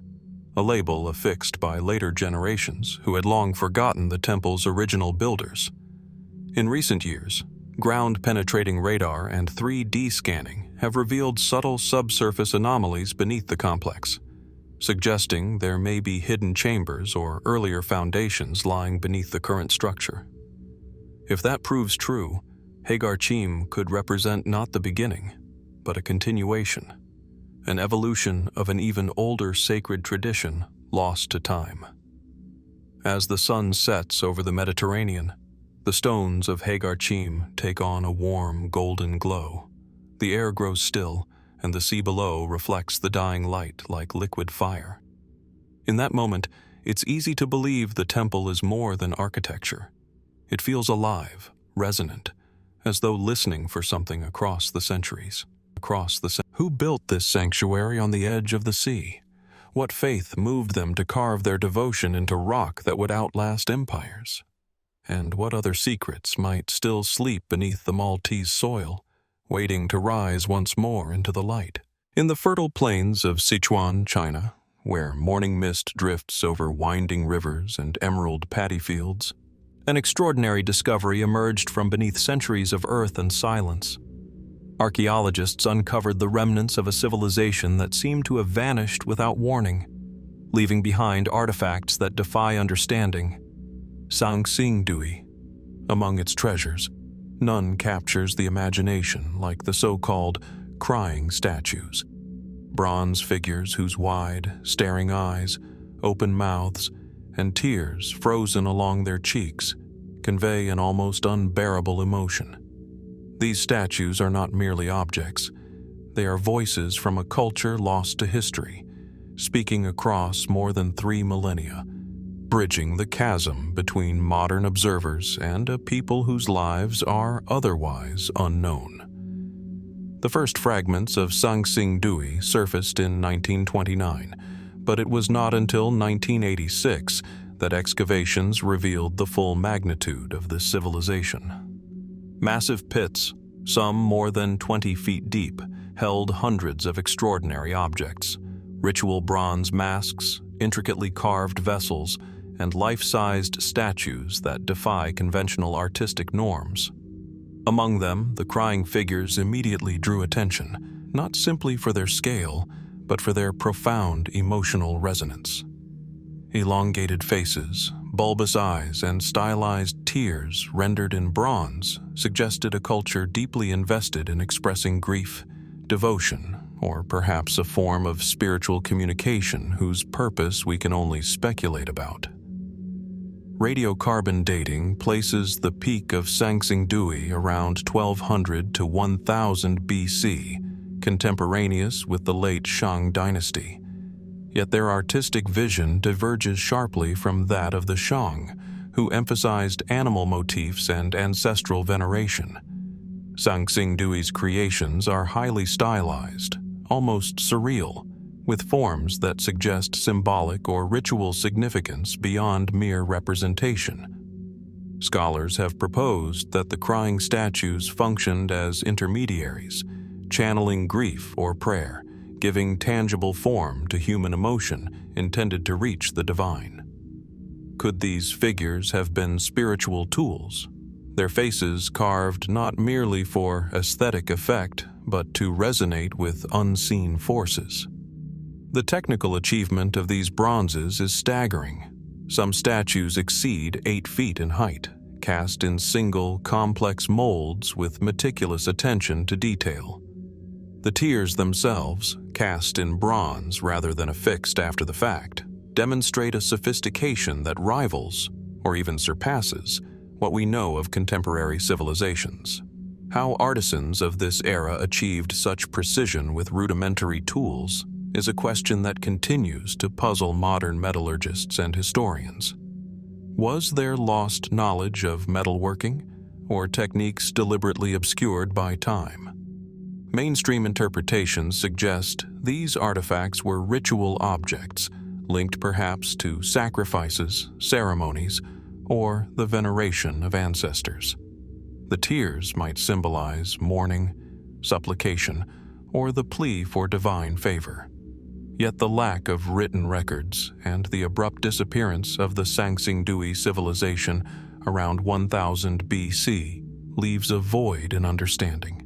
Speaker 1: a label affixed by later generations who had long forgotten the temple's original builders. In recent years, ground-penetrating radar and 3D scanning have revealed subtle subsurface anomalies beneath the complex, suggesting there may be hidden chambers or earlier foundations lying beneath the current structure. If that proves true, Hagar Chim could represent not the beginning, but a continuation, an evolution of an even older sacred tradition lost to time. As the sun sets over the Mediterranean, the stones of Hagar Chim take on a warm, golden glow. The air grows still, and the sea below reflects the dying light like liquid fire. In that moment, it's easy to believe the temple is more than architecture. It feels alive, resonant, as though listening for something across the centuries. Who built this sanctuary on the edge of the sea? What faith moved them to carve their devotion into rock that would outlast empires? And what other secrets might still sleep beneath the Maltese soil, waiting to rise once more into the light? In the fertile plains of Sichuan, China, where morning mist drifts over winding rivers and emerald paddy fields, an extraordinary discovery emerged from beneath centuries of earth and silence. Archaeologists uncovered the remnants of a civilization that seemed to have vanished without warning, leaving behind artifacts that defy understanding. Sangxingdui. Among its treasures, none captures the imagination like the so-called crying statues. Bronze figures whose wide, staring eyes, open mouths, and tears frozen along their cheeks convey an almost unbearable emotion. These statues are not merely objects. They are voices from a culture lost to history, speaking across more than 3 millennia, bridging the chasm between modern observers and a people whose lives are otherwise unknown. The first fragments of Sangxingdui surfaced in 1929, but it was not until 1986 that excavations revealed the full magnitude of this civilization. Massive pits, some more than 20 feet deep, held hundreds of extraordinary objects: ritual bronze masks, intricately carved vessels, and life-sized statues that defy conventional artistic norms. Among them, the crying figures immediately drew attention, not simply for their scale, but for their profound emotional resonance. Elongated faces, bulbous eyes, and stylized tears rendered in bronze suggested a culture deeply invested in expressing grief, devotion, or perhaps a form of spiritual communication whose purpose we can only speculate about. Radiocarbon dating places the peak of Sanxingdui around 1200 to 1000 BC, contemporaneous with the late Shang dynasty. Yet their artistic vision diverges sharply from that of the Shang, who emphasized animal motifs and ancestral veneration. Sanxingdui's creations are highly stylized, almost surreal, with forms that suggest symbolic or ritual significance beyond mere representation. Scholars have proposed that the crying statues functioned as intermediaries, channeling grief or prayer, giving tangible form to human emotion intended to reach the divine. Could these figures have been spiritual tools, their faces carved not merely for aesthetic effect, but to resonate with unseen forces? The technical achievement of these bronzes is staggering. Some statues exceed 8 feet in height, cast in single, complex molds with meticulous attention to detail. The tiers themselves, cast in bronze rather than affixed after the fact, demonstrate a sophistication that rivals, or even surpasses, what we know of contemporary civilizations. How artisans of this era achieved such precision with rudimentary tools is a question that continues to puzzle modern metallurgists and historians. Was there lost knowledge of metalworking, or techniques deliberately obscured by time? Mainstream interpretations suggest these artifacts were ritual objects, linked perhaps to sacrifices, ceremonies, or the veneration of ancestors. The tears might symbolize mourning, supplication, or the plea for divine favor. Yet the lack of written records and the abrupt disappearance of the Sanxingdui civilization around 1000 BC leaves a void in understanding.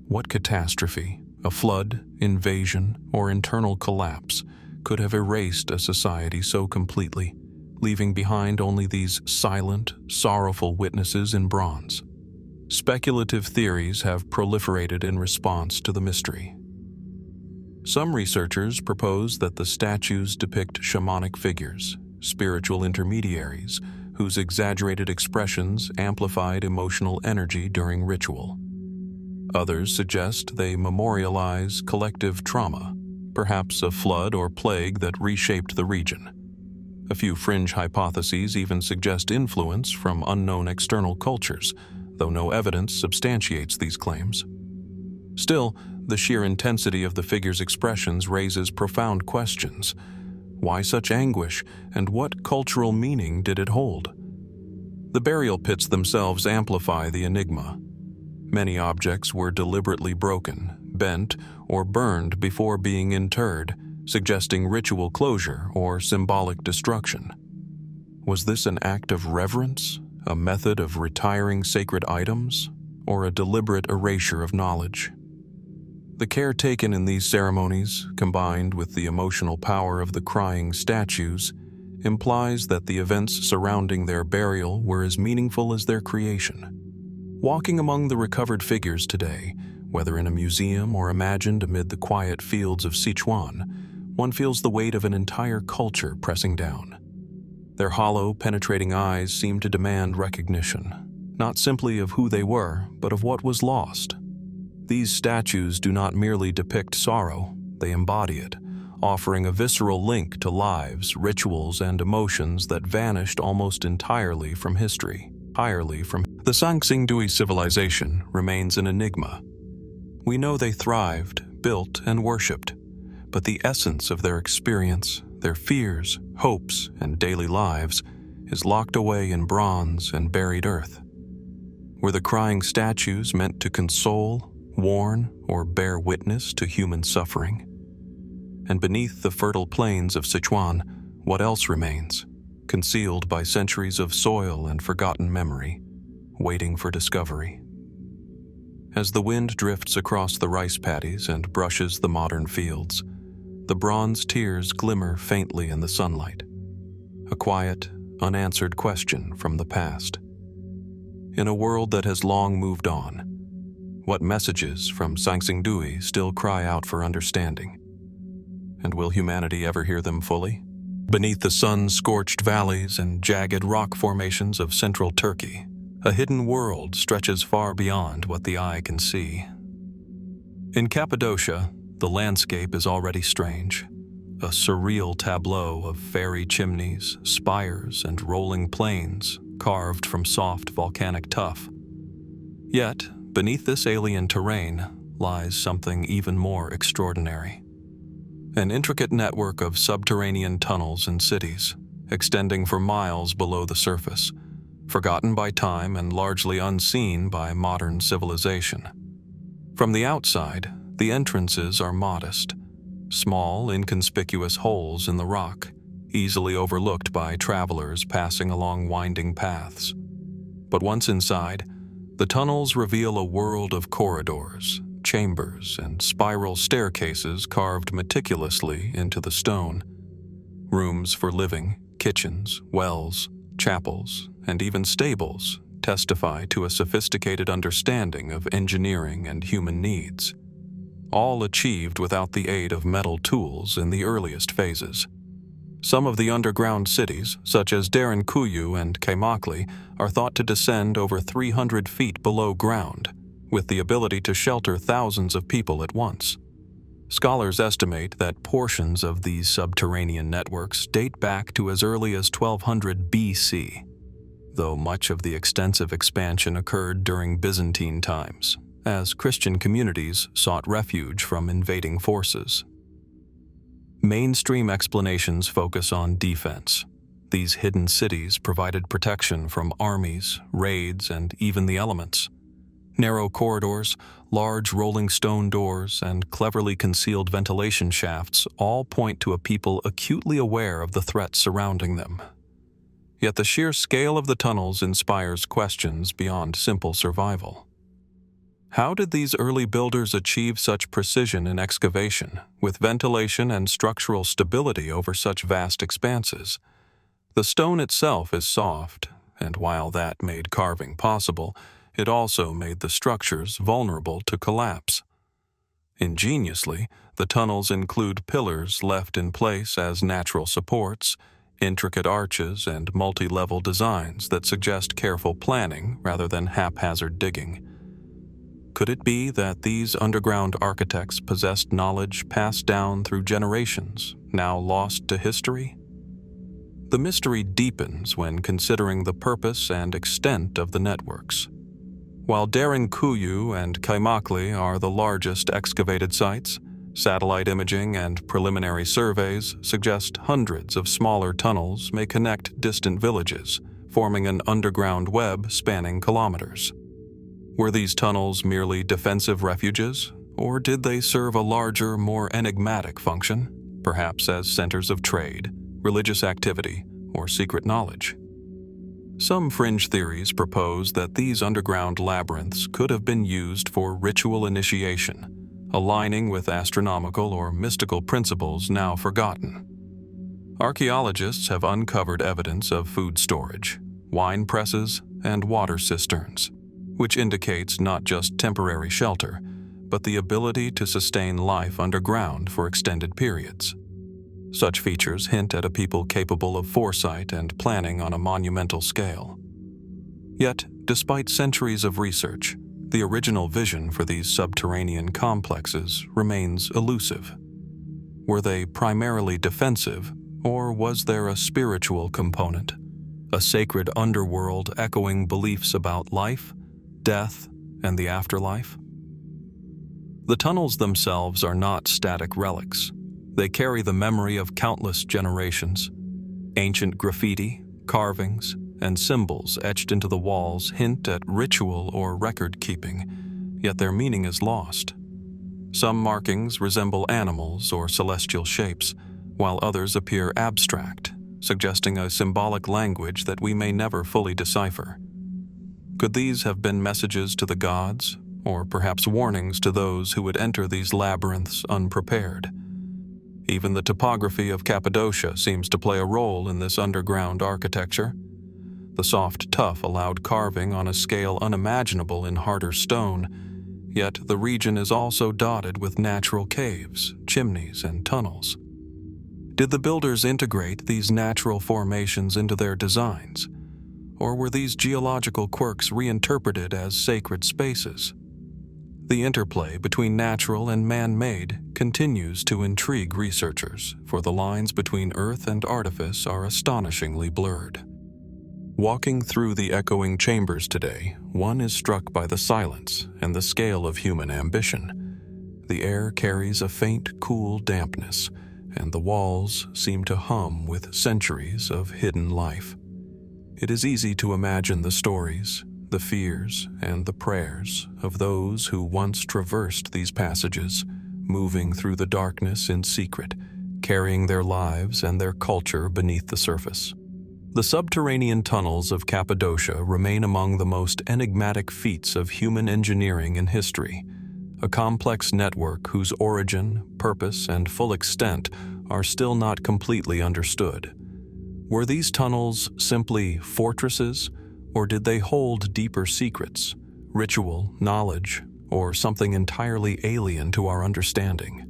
Speaker 1: What catastrophe, a flood, invasion, or internal collapse, could have erased a society so completely, leaving behind only these silent, sorrowful witnesses in bronze? Speculative theories have proliferated in response to the mystery. Some researchers propose that the statues depict shamanic figures, spiritual intermediaries, whose exaggerated expressions amplified emotional energy during ritual. Others suggest they memorialize collective trauma, perhaps a flood or plague that reshaped the region. A few fringe hypotheses even suggest influence from unknown external cultures, though no evidence substantiates these claims. Still, the sheer intensity of the figure's expressions raises profound questions. Why such anguish, and what cultural meaning did it hold? The burial pits themselves amplify the enigma. Many objects were deliberately broken, bent, or burned before being interred, suggesting ritual closure or symbolic destruction. Was this an act of reverence, a method of retiring sacred items, or a deliberate erasure of knowledge? The care taken in these ceremonies, combined with the emotional power of the crying statues, implies that the events surrounding their burial were as meaningful as their creation. Walking among the recovered figures today, whether in a museum or imagined amid the quiet fields of Sichuan, one feels the weight of an entire culture pressing down. Their hollow, penetrating eyes seem to demand recognition, not simply of who they were, but of what was lost. These statues do not merely depict sorrow, they embody it, offering a visceral link to lives, rituals, and emotions that vanished almost entirely from history. The Sanxingdui civilization remains an enigma. We know they thrived, built, and worshipped, but the essence of their experience, their fears, hopes, and daily lives, is locked away in bronze and buried earth. Were the crying statues meant to console, warn, or bear witness to human suffering? And beneath the fertile plains of Sichuan, what else remains, concealed by centuries of soil and forgotten memory, waiting for discovery? As the wind drifts across the rice paddies and brushes the modern fields, the bronze tears glimmer faintly in the sunlight, a quiet, unanswered question from the past. In a world that has long moved on, what messages from Sangsingdui still cry out for understanding? And will humanity ever hear them fully? Beneath the sun-scorched valleys and jagged rock formations of central Turkey, a hidden world stretches far beyond what the eye can see. In Cappadocia, the landscape is already strange, a surreal tableau of fairy chimneys, spires, and rolling plains carved from soft volcanic tuff. Yet, beneath this alien terrain lies something even more extraordinary. An intricate network of subterranean tunnels and cities, extending for miles below the surface, forgotten by time and largely unseen by modern civilization. From the outside, the entrances are modest, small, inconspicuous holes in the rock, easily overlooked by travelers passing along winding paths. But once inside, the tunnels reveal a world of corridors, chambers, and spiral staircases carved meticulously into the stone. Rooms for living, kitchens, wells, chapels, and even stables testify to a sophisticated understanding of engineering and human needs, all achieved without the aid of metal tools in the earliest phases. Some of the underground cities, such as Derinkuyu and Kaimakli, are thought to descend over 300 feet below ground, with the ability to shelter thousands of people at once. Scholars estimate that portions of these subterranean networks date back to as early as 1200 BC, though much of the extensive expansion occurred during Byzantine times, as Christian communities sought refuge from invading forces. Mainstream explanations focus on defense. These hidden cities provided protection from armies, raids, and even the elements. Narrow corridors, large rolling stone doors, and cleverly concealed ventilation shafts all point to a people acutely aware of the threats surrounding them. Yet the sheer scale of the tunnels inspires questions beyond simple survival. How did these early builders achieve such precision in excavation, with ventilation and structural stability over such vast expanses? The stone itself is soft, and while that made carving possible, it also made the structures vulnerable to collapse. Ingeniously, the tunnels include pillars left in place as natural supports, intricate arches, and multi-level designs that suggest careful planning rather than haphazard digging. Could it be that these underground architects possessed knowledge passed down through generations, now lost to history? The mystery deepens when considering the purpose and extent of the networks. While Derinkuyu and Kaimakli are the largest excavated sites, satellite imaging and preliminary surveys suggest hundreds of smaller tunnels may connect distant villages, forming an underground web spanning kilometers. Were these tunnels merely defensive refuges, or did they serve a larger, more enigmatic function, perhaps as centers of trade, religious activity, or secret knowledge? Some fringe theories propose that these underground labyrinths could have been used for ritual initiation, aligning with astronomical or mystical principles now forgotten. Archaeologists have uncovered evidence of food storage, wine presses, and water cisterns, which indicates not just temporary shelter, but the ability to sustain life underground for extended periods. Such features hint at a people capable of foresight and planning on a monumental scale. Yet, despite centuries of research, the original vision for these subterranean complexes remains elusive. Were they primarily defensive, or was there a spiritual component, a sacred underworld echoing beliefs about life, death, and the afterlife? The tunnels themselves are not static relics. They carry the memory of countless generations. Ancient graffiti, carvings, and symbols etched into the walls hint at ritual or record-keeping, yet their meaning is lost. Some markings resemble animals or celestial shapes, while others appear abstract, suggesting a symbolic language that we may never fully decipher. Could these have been messages to the gods, or perhaps warnings to those who would enter these labyrinths unprepared? Even the topography of Cappadocia seems to play a role in this underground architecture. The soft tuff allowed carving on a scale unimaginable in harder stone, yet the region is also dotted with natural caves, chimneys, and tunnels. Did the builders integrate these natural formations into their designs, or were these geological quirks reinterpreted as sacred spaces? The interplay between natural and man-made continues to intrigue researchers, for the lines between earth and artifice are astonishingly blurred. Walking through the echoing chambers today, one is struck by the silence and the scale of human ambition. The air carries a faint, cool dampness, and the walls seem to hum with centuries of hidden life. It is easy to imagine the stories, the fears, and the prayers of those who once traversed these passages, moving through the darkness in secret, carrying their lives and their culture beneath the surface. The subterranean tunnels of Cappadocia remain among the most enigmatic feats of human engineering in history, a complex network whose origin, purpose, and full extent are still not completely understood. Were these tunnels simply fortresses, or did they hold deeper secrets, ritual, knowledge, or something entirely alien to our understanding?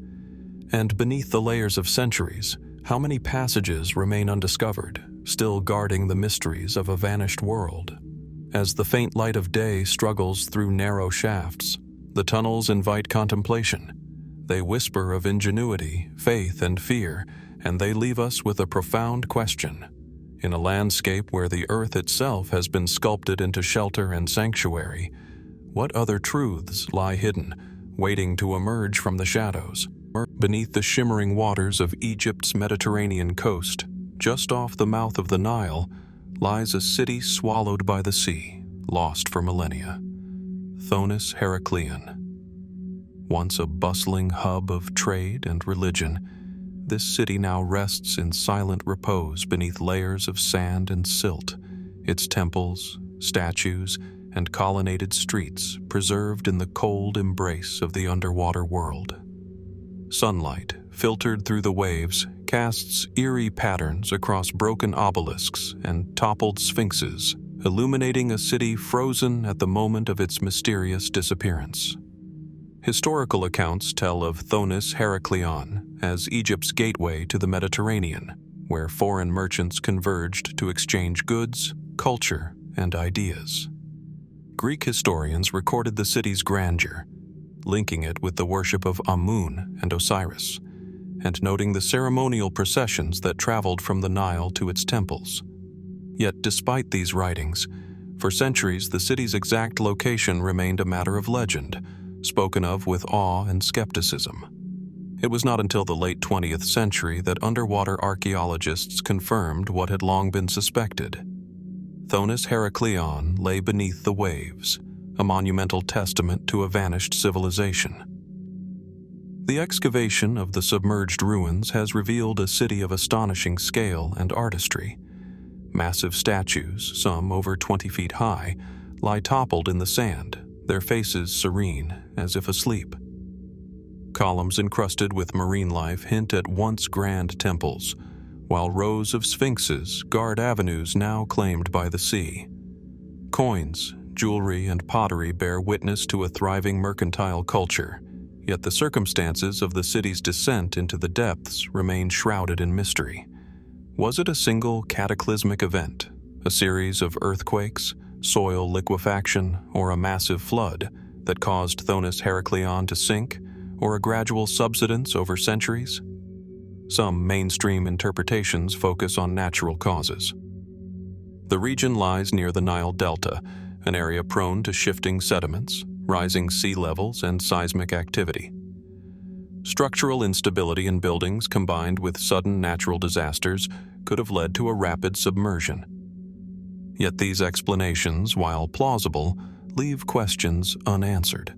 Speaker 1: And beneath the layers of centuries, how many passages remain undiscovered, still guarding the mysteries of a vanished world? As the faint light of day struggles through narrow shafts, the tunnels invite contemplation. They whisper of ingenuity, faith, and fear, and they leave us with a profound question. In a landscape where the earth itself has been sculpted into shelter and sanctuary, what other truths lie hidden, waiting to emerge from the shadows? Beneath the shimmering waters of Egypt's Mediterranean coast, just off the mouth of the Nile, lies a city swallowed by the sea, lost for millennia. Thonis Heracleion. Once a bustling hub of trade and religion, this city now rests in silent repose beneath layers of sand and silt, its temples, statues, and colonnaded streets preserved in the cold embrace of the underwater world. Sunlight, filtered through the waves, casts eerie patterns across broken obelisks and toppled sphinxes, illuminating a city frozen at the moment of its mysterious disappearance. Historical accounts tell of Thonis Heracleion as Egypt's gateway to the Mediterranean, where foreign merchants converged to exchange goods, culture, and ideas. Greek historians recorded the city's grandeur, linking it with the worship of Amun and Osiris, and noting the ceremonial processions that traveled from the Nile to its temples. Yet despite these writings, for centuries the city's exact location remained a matter of legend, spoken of with awe and skepticism. It was not until the late 20th century that underwater archaeologists confirmed what had long been suspected. Thonis Heracleion lay beneath the waves, a monumental testament to a vanished civilization. The excavation of the submerged ruins has revealed a city of astonishing scale and artistry. Massive statues, some over 20 feet high, lie toppled in the sand, their faces serene, as if asleep. Columns encrusted with marine life hint at once grand temples, while rows of sphinxes guard avenues now claimed by the sea. Coins, jewelry, and pottery bear witness to a thriving mercantile culture, yet the circumstances of the city's descent into the depths remain shrouded in mystery. Was it a single cataclysmic event, a series of earthquakes, soil liquefaction, or a massive flood that caused Thonis Heracleion to sink, or a gradual subsidence over centuries? Some mainstream interpretations focus on natural causes. The region lies near the Nile Delta, an area prone to shifting sediments, rising sea levels, and seismic activity. Structural instability in buildings combined with sudden natural disasters could have led to a rapid submersion. Yet these explanations, while plausible, leave questions unanswered.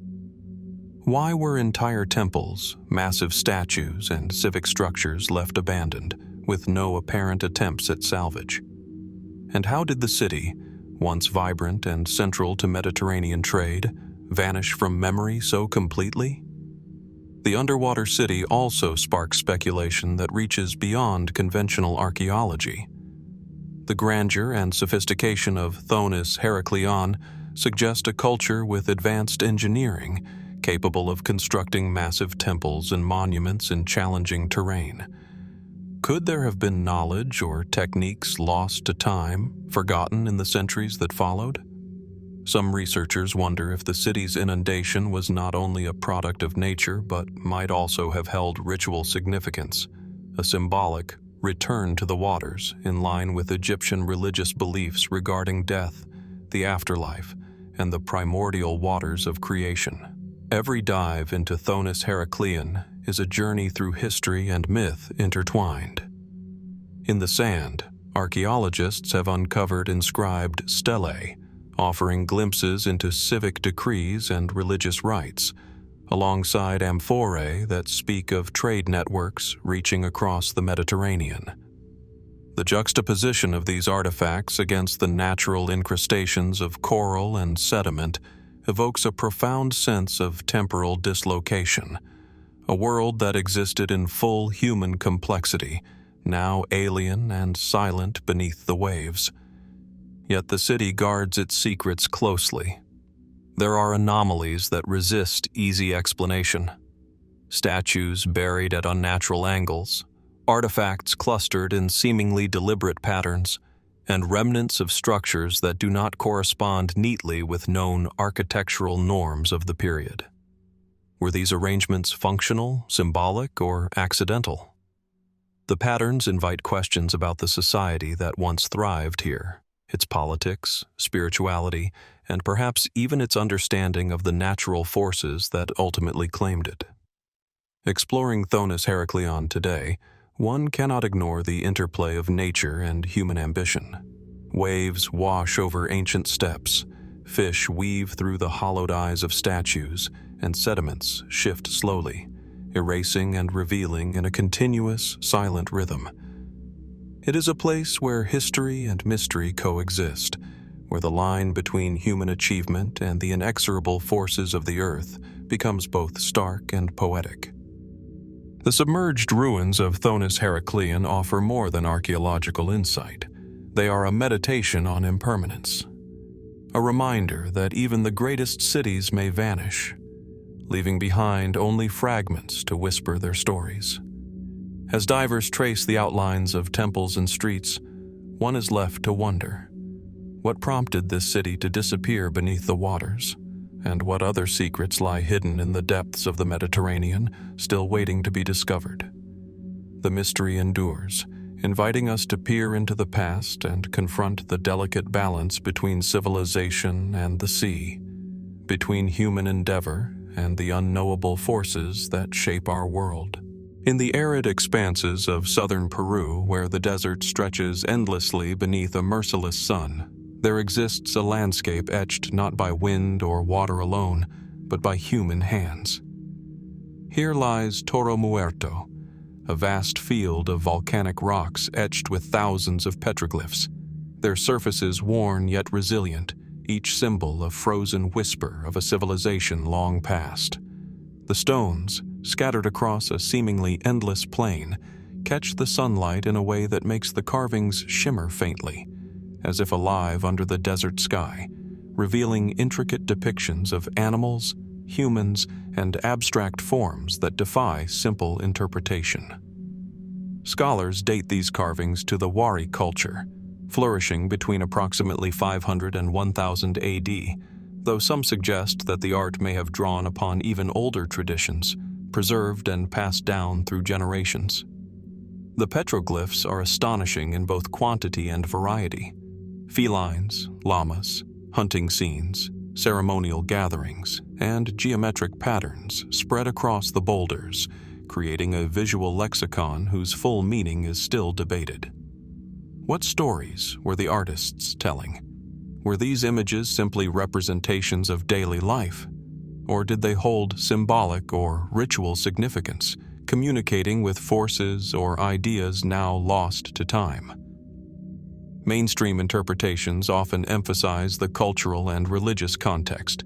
Speaker 1: Why were entire temples, massive statues, and civic structures left abandoned, with no apparent attempts at salvage? And how did the city, once vibrant and central to Mediterranean trade, vanish from memory so completely? The underwater city also sparks speculation that reaches beyond conventional archaeology. The grandeur and sophistication of Thonis Heraklion suggest a culture with advanced engineering, capable of constructing massive temples and monuments in challenging terrain. Could there have been knowledge or techniques lost to time, forgotten in the centuries that followed? Some researchers wonder if the city's inundation was not only a product of nature but might also have held ritual significance, a symbolic return to the waters in line with Egyptian religious beliefs regarding death, the afterlife, and the primordial waters of creation. Every dive into Thonis Heraklion is a journey through history and myth intertwined. In the sand, archaeologists have uncovered inscribed stelae, offering glimpses into civic decrees and religious rites, alongside amphorae that speak of trade networks reaching across the Mediterranean. The juxtaposition of these artifacts against the natural incrustations of coral and sediment evokes a profound sense of temporal dislocation, a world that existed in full human complexity, now alien and silent beneath the waves. Yet the city guards its secrets closely. There are anomalies that resist easy explanation. Statues buried at unnatural angles, artifacts clustered in seemingly deliberate patterns, and remnants of structures that do not correspond neatly with known architectural norms of the period. Were these arrangements functional, symbolic, or accidental? The patterns invite questions about the society that once thrived here, its politics, spirituality, and perhaps even its understanding of the natural forces that ultimately claimed it. Exploring Thonis Heraklion today, one cannot ignore the interplay of nature and human ambition. Waves wash over ancient steps, fish weave through the hollowed eyes of statues, and sediments shift slowly, erasing and revealing in a continuous, silent rhythm. It is a place where history and mystery coexist, where the line between human achievement and the inexorable forces of the earth becomes both stark and poetic. The submerged ruins of Thonis Heraklion offer more than archaeological insight. They are a meditation on impermanence, a reminder that even the greatest cities may vanish, leaving behind only fragments to whisper their stories. As divers trace the outlines of temples and streets, one is left to wonder, what prompted this city to disappear beneath the waters, and what other secrets lie hidden in the depths of the Mediterranean, still waiting to be discovered. The mystery endures, inviting us to peer into the past and confront the delicate balance between civilization and the sea, between human endeavor and the unknowable forces that shape our world. In the arid expanses of southern Peru, where the desert stretches endlessly beneath a merciless sun, there exists a landscape etched not by wind or water alone, but by human hands. Here lies Toro Muerto, a vast field of volcanic rocks etched with thousands of petroglyphs, their surfaces worn yet resilient, each symbol a frozen whisper of a civilization long past. The stones, scattered across a seemingly endless plain, catch the sunlight in a way that makes the carvings shimmer faintly, as if alive under the desert sky, revealing intricate depictions of animals, humans, and abstract forms that defy simple interpretation. Scholars date these carvings to the Wari culture, flourishing between approximately 500 and 1000 AD, though some suggest that the art may have drawn upon even older traditions, preserved and passed down through generations. The petroglyphs are astonishing in both quantity and variety. Felines, llamas, hunting scenes, ceremonial gatherings, and geometric patterns spread across the boulders, creating a visual lexicon whose full meaning is still debated. What stories were the artists telling? Were these images simply representations of daily life? Or did they hold symbolic or ritual significance, communicating with forces or ideas now lost to time? Mainstream interpretations often emphasize the cultural and religious context.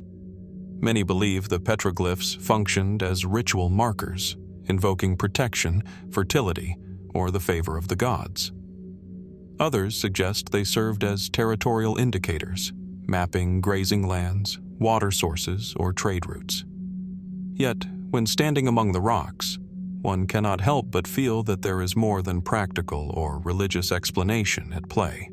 Speaker 1: Many believe the petroglyphs functioned as ritual markers, invoking protection, fertility, or the favor of the gods. Others suggest they served as territorial indicators, mapping grazing lands, water sources, or trade routes. Yet, when standing among the rocks, one cannot help but feel that there is more than practical or religious explanation at play.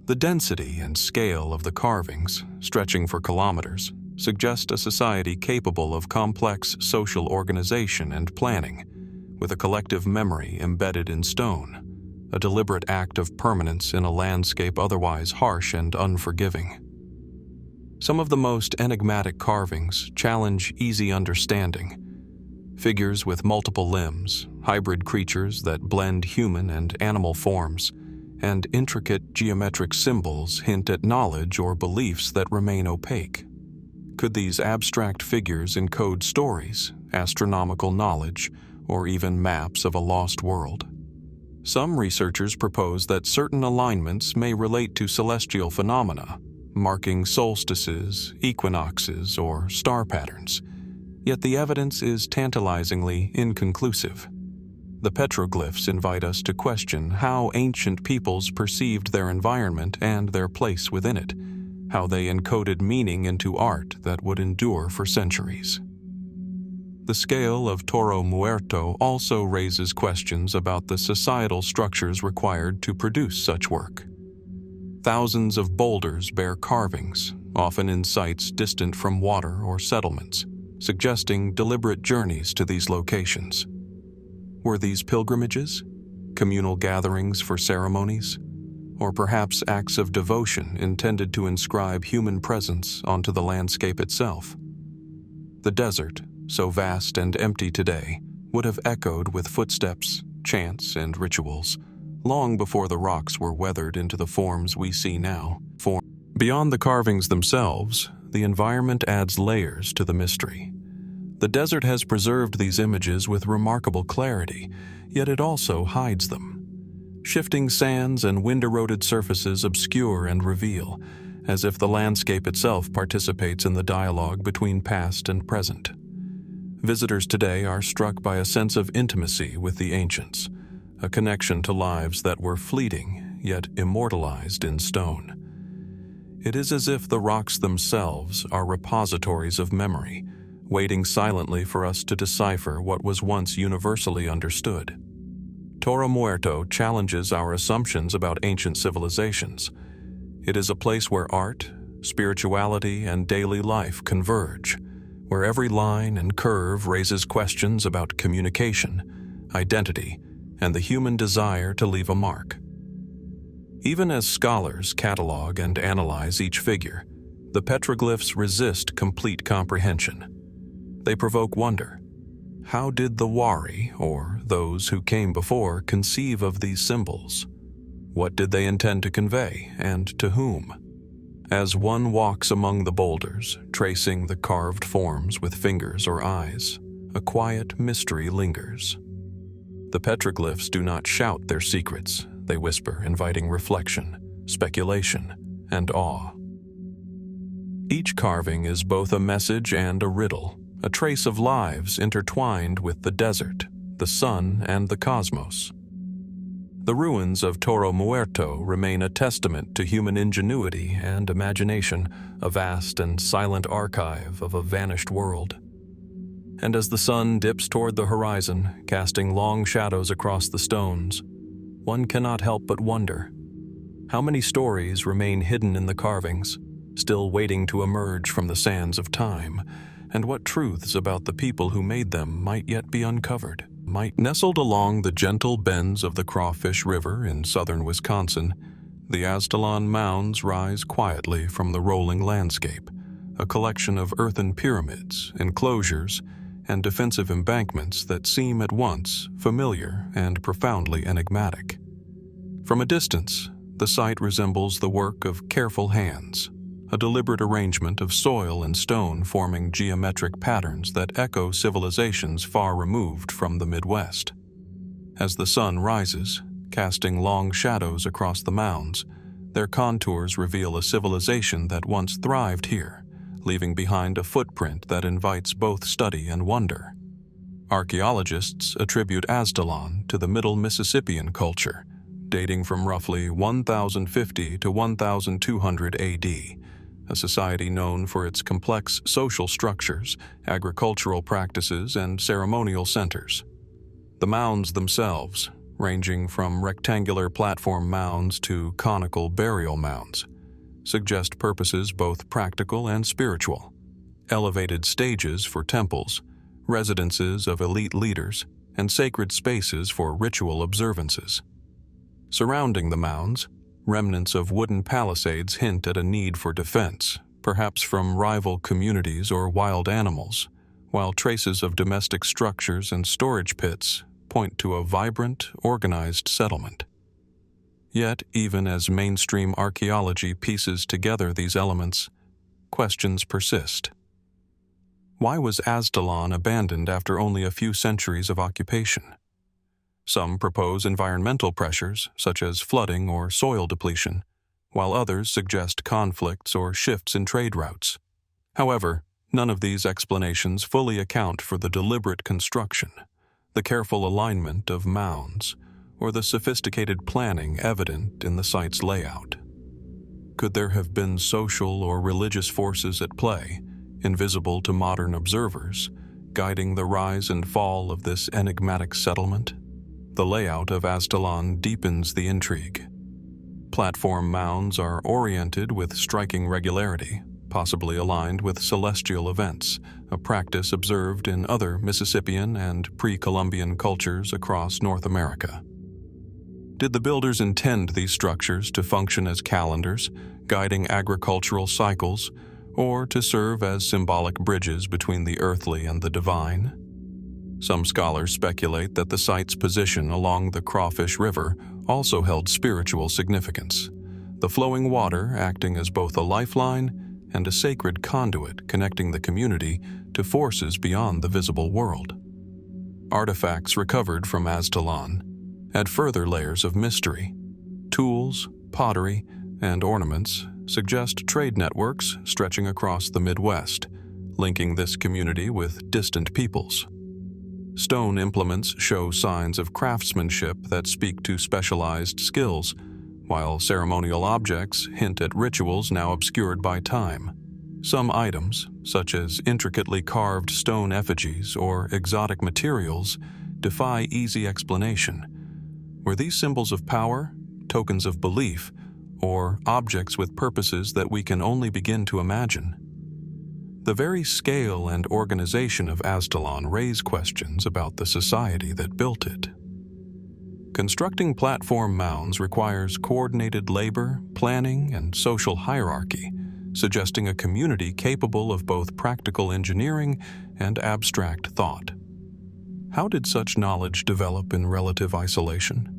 Speaker 1: The density and scale of the carvings, stretching for kilometers, suggest a society capable of complex social organization and planning, with a collective memory embedded in stone, a deliberate act of permanence in a landscape otherwise harsh and unforgiving. Some of the most enigmatic carvings challenge easy understanding. Figures with multiple limbs, hybrid creatures that blend human and animal forms, and intricate geometric symbols hint at knowledge or beliefs that remain opaque. Could these abstract figures encode stories, astronomical knowledge, or even maps of a lost world? Some researchers propose that certain alignments may relate to celestial phenomena, marking solstices, equinoxes, or star patterns. Yet the evidence is tantalizingly inconclusive. The petroglyphs invite us to question how ancient peoples perceived their environment and their place within it, how they encoded meaning into art that would endure for centuries. The scale of Toro Muerto also raises questions about the societal structures required to produce such work. Thousands of boulders bear carvings, often in sites distant from water or settlements, suggesting deliberate journeys to these locations. Were these pilgrimages, communal gatherings for ceremonies, or perhaps acts of devotion intended to inscribe human presence onto the landscape itself? The desert, so vast and empty today, would have echoed with footsteps, chants, and rituals, long before the rocks were weathered into the forms we see now. Beyond the carvings themselves, the environment adds layers to the mystery. The desert has preserved these images with remarkable clarity, yet it also hides them. Shifting sands and wind-eroded surfaces obscure and reveal, as if the landscape itself participates in the dialogue between past and present. Visitors today are struck by a sense of intimacy with the ancients, a connection to lives that were fleeting, yet immortalized in stone. It is as if the rocks themselves are repositories of memory, waiting silently for us to decipher what was once universally understood. Toro Muerto challenges our assumptions about ancient civilizations. It is a place where art, spirituality, and daily life converge, where every line and curve raises questions about communication, identity, and the human desire to leave a mark. Even as scholars catalog and analyze each figure, the petroglyphs resist complete comprehension. They provoke wonder. How did the Wari, or those who came before, conceive of these symbols? What did they intend to convey, and to whom? As one walks among the boulders, tracing the carved forms with fingers or eyes, a quiet mystery lingers. The petroglyphs do not shout their secrets, they whisper, inviting reflection, speculation, and awe. Each carving is both a message and a riddle, a trace of lives intertwined with the desert, the sun, and the cosmos. The ruins of Toro Muerto remain a testament to human ingenuity and imagination, a vast and silent archive of a vanished world. And as the sun dips toward the horizon, casting long shadows across the stones, one cannot help but wonder, how many stories remain hidden in the carvings, still waiting to emerge from the sands of time, and what truths about the people who made them might yet be uncovered. Nestled along the gentle bends of the Crawfish River in southern Wisconsin, the Aztalan Mounds rise quietly from the rolling landscape, a collection of earthen pyramids, enclosures, and defensive embankments that seem at once familiar and profoundly enigmatic. From a distance, the site resembles the work of careful hands, a deliberate arrangement of soil and stone forming geometric patterns that echo civilizations far removed from the Midwest. As the sun rises, casting long shadows across the mounds, their contours reveal a civilization that once thrived here, leaving behind a footprint that invites both study and wonder. Archaeologists attribute Aztlan to the Middle Mississippian culture, dating from roughly 1050 to 1200 AD, a society known for its complex social structures, agricultural practices, and ceremonial centers. The mounds themselves, ranging from rectangular platform mounds to conical burial mounds, suggest purposes both practical and spiritual: elevated stages for temples, residences of elite leaders, and sacred spaces for ritual observances. Surrounding the mounds, remnants of wooden palisades hint at a need for defense, perhaps from rival communities or wild animals, while traces of domestic structures and storage pits point to a vibrant, organized settlement. Yet, even as mainstream archaeology pieces together these elements, questions persist. Why was Aztlan abandoned after only a few centuries of occupation? Some propose environmental pressures, such as flooding or soil depletion, while others suggest conflicts or shifts in trade routes. However, none of these explanations fully account for the deliberate construction, the careful alignment of mounds, or the sophisticated planning evident in the site's layout. Could there have been social or religious forces at play, invisible to modern observers, guiding the rise and fall of this enigmatic settlement? The layout of Aztlan deepens the intrigue. Platform mounds are oriented with striking regularity, possibly aligned with celestial events, a practice observed in other Mississippian and pre-Columbian cultures across North America. Did the builders intend these structures to function as calendars, guiding agricultural cycles, or to serve as symbolic bridges between the earthly and the divine? Some scholars speculate that the site's position along the Crawfish River also held spiritual significance, the flowing water acting as both a lifeline and a sacred conduit connecting the community to forces beyond the visible world. Artifacts recovered from Aztlan add further layers of mystery. Tools, pottery, and ornaments suggest trade networks stretching across the Midwest, linking this community with distant peoples. Stone implements show signs of craftsmanship that speak to specialized skills, while ceremonial objects hint at rituals now obscured by time. Some items, such as intricately carved stone effigies or exotic materials, defy easy explanation. Were these symbols of power, tokens of belief, or objects with purposes that we can only begin to imagine? The very scale and organization of Aztlan raise questions about the society that built it. Constructing platform mounds requires coordinated labor, planning, and social hierarchy, suggesting a community capable of both practical engineering and abstract thought. How did such knowledge develop in relative isolation?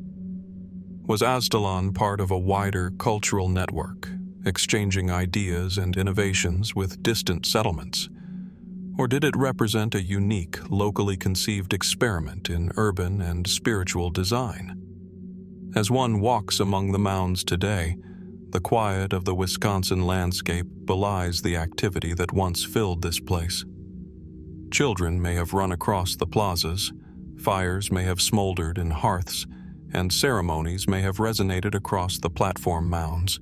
Speaker 1: Was Aztlan part of a wider cultural network, exchanging ideas and innovations with distant settlements? Or did it represent a unique, locally conceived experiment in urban and spiritual design? As one walks among the mounds today, the quiet of the Wisconsin landscape belies the activity that once filled this place. Children may have run across the plazas, fires may have smoldered in hearths, and ceremonies may have resonated across the platform mounds.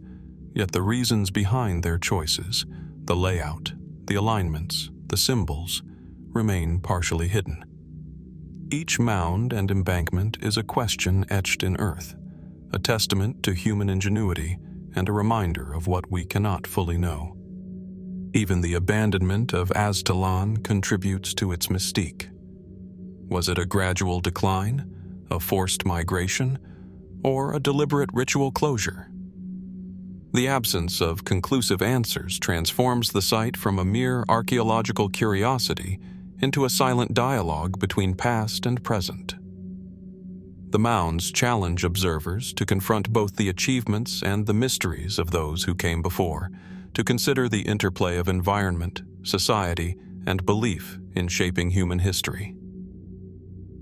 Speaker 1: Yet the reasons behind their choices, the layout, the alignments, the symbols, remain partially hidden. Each mound and embankment is a question etched in earth, a testament to human ingenuity and a reminder of what we cannot fully know. Even the abandonment of Aztlan contributes to its mystique. Was it a gradual decline, a forced migration, or a deliberate ritual closure? The absence of conclusive answers transforms the site from a mere archaeological curiosity into a silent dialogue between past and present. The mounds challenge observers to confront both the achievements and the mysteries of those who came before, to consider the interplay of environment, society, and belief in shaping human history.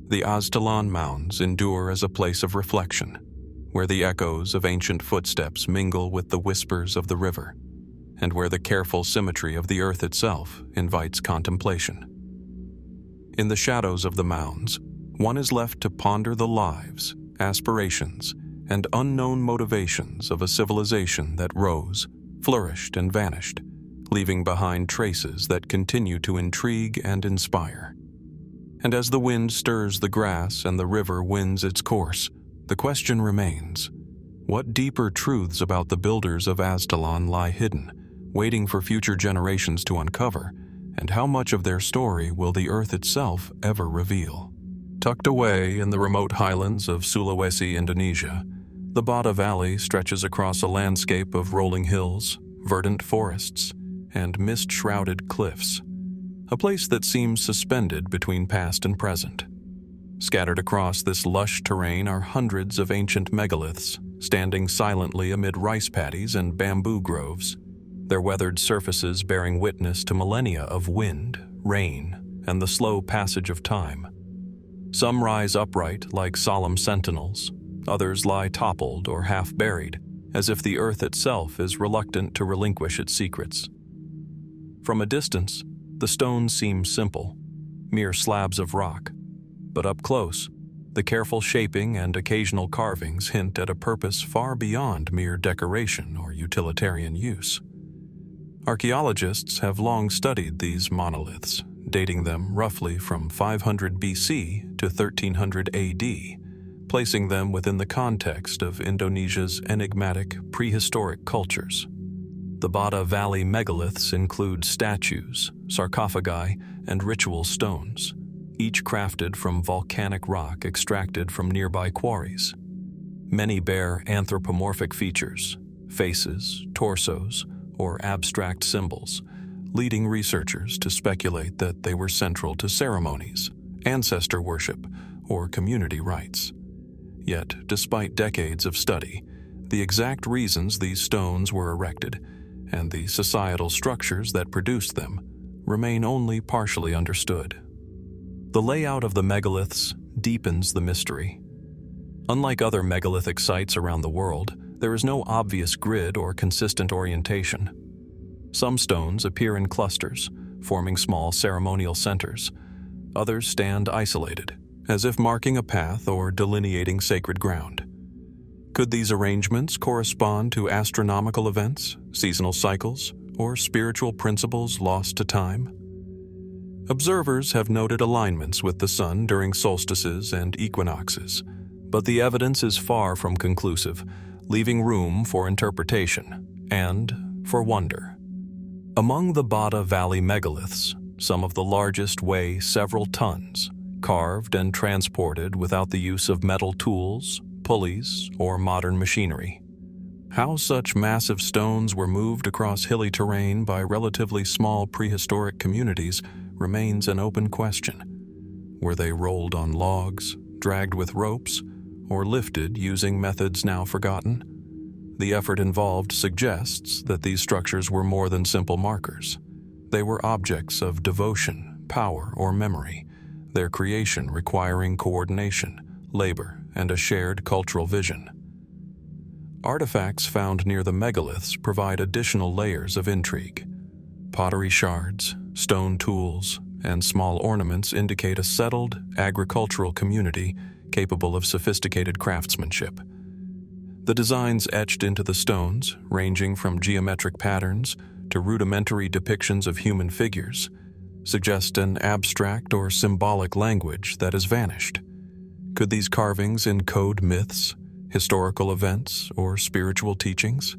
Speaker 1: The Aztalan mounds endure as a place of reflection, where the echoes of ancient footsteps mingle with the whispers of the river, and where the careful symmetry of the earth itself invites contemplation. In the shadows of the mounds, one is left to ponder the lives, aspirations, and unknown motivations of a civilization that rose, flourished, and vanished, leaving behind traces that continue to intrigue and inspire. And as the wind stirs the grass and the river winds its course, the question remains: what deeper truths about the builders of Aztalan lie hidden, waiting for future generations to uncover, and how much of their story will the earth itself ever reveal? Tucked away in the remote highlands of Sulawesi, Indonesia, the Bada Valley stretches across a landscape of rolling hills, verdant forests, and mist-shrouded cliffs, a place that seems suspended between past and present. Scattered across this lush terrain are hundreds of ancient megaliths, standing silently amid rice paddies and bamboo groves, their weathered surfaces bearing witness to millennia of wind, rain, and the slow passage of time. Some rise upright like solemn sentinels, others lie toppled or half-buried, as if the earth itself is reluctant to relinquish its secrets. From a distance, the stones seem simple, mere slabs of rock, but up close, the careful shaping and occasional carvings hint at a purpose far beyond mere decoration or utilitarian use. Archaeologists have long studied these monoliths, dating them roughly from 500 BC to 1300 AD, placing them within the context of Indonesia's enigmatic prehistoric cultures. The Bada Valley megaliths include statues, sarcophagi, and ritual stones, each crafted from volcanic rock extracted from nearby quarries. Many bear anthropomorphic features, faces, torsos, or abstract symbols, leading researchers to speculate that they were central to ceremonies, ancestor worship, or community rites. Yet, despite decades of study, the exact reasons these stones were erected and the societal structures that produced them remain only partially understood. The layout of the megaliths deepens the mystery. Unlike other megalithic sites around the world, there is no obvious grid or consistent orientation. Some stones appear in clusters, forming small ceremonial centers. Others stand isolated, as if marking a path or delineating sacred ground. Could these arrangements correspond to astronomical events, seasonal cycles, or spiritual principles lost to time? Observers have noted alignments with the sun during solstices and equinoxes, but the evidence is far from conclusive, leaving room for interpretation and for wonder. Among the Bada Valley megaliths, some of the largest weigh several tons, carved and transported without the use of metal tools, pulleys, or modern machinery. How such massive stones were moved across hilly terrain by relatively small prehistoric communities remains an open question. Were they rolled on logs, dragged with ropes, or lifted using methods now forgotten? The effort involved suggests that these structures were more than simple markers. They were objects of devotion, power, or memory, their creation requiring coordination, labor, and a shared cultural vision. Artifacts found near the megaliths provide additional layers of intrigue. Pottery shards, stone tools, and small ornaments indicate a settled, agricultural community capable of sophisticated craftsmanship. The designs etched into the stones, ranging from geometric patterns to rudimentary depictions of human figures, suggest an abstract or symbolic language that has vanished. Could these carvings encode myths, historical events, or spiritual teachings?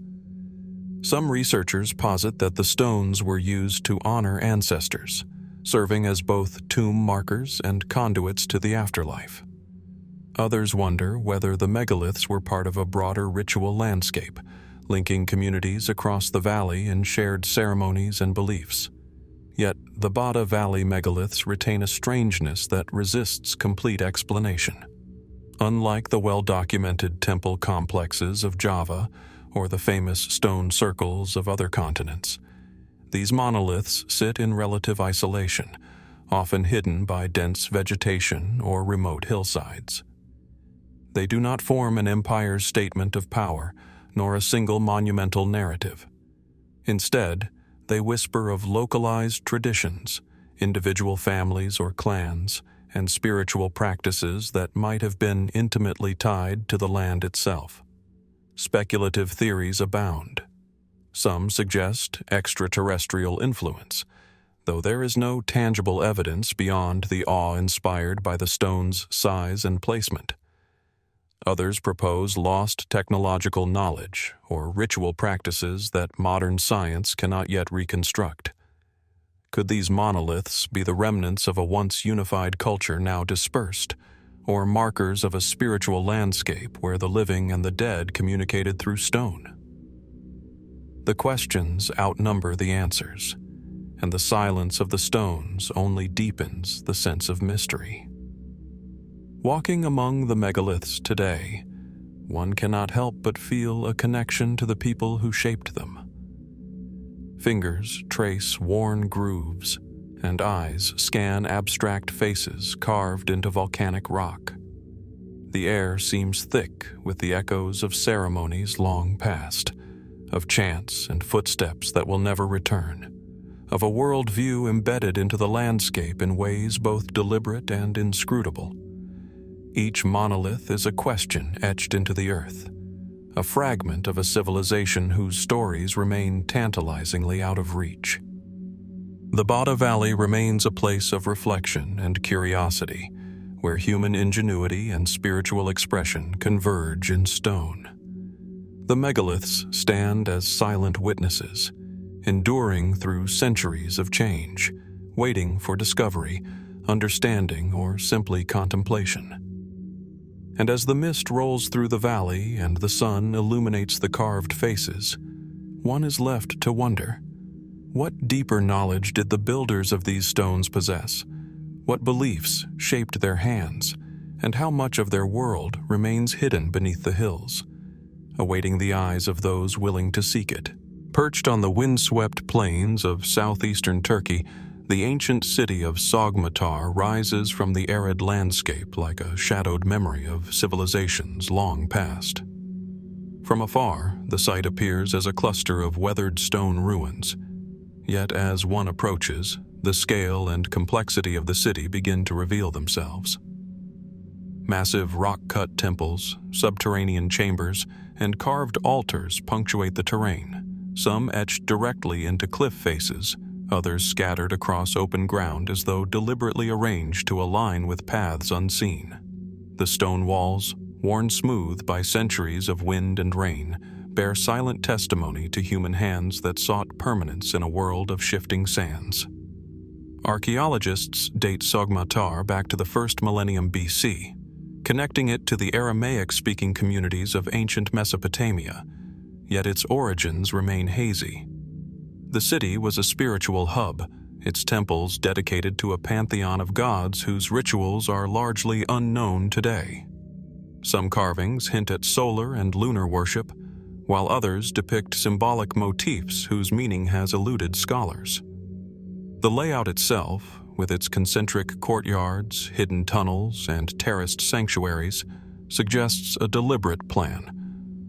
Speaker 1: Some researchers posit that the stones were used to honor ancestors, serving as both tomb markers and conduits to the afterlife. Others wonder whether the megaliths were part of a broader ritual landscape, linking communities across the valley in shared ceremonies and beliefs. Yet, the Bada Valley megaliths retain a strangeness that resists complete explanation. Unlike the well-documented temple complexes of Java or the famous stone circles of other continents, these monoliths sit in relative isolation, often hidden by dense vegetation or remote hillsides. They do not form an empire's statement of power, nor a single monumental narrative. Instead, they whisper of localized traditions, individual families or clans, and spiritual practices that might have been intimately tied to the land itself. Speculative theories abound. Some suggest extraterrestrial influence, though there is no tangible evidence beyond the awe inspired by the stone's size and placement. Others propose lost technological knowledge or ritual practices that modern science cannot yet reconstruct. Could these monoliths be the remnants of a once unified culture now dispersed, or markers of a spiritual landscape where the living and the dead communicated through stone? The questions outnumber the answers, and the silence of the stones only deepens the sense of mystery. Walking among the megaliths today, one cannot help but feel a connection to the people who shaped them. Fingers trace worn grooves, and eyes scan abstract faces carved into volcanic rock. The air seems thick with the echoes of ceremonies long past, of chants and footsteps that will never return, of a worldview embedded into the landscape in ways both deliberate and inscrutable. Each monolith is a question etched into the earth, a fragment of a civilization whose stories remain tantalizingly out of reach. The Bada Valley remains a place of reflection and curiosity, where human ingenuity and spiritual expression converge in stone. The megaliths stand as silent witnesses, enduring through centuries of change, waiting for discovery, understanding, or simply contemplation. And as the mist rolls through the valley and the sun illuminates the carved faces, one is left to wonder, what deeper knowledge did the builders of these stones possess? What beliefs shaped their hands? And how much of their world remains hidden beneath the hills, awaiting the eyes of those willing to seek it? Perched on the windswept plains of southeastern Turkey, the ancient city of Sogmatar rises from the arid landscape like a shadowed memory of civilizations long past. From afar, the site appears as a cluster of weathered stone ruins. Yet as one approaches, the scale and complexity of the city begin to reveal themselves. Massive rock-cut temples, subterranean chambers, and carved altars punctuate the terrain, some etched directly into cliff faces, others scattered across open ground as though deliberately arranged to align with paths unseen. The stone walls, worn smooth by centuries of wind and rain, bear silent testimony to human hands that sought permanence in a world of shifting sands. Archaeologists date Sogmatar back to the first millennium BC, connecting it to the Aramaic-speaking communities of ancient Mesopotamia, yet its origins remain hazy. The city was a spiritual hub, its temples dedicated to a pantheon of gods whose rituals are largely unknown today. Some carvings hint at solar and lunar worship, while others depict symbolic motifs whose meaning has eluded scholars. The layout itself, with its concentric courtyards, hidden tunnels, and terraced sanctuaries, suggests a deliberate plan,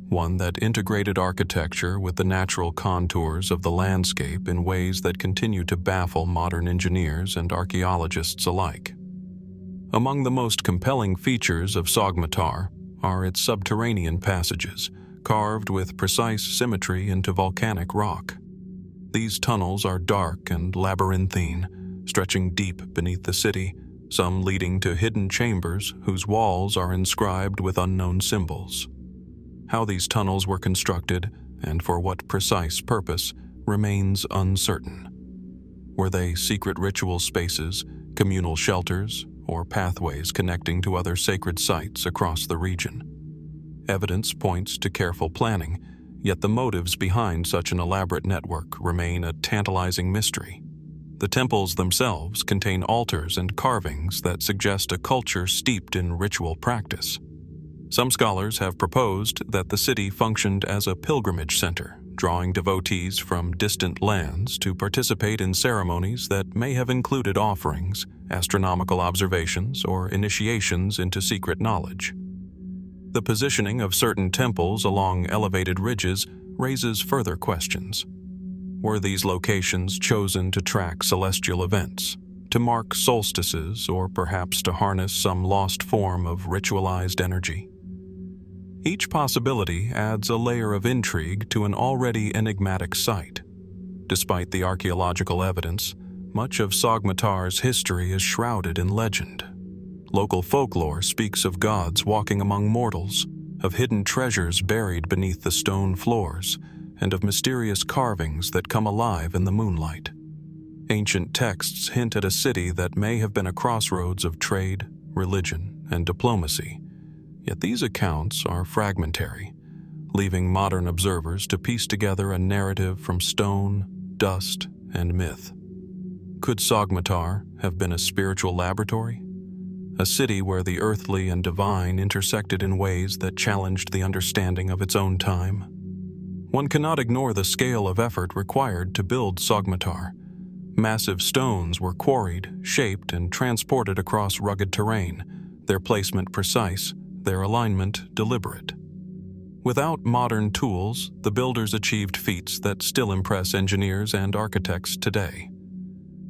Speaker 1: one that integrated architecture with the natural contours of the landscape in ways that continue to baffle modern engineers and archaeologists alike. Among the most compelling features of Sogmatar are its subterranean passages, carved with precise symmetry into volcanic rock. These tunnels are dark and labyrinthine, stretching deep beneath the city, some leading to hidden chambers whose walls are inscribed with unknown symbols. How these tunnels were constructed, and for what precise purpose, remains uncertain. Were they secret ritual spaces, communal shelters, or pathways connecting to other sacred sites across the region? Evidence points to careful planning, yet the motives behind such an elaborate network remain a tantalizing mystery. The temples themselves contain altars and carvings that suggest a culture steeped in ritual practice. Some scholars have proposed that the city functioned as a pilgrimage center, drawing devotees from distant lands to participate in ceremonies that may have included offerings, astronomical observations, or initiations into secret knowledge. The positioning of certain temples along elevated ridges raises further questions. Were these locations chosen to track celestial events, to mark solstices, or perhaps to harness some lost form of ritualized energy? Each possibility adds a layer of intrigue to an already enigmatic site. Despite the archaeological evidence, much of Sogmatar's history is shrouded in legend. Local folklore speaks of gods walking among mortals, of hidden treasures buried beneath the stone floors, and of mysterious carvings that come alive in the moonlight. Ancient texts hint at a city that may have been a crossroads of trade, religion, and diplomacy. Yet these accounts are fragmentary, leaving modern observers to piece together a narrative from stone, dust, and myth. Could Sogmatar have been a spiritual laboratory? A city where the earthly and divine intersected in ways that challenged the understanding of its own time? One cannot ignore the scale of effort required to build Sogmatar. Massive stones were quarried, shaped, and transported across rugged terrain, their placement precise, their alignment deliberate. Without modern tools, the builders achieved feats that still impress engineers and architects today.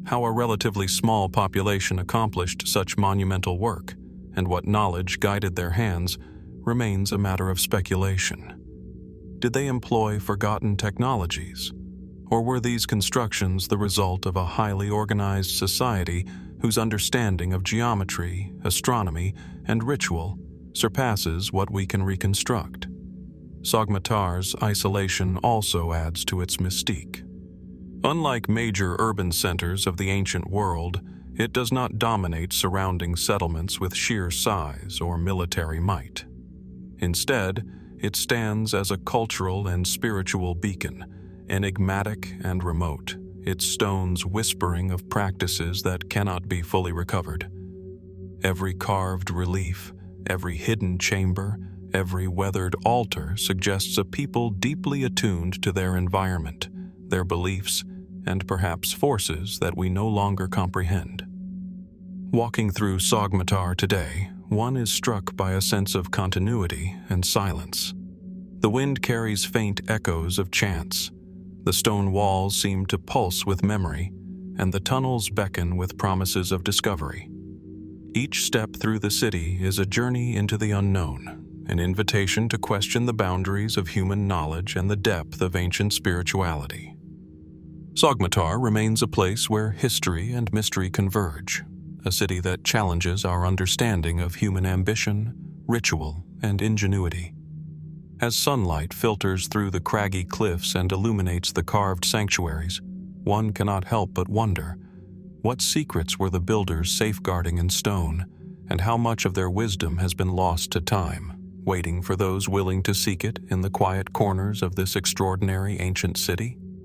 Speaker 1: How a relatively small population accomplished such monumental work, and what knowledge guided their hands, remains a matter of speculation. Did they employ forgotten technologies? Or were these constructions the result of a highly organized society whose understanding of geometry, astronomy, and ritual surpasses what we can reconstruct? Sogmatar's isolation also adds to its mystique. Unlike major urban centers of the ancient world, it does not dominate surrounding settlements with sheer size or military might. Instead, it stands as a cultural and spiritual beacon, enigmatic and remote, its stones whispering of practices that cannot be fully recovered. Every carved relief, every hidden chamber, every weathered altar suggests a people deeply attuned to their environment, their beliefs, and perhaps forces that we no longer comprehend. Walking through Sogmatar today, one is struck by a sense of continuity and silence. The wind carries faint echoes of chants. The stone walls seem to pulse with memory, and the tunnels beckon with promises of discovery. Each step through the city is a journey into the unknown, an invitation to question the boundaries of human knowledge and the depth of ancient spirituality. Sogmatar remains a place where history and mystery converge, a city that challenges our understanding of human ambition, ritual, and ingenuity. As sunlight filters through the craggy cliffs and illuminates the carved sanctuaries, one cannot help but wonder, what secrets were the builders safeguarding in stone, and how much of their wisdom has been lost to time, waiting for those willing to seek it in the quiet corners of this extraordinary ancient city?